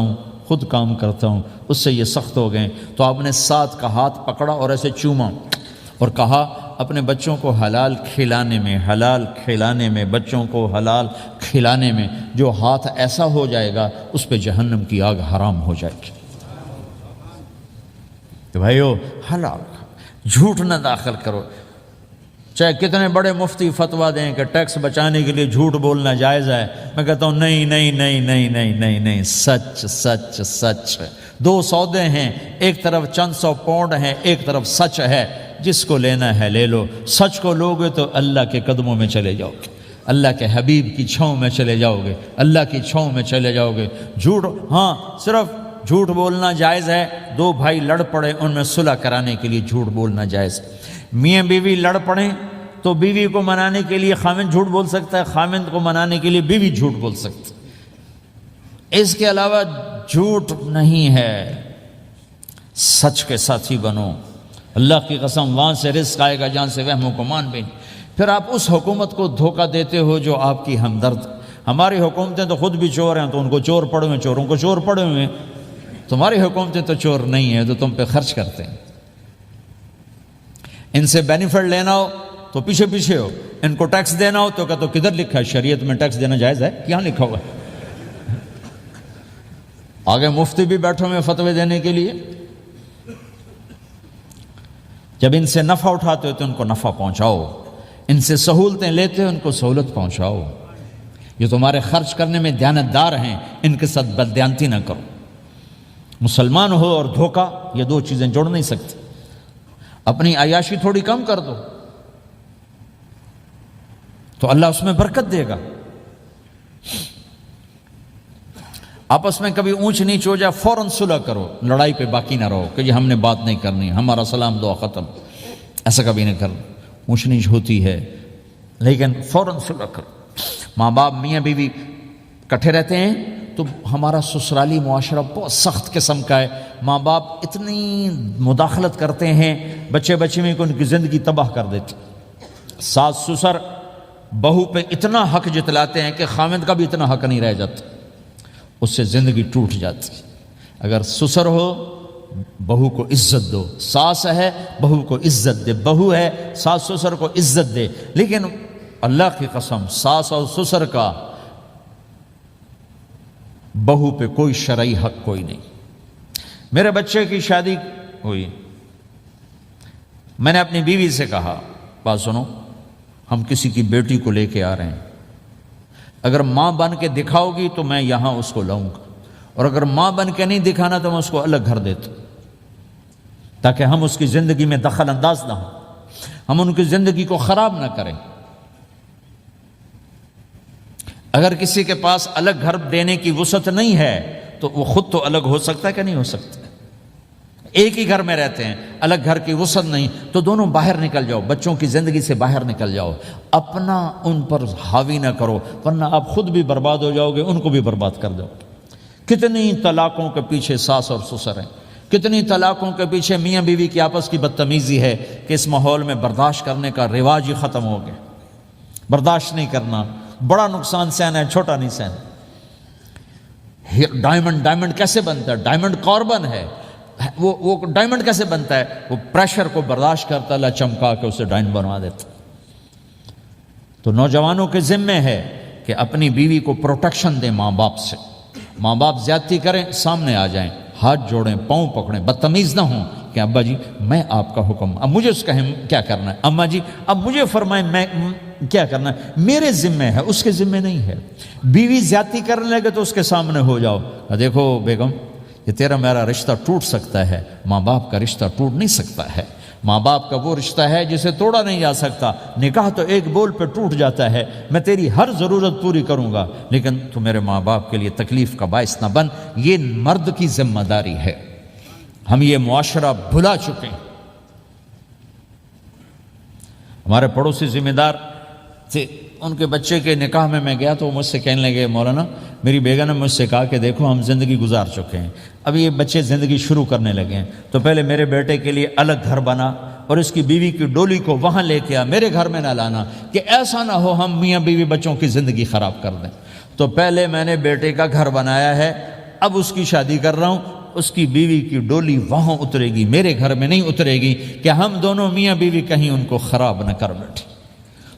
ہوں, اس سے یہ سخت ہو گئے. تو آپ نے سعد کا ہاتھ پکڑا اور ایسے چوما اور کہا اپنے بچوں کو حلال کھلانے میں, بچوں کو حلال کھلانے میں جو ہاتھ ایسا ہو جائے گا اس پہ جہنم کی آگ حرام ہو جائے گی. کہ بھائیو حلال, جھوٹ نہ داخل کرو. چاہے کتنے بڑے مفتی فتویٰ دیں کہ ٹیکس بچانے کے لیے جھوٹ بولنا جائز ہے, میں کہتا ہوں نہیں, سچ. 2 سودے ہیں, ایک طرف چند 100 پاؤنڈ ہیں, ایک طرف سچ ہے. جس کو لینا ہے لے لو. سچ کو لوگے تو اللہ کے قدموں میں چلے جاؤ گے, اللہ کے حبیب کی چھاؤں میں چلے جاؤ گے, اللہ کی چھاؤں میں چلے جاؤ گے. جھوٹ, ہاں صرف جھوٹ بولنا جائز ہے. 2 بھائی لڑ پڑے, ان میں صلح کرانے کے لیے جھوٹ بولنا جائز ہے. میاں بیوی لڑ پڑیں تو بیوی کو منانے کے لیے خاوند جھوٹ بول سکتا ہے, خاوند کو منانے کے لیے بیوی جھوٹ بول سکتی. اس کے علاوہ جھوٹ نہیں ہے. سچ کے ساتھی بنو. اللہ کی قسم وہاں سے رزق آئے گا جہاں سے وہم و گمان بھی نہیں. پھر آپ اس حکومت کو دھوکہ دیتے ہو جو آپ کی ہمدرد. ہماری حکومتیں تو خود بھی چور ہیں تو ان کو چور پڑے ہوئے, چوروں کو چور پڑے ہوئے. تمہاری حکومتیں تو چور نہیں ہیں, تو تم پہ خرچ کرتے ہیں. ان سے بینیفٹ لینا ہو تو پیچھے ہو, ان کو ٹیکس دینا ہو تو کہتے ہو کدھر لکھا ہے شریعت میں ٹیکس دینا جائز ہے؟ کیا لکھا ہوا ہے؟ آگے مفتی بھی بیٹھے ہوئے فتوے دینے کے لیے. جب ان سے نفع اٹھاتے ہو تو ان کو نفع پہنچاؤ, ان سے سہولتیں لیتے ہو ان کو سہولت پہنچاؤ. یہ تمہارے خرچ کرنے میں دیانتدار ہیں, ان کے ساتھ بددیانتی نہ کرو. مسلمان ہو اور دھوکہ, یہ 2 چیزیں جوڑ نہیں سکتی. اپنی عیاشی تھوڑی کم کر دو تو اللہ اس میں برکت دے گا. آپس میں کبھی اونچ نیچ ہو جائے فوراً صلح کرو, لڑائی پہ باقی نہ رہو کہ جی ہم نے بات نہیں کرنی, ہمارا سلام دعا ختم. ایسا کبھی نہ کرو. اونچ نیچ ہوتی ہے لیکن فوراً صلح کرو. ماں باپ میاں بیوی کٹھے رہتے ہیں تو ہمارا سسرالی معاشرہ بہت سخت قسم کا ہے. ماں باپ اتنی مداخلت کرتے ہیں بچے میں کہ ان کی زندگی تباہ کر دیتے. ساس سسر بہو پہ اتنا حق جتلاتے ہیں کہ خاوند کا بھی اتنا حق نہیں رہ جاتا, اس سے زندگی ٹوٹ جاتی. اگر سسر ہو بہو کو عزت دو, ساس ہے بہو کو عزت دے, بہو ہے ساس سسر کو عزت دے. لیکن اللہ کی قسم ساس اور سسر کا بہو پہ کوئی شرعی حق کوئی نہیں. میرے بچے کی شادی ہوئی, میں نے اپنی بیوی سے کہا بات سنو, ہم کسی کی بیٹی کو لے کے آ رہے ہیں, اگر ماں بن کے دکھاؤ گی تو میں یہاں اس کو لاؤں گا, اور اگر ماں بن کے نہیں دکھانا تو میں اس کو الگ گھر دیتا ہوں, تاکہ ہم اس کی زندگی میں دخل انداز نہ ہوں, ہم ان کی زندگی کو خراب نہ کریں. اگر کسی کے پاس الگ گھر دینے کی وسعت نہیں ہے تو وہ خود تو الگ ہو سکتا ہے کہ نہیں ہو سکتا؟ ایک ہی گھر میں رہتے ہیں, الگ گھر کی وسعت نہیں, تو دونوں باہر نکل جاؤ, بچوں کی زندگی سے باہر نکل جاؤ, اپنا ان پر حاوی نہ کرو, ورنہ آپ خود بھی برباد ہو جاؤ گے, ان کو بھی برباد کر دو. کتنی طلاقوں کے پیچھے ساس اور سسر ہیں, کتنی طلاقوں کے پیچھے میاں بیوی کی آپس کی بدتمیزی ہے کہ اس ماحول میں برداشت کرنے کا رواج ہی ختم ہو گیا. برداشت نہیں کرنا, بڑا نقصان سہنا ہے, چھوٹا نہیں سہنا. ڈائمنڈ کیسے بنتا ہے؟ ڈائمنڈ کاربن ہے. وہ ڈائمنڈ کیسے بنتا ہے؟ وہ پریشر کو برداشت کرتا, اللہ چمکا کے اسے ڈائمنڈ بنوا دیتا. تو نوجوانوں کے ذمے ہے کہ اپنی بیوی کو پروٹیکشن دیں ماں باپ سے. ماں باپ زیادتی کریں سامنے آ جائیں, ہاتھ جوڑیں, پاؤں پکڑیں, بدتمیز نہ ہوں کہ ابا جی میں آپ کا حکم, اب مجھے اس کا کیا کرنا ہے, اماں جی اب مجھے فرمائیں میں کیا کرنا ہے, میرے ذمے ہے, اس کے ذمے نہیں ہے. بیوی زیادتی کرنے لگے تو اس کے سامنے ہو جاؤ, دیکھو بیگم یہ تیرا میرا رشتہ ٹوٹ سکتا ہے, ماں باپ کا رشتہ ٹوٹ نہیں سکتا ہے. ماں باپ کا وہ رشتہ ہے جسے توڑا نہیں جا سکتا. نکاح تو ایک بول پہ ٹوٹ جاتا ہے. میں تیری ہر ضرورت پوری کروں گا, لیکن تو میرے ماں باپ کے لیے تکلیف کا باعث نہ بن. یہ مرد کی ذمہ داری ہے. ہم یہ معاشرہ بھلا چکے ہیں. ہمارے پڑوسی ذمہ دار تھے, ان کے بچے کے نکاح میں گیا تو وہ مجھ سے کہنے لگے مولانا میری بیگم نے مجھ سے کہا کہ دیکھو ہم زندگی گزار چکے ہیں, اب یہ بچے زندگی شروع کرنے لگے ہیں, تو پہلے میرے بیٹے کے لیے الگ گھر بنا اور اس کی بیوی کی ڈولی کو وہاں لے کے آ, میرے گھر میں نہ لانا, کہ ایسا نہ ہو ہم میاں بیوی بچوں کی زندگی خراب کر دیں. تو پہلے میں نے بیٹے کا گھر بنایا ہے, اب اس کی شادی کر رہا ہوں, اس کی بیوی کی ڈولی وہاں اترے گی, میرے گھر میں نہیں اترے گی, کہ ہم دونوں میاں بیوی کہیں ان کو خراب نہ کر بیٹھے.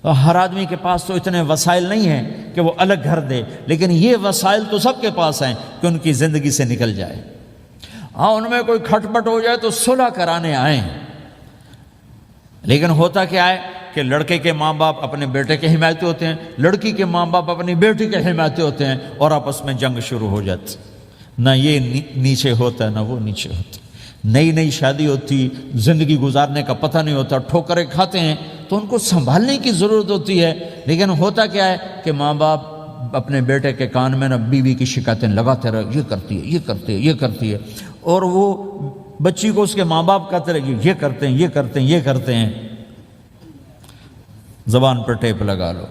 اور ہر آدمی کے پاس تو اتنے وسائل نہیں ہیں کہ وہ الگ گھر دے, لیکن یہ وسائل تو سب کے پاس ہیں کہ ان کی زندگی سے نکل جائے. ہاں ان میں کوئی کھٹ پٹ ہو جائے تو صلح کرانے آئیں, لیکن ہوتا کیا ہے کہ لڑکے کے ماں باپ اپنے بیٹے کے حمایتی ہوتے ہیں, لڑکی کے ماں باپ اپنی بیٹی کے حمایتی ہوتے ہیں, اور آپس میں جنگ شروع ہو جاتی. نہ یہ نیچے ہوتا ہے نہ وہ نیچے ہوتا. نئی شادی ہوتی, زندگی گزارنے کا پتہ نہیں ہوتا, ٹھوکریں کھاتے ہیں, تو ان کو سنبھالنے کی ضرورت ہوتی ہے. لیکن ہوتا کیا ہے کہ ماں باپ اپنے بیٹے کے کان میں نہ بیوی کی شکایتیں لگاتے رہے, یہ کرتی ہے, یہ کرتی ہے, یہ کرتی ہے, اور وہ بچی کو اس کے ماں باپ کہتے رہے یہ کرتے ہیں, یہ کرتے ہیں, یہ کرتے ہیں. زبان پر ٹیپ لگا لو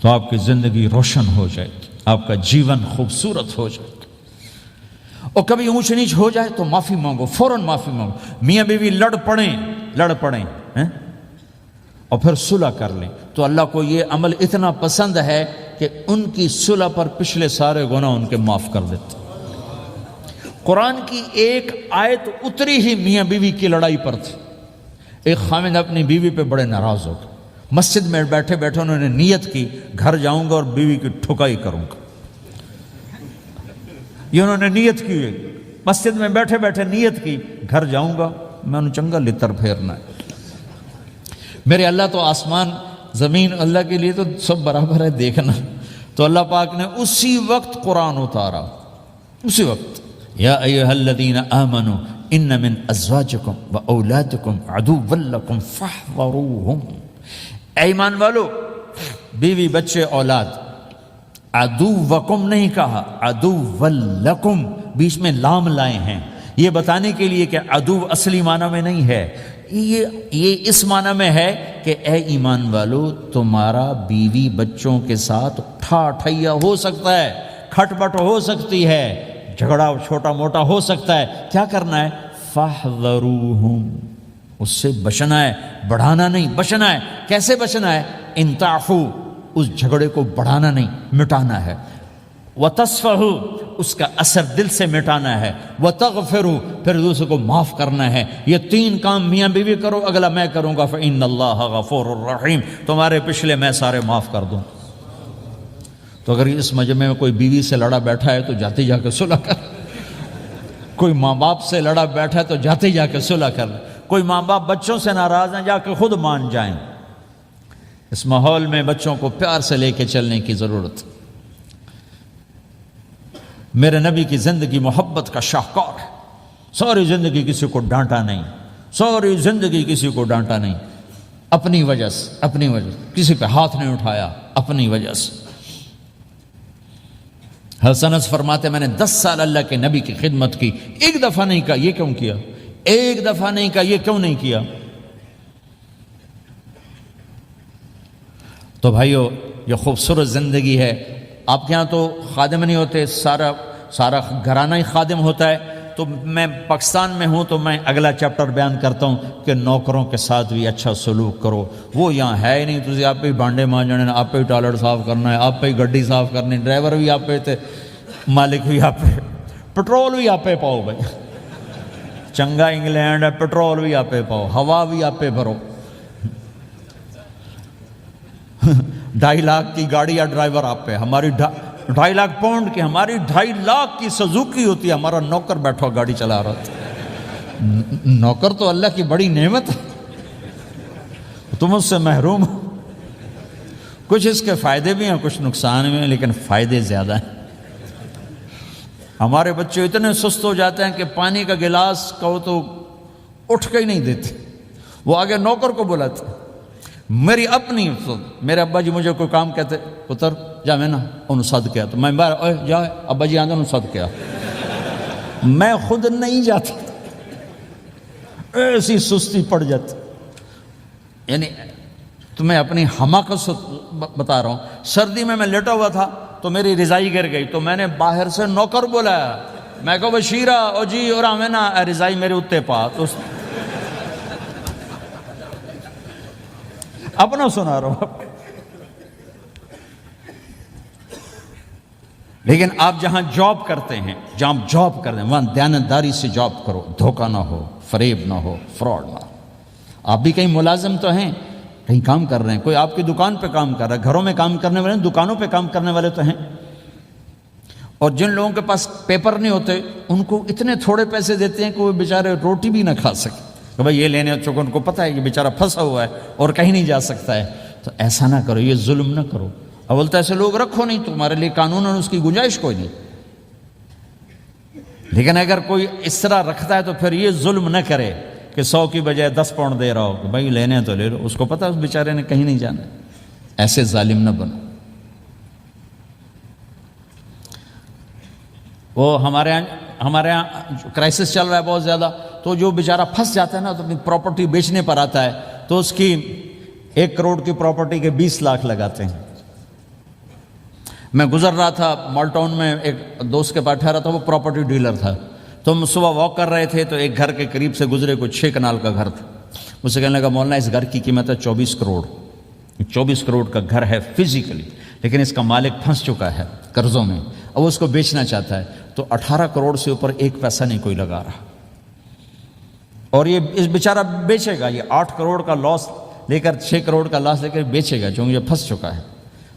تو آپ کی زندگی روشن ہو جائے, آپ کا جیون خوبصورت ہو جائے. اور کبھی اونچ نیچ ہو جائے تو معافی مانگو, فوراً معافی مانگو. میاں بیوی لڑ پڑیں اور پھر صلح کر لیں, تو اللہ کو یہ عمل اتنا پسند ہے کہ ان کی صلح پر پچھلے سارے گناہ ان کے معاف کر دیتے. قرآن کی ایک آیت اتری ہی میاں بیوی کی لڑائی پر تھی. ایک خاوند اپنی بیوی پہ بڑے ناراض ہو گئے, مسجد میں بیٹھے انہوں نے نیت کی گھر جاؤں گا اور بیوی کی ٹھکائی کروں گا. یہ انہوں نے نیت کی, مسجد میں بیٹھے نیت کی گھر جاؤں گا, میں انہوں چنگا لتر پھیرنا ہے. میرے اللہ تو آسمان زمین اللہ کے لیے تو سب برابر ہے دیکھنا. تو اللہ پاک نے اسی وقت قرآن اتارا, اسی وقت یا ایھا الذین آمنوا ان من ازواجکم و اولادکم عدوا لکم فاحذروہم. اے ایمان والو, بیوی بچے اولاد, عدوکم نہیں کہا, عدو لکم, بیچ میں لام لائے ہیں یہ بتانے کے لیے کہ عدو اصلی معنی میں نہیں ہے, یہ اس معنی میں ہے کہ اے ایمان والو، تمہارا بیوی بچوں کے ساتھ ٹھائیا ہو سکتا ہے، کھٹ پٹ ہو سکتی ہے، جھگڑا چھوٹا موٹا ہو سکتا ہے، کیا کرنا ہے؟ فاحذروہم، اس سے بچنا ہے، بڑھانا نہیں، بچنا ہے۔ کیسے بچنا ہے؟ ان تعفو، اس جھگڑے کو بڑھانا نہیں، مٹانا ہے۔ وتصفحوا، اس کا اثر دل سے مٹانا ہے۔ وتغفروا، پھر دوسرے کو معاف کرنا ہے۔ یہ تین کام میاں بیوی کرو، اگلا میں کروں گا، فإن اللہ غفور الرحیم، تمہارے پچھلے میں سارے معاف کر دوں۔ تو اگر اس مجمع میں کوئی بیوی سے لڑا بیٹھا ہے تو جاتے جا کے صلح کر، کوئی ماں باپ سے لڑا بیٹھا ہے تو جاتے جا کے صلح کر، کوئی ماں باپ بچوں سے ناراض ہیں جا کے خود مان جائیں۔ اس ماحول میں بچوں کو پیار سے لے کے چلنے کی ضرورت۔ میرے نبی کی زندگی محبت کا شاہکار ہے، ساری زندگی کسی کو ڈانٹا نہیں، ساری زندگی کسی کو ڈانٹا نہیں، اپنی وجہ سے، کسی پہ ہاتھ نہیں اٹھایا، اپنی وجہ سے۔ حسن انس فرماتے میں نے 10 سال اللہ کے نبی کی خدمت کی، ایک دفعہ نہیں کہا یہ کیوں کیا، ایک دفعہ نہیں کہا یہ کیوں نہیں کیا۔ تو بھائیو، یہ خوبصورت زندگی ہے۔ آپ کے ہاں تو خادم نہیں ہوتے، سارا گھرانہ ہی خادم ہوتا ہے۔ تو میں پاکستان میں ہوں تو میں اگلا چیپٹر بیان کرتا ہوں کہ نوکروں کے ساتھ بھی اچھا سلوک کرو۔ وہ یہاں ہے ہی نہیں، تو آپ پہ ہی بانڈے مانجنے، آپ پہ ہی ٹوائلٹ صاف کرنا ہے، آپ پہ ہی گڈی صاف کرنی، ڈرائیور بھی آپ پہ تھے، مالک بھی آپ پہ، پٹرول بھی آپ پہ پاؤ بھائی، چنگا انگلینڈ ہے، پٹرول بھی آپ پہ پاؤ، ہوا بھی آپ پہ بھرو۔ 2.5 لاکھ کی گاڑی یا ڈرائیور آپ پہ، ہماری 2.5 لاکھ پاؤنڈ کی، ہماری 2.5 لاکھ کی سزوکی ہوتی ہے، ہمارا نوکر بیٹھا گاڑی چلا رہا تھا۔ نوکر تو اللہ کی بڑی نعمت ہے، تم اس سے محروم ہو۔ کچھ اس کے فائدے بھی ہیں، کچھ نقصان بھی ہیں، لیکن فائدے زیادہ ہیں۔ ہمارے بچے اتنے سست ہو جاتے ہیں کہ پانی کا گلاس کہو تو اٹھ کے ہی نہیں دیتے، وہ آگے نوکر کو بلاتے۔ میری اپنی، میرے ابا جی مجھے کوئی کام کہتے، پتر جا میں نا انہوں صد کیا، تو میں جا ابا جی آندھا انہوں صد کیا، میں خود نہیں جاتا، ایسی سستی پڑ جاتی۔ یعنی تمہیں اپنی حماقت سے بتا رہا ہوں۔ سردی میں لیٹا ہوا تھا تو میری رضائی گر گئی، تو میں نے باہر سے نوکر بلایا، میں کہو بشیرہ او جی اور ہمیں نا رضائی میرے اتے پا، تو اپنا سنا رہا ہوں۔ لیکن آپ جہاں جاب کرتے ہیں، وہاں دیانتداری سے جاب کرو، دھوکہ نہ ہو، فریب نہ ہو، فراڈ نہ ہو۔ آپ بھی کہیں ملازم تو ہیں، کہیں کام کر رہے ہیں، کوئی آپ کی دکان پہ کام کر رہا ہے، گھروں میں کام کرنے والے ہیں، دکانوں پہ کام کرنے والے تو ہیں۔ اور جن لوگوں کے پاس پیپر نہیں ہوتے، ان کو اتنے تھوڑے پیسے دیتے ہیں کہ وہ بیچارے روٹی بھی نہ کھا سکے، کہ بھائی یہ لینے، چونکہ ان کو پتہ ہے کہ بیچارہ پھنسا ہوا ہے اور کہیں نہیں جا سکتا ہے۔ تو ایسا نہ کرو، یہ ظلم نہ کرو۔ اول تو ایسے لوگ رکھو نہیں، تمہارے لیے قانون اس کی گنجائش کوئی نہیں۔ لیکن اگر کوئی اس طرح رکھتا ہے تو پھر یہ ظلم نہ کرے کہ 100 کی بجائے 10 پاؤنڈ دے رہا ہو کہ بھائی لینے تو لے لو، اس کو پتہ ہے اس بیچارے نے کہیں نہیں جانا۔ ایسے ظالم نہ بنو۔ وہ ہمارے ہاں کرائسس چل رہا ہے بہت زیادہ، تو جو بیچارہ پھنس جاتا ہے نا، تو اپنی پراپرٹی بیچنے پر آتا ہے، تو اس کی 1 کروڑ کی پراپرٹی کے 20 لاکھ لگاتے ہیں۔ میں گزر رہا تھا مال ٹاؤن میں، ایک دوست کے پاس ٹھہرا تھا، وہ پراپرٹی ڈیلر تھا۔ تو ہم صبح واک کر رہے تھے تو ایک گھر کے قریب سے گزرے، کوئی 6 کنال کا گھر تھا۔ مجھ سے کہنے لگا مولانا اس گھر کی قیمت ہے 24 کروڑ۔ 24 کروڑ کا گھر ہے فزیکلی، لیکن اس کا مالک پھنس چکا ہے قرضوں میں، اب اس کو بیچنا چاہتا ہے۔ تو 18 کروڑ سے اوپر 1 پیسہ نہیں کوئی لگا رہا، اور یہ اس بیچارہ بیچے گا، یہ 8 کروڑ کا لاس لے کر، 6 کروڑ کا لاس لے کر بیچے گا، چونکہ یہ پھنس چکا ہے۔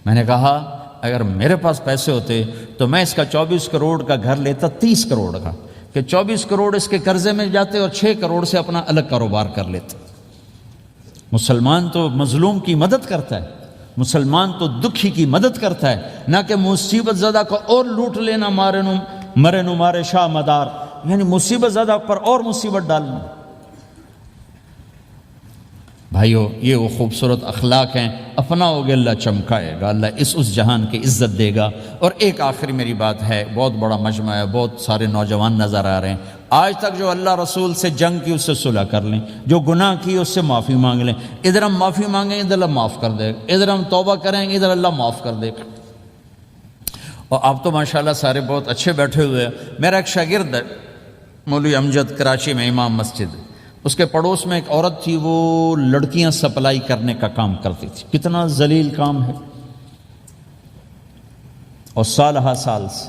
میں نے کہا اگر میرے پاس پیسے ہوتے تو میں اس کا 24 کروڑ کا گھر لیتا 30 کروڑ کا، کہ 24 کروڑ اس کے قرضے میں جاتے اور 6 کروڑ سے اپنا الگ کاروبار کر لیتے۔ مسلمان تو مظلوم کی مدد کرتا ہے، مسلمان تو دکھی کی مدد کرتا ہے، نہ کہ مصیبت زدہ کو اور لوٹ لینا، مرے نو مارے شاہ مدار، یعنی مصیبت زدہ پر اور مصیبت ڈالنا۔ بھائیو یہ وہ خوبصورت اخلاق ہیں، اپناؤ گے اللہ چمکائے گا، اللہ اس جہان کی عزت دے گا۔ اور ایک آخری میری بات ہے، بہت بڑا مجمع ہے، بہت سارے نوجوان نظر آ رہے ہیں، آج تک جو اللہ رسول سے جنگ کی اس سے صلح کر لیں، جو گناہ کی اس سے معافی مانگ لیں۔ ادھر ہم معافی مانگیں ادھر اللہ معاف کر دے گا، ادھر ہم توبہ کریں گے ادھر اللہ معاف کر دے گا۔ اور آپ تو ماشاءاللہ سارے بہت اچھے بیٹھے ہوئے ہیں۔ میرا ایک شاگرد ہے مولوی امجد، کراچی میں امام مسجد، اس کے پڑوس میں ایک عورت تھی، وہ لڑکیاں سپلائی کرنے کا کام کرتی تھی۔ کتنا ذلیل کام ہے، اور سال ہا سال سے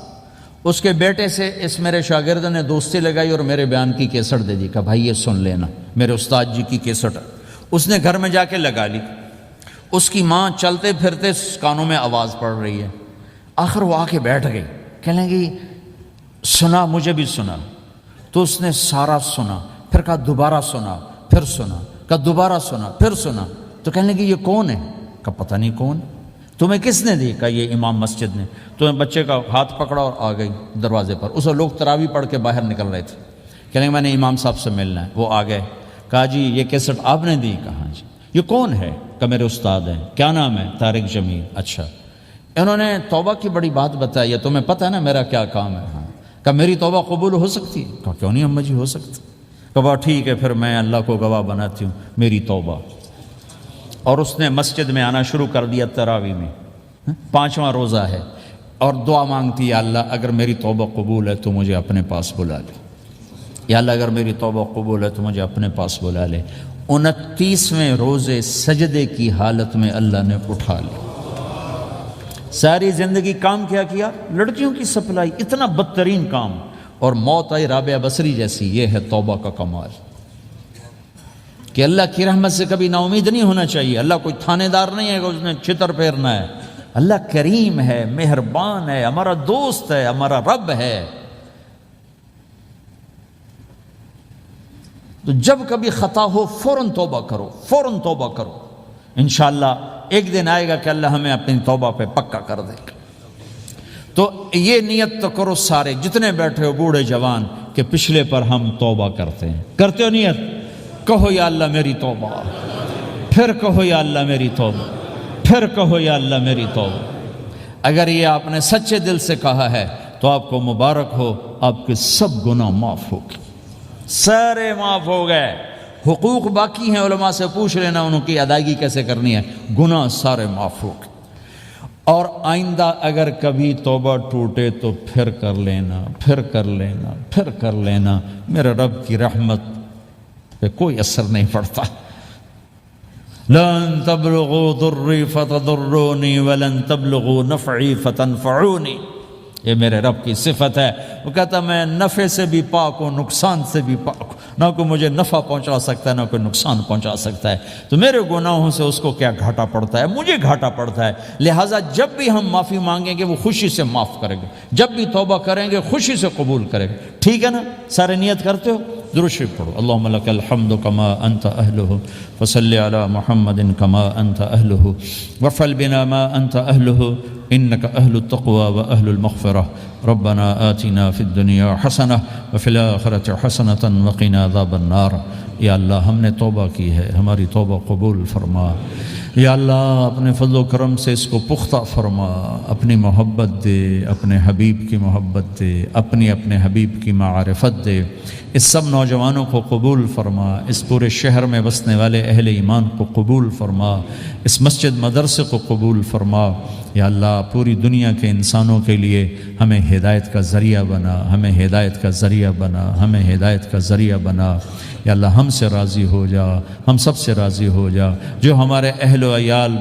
اس کے بیٹے سے اس میرے شاگرد نے دوستی لگائی اور میرے بیان کی کیسٹ دے دی، کہا بھائی یہ سن لینا، میرے استاد جی کی کیسٹ ہے۔ اس نے گھر میں جا کے لگا لی، اس کی ماں چلتے پھرتے کانوں میں آواز پڑ رہی ہے، آخر وہ آ کے بیٹھ گئی، کہنے لگی سنا، مجھے بھی سنا۔ تو اس نے سارا سنا، پھر کہا دوبارہ سنا، پھر سنا، کہا دوبارہ سنا، پھر سنا۔ تو کہنے لگی یہ کون ہے؟ کہا پتہ نہیں کون، تمہیں کس نے دی؟ کہا یہ امام مسجد نے۔ تو بچے کا ہاتھ پکڑا اور آ گئی دروازے پر، اس وقت لوگ تراویح پڑھ کے باہر نکل رہے تھے، کہنے لگے میں نے امام صاحب سے ملنا ہے۔ وہ آ گئے، کہا جی یہ کیسٹ آپ نے دی؟ کہا جی۔ یہ کون ہے؟ کہا میرے استاد ہیں۔ کیا نام ہے؟ طارق جمیل۔ اچھا، انہوں نے توبہ کی بڑی بات بتائی ہے، تمہیں پتہ ہے نا میرا کیا کام ہے؟ ہاں۔ کہا میری توبہ قبول ہو سکتی ہے؟ کہا کیوں نہیں اماں جی، ہو سکتی۔ کہا ٹھیک ہے، پھر میں اللہ کو گواہ بناتی ہوں، میری توبہ۔ اور اس نے مسجد میں آنا شروع کر دیا تراویح میں، 5واں روزہ ہے، اور دعا مانگتی ہے اللہ اگر میری توبہ قبول ہے تو مجھے اپنے پاس بلا لے، یا اللہ اگر میری توبہ قبول ہے تو مجھے اپنے پاس بلا لے۔ 29ویں روزے سجدے کی حالت میں اللہ نے اٹھا لیا۔ ساری زندگی کام کیا؟ لڑکیوں کی سپلائی، اتنا بدترین کام، اور موت آئی رابعہ بصری جیسی۔ یہ ہے توبہ کا کمال، کہ اللہ کی رحمت سے کبھی نا امید نہیں ہونا چاہیے۔ اللہ کوئی تھانے دار نہیں ہے کہ اس نے چھتر پھیرنا ہے، اللہ کریم ہے، مہربان ہے، ہمارا دوست ہے، ہمارا رب ہے۔ تو جب کبھی خطا ہو فوراً توبہ کرو، فوراً توبہ کرو، انشاءاللہ ایک دن آئے گا کہ اللہ ہمیں اپنی توبہ پہ پکا کر دے گا۔ تو یہ نیت تو کرو سارے جتنے بیٹھے ہو، بوڑھے جوان، کہ پچھلے پر ہم توبہ کرتے ہیں۔ کرتے ہو نیت؟ کہو یا اللہ میری توبہ، پھر کہو یا اللہ میری توبہ، پھر کہو یا اللہ میری توبہ۔ اگر یہ آپ نے سچے دل سے کہا ہے تو آپ کو مبارک ہو، آپ کے سب گناہ معاف ہو گئے، سارے معاف ہو گئے۔ حقوق باقی ہیں، علماء سے پوچھ لینا ان کی ادائیگی کیسے کرنی ہے، گناہ سارے معاف ہو گئے۔ اور آئندہ اگر کبھی توبہ ٹوٹے تو پھر کر لینا، پھر کر لینا، پھر کر لینا، میرے رب کی رحمت پہ کوئی اثر نہیں پڑتا۔ لن تبلغوا ضری فتضرونی ولن تبلغوا نفعی فتنفعونی، یہ میرے رب کی صفت ہے۔ وہ کہتا میں نفع سے بھی پاک ہوں، نقصان سے بھی پاک ہوں، نہ کوئی مجھے نفع پہنچا سکتا ہے نہ کوئی نقصان پہنچا سکتا ہے۔ تو میرے گناہوں سے اس کو کیا گھاٹا پڑتا ہے؟ مجھے گھاٹا پڑتا ہے۔ لہٰذا جب بھی ہم معافی مانگیں گے وہ خوشی سے معاف کریں گے، جب بھی توبہ کریں گے خوشی سے قبول کریں گے، ٹھیک ہے نا؟ سارے نیت کرتے ہو؟ درود شریف پڑھو۔ اللہم لک الحمد کما انت اہلہ وصلی علی محمد کما انت اہلہ وافعل بنا ما انت اہلہ انک اہل التقوی و اہل المغفرہ ربنا آتنا فی الدنیا حسنہ وفی الآخرۃ حسنۃ وقنا عذاب النار۔ یا اللہ ہم نے توبہ کی ہے، ہماری توبہ قبول فرما۔ یا اللہ اپنے فضل و کرم سے اس کو پختہ فرما، اپنی محبت دے، اپنے حبیب کی محبت دے، اپنے حبیب کی معرفت دے۔ اس سب نوجوانوں کو قبول فرما، اس پورے شہر میں بسنے والے اہل ایمان کو قبول فرما، اس مسجد مدرسے کو قبول فرما۔ یا اللہ پوری دنیا کے انسانوں کے لیے ہمیں ہدایت کا ذریعہ بنا، ہمیں ہدایت کا ذریعہ بنا، ہمیں ہدایت کا ذریعہ بنا۔ یا اللہ ہم سے راضی ہو جا، ہم سب سے راضی ہو جا۔ جو ہمارے اہل و عیال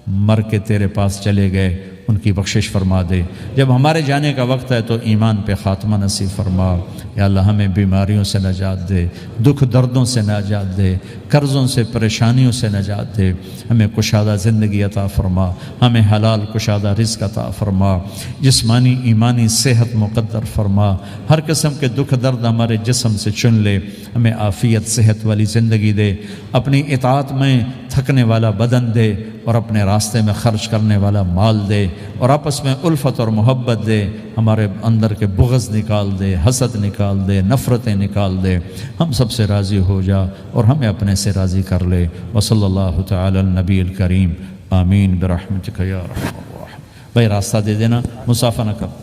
مر کے تیرے پاس چلے گئے ان کی بخشش فرما دے۔ جب ہمارے جانے کا وقت ہے تو ایمان پہ خاتمہ نصیب فرما۔ یا اللہ ہمیں بیماریوں سے نجات دے، دکھ دردوں سے نجات دے، قرضوں سے پریشانیوں سے نجات دے۔ ہمیں کشادہ زندگی عطا فرما، ہمیں حلال کشادہ رزق عطا فرما، جسمانی ایمانی صحت مقدر فرما۔ ہر قسم کے دکھ درد ہمارے جسم سے چن لے، ہمیں عافیت صحت والی زندگی دے۔ اپنی اطاعت میں تھکنے والا بدن دے اور اپنے راستے میں خرچ کرنے والا مال دے، اور آپس میں الفت اور محبت دے، ہمارے اندر کے بغض نکال دے، حسد نکال دے، نفرتیں نکال دے، ہم سب سے راضی ہو جا اور ہمیں اپنے سے راضی کر لے۔ وصلی اللہ تعالی النبی الکریم، آمین برحمتک یا ارحم الراحمین۔ بھائی راستہ دے دینا، مسافہ نہ کر۔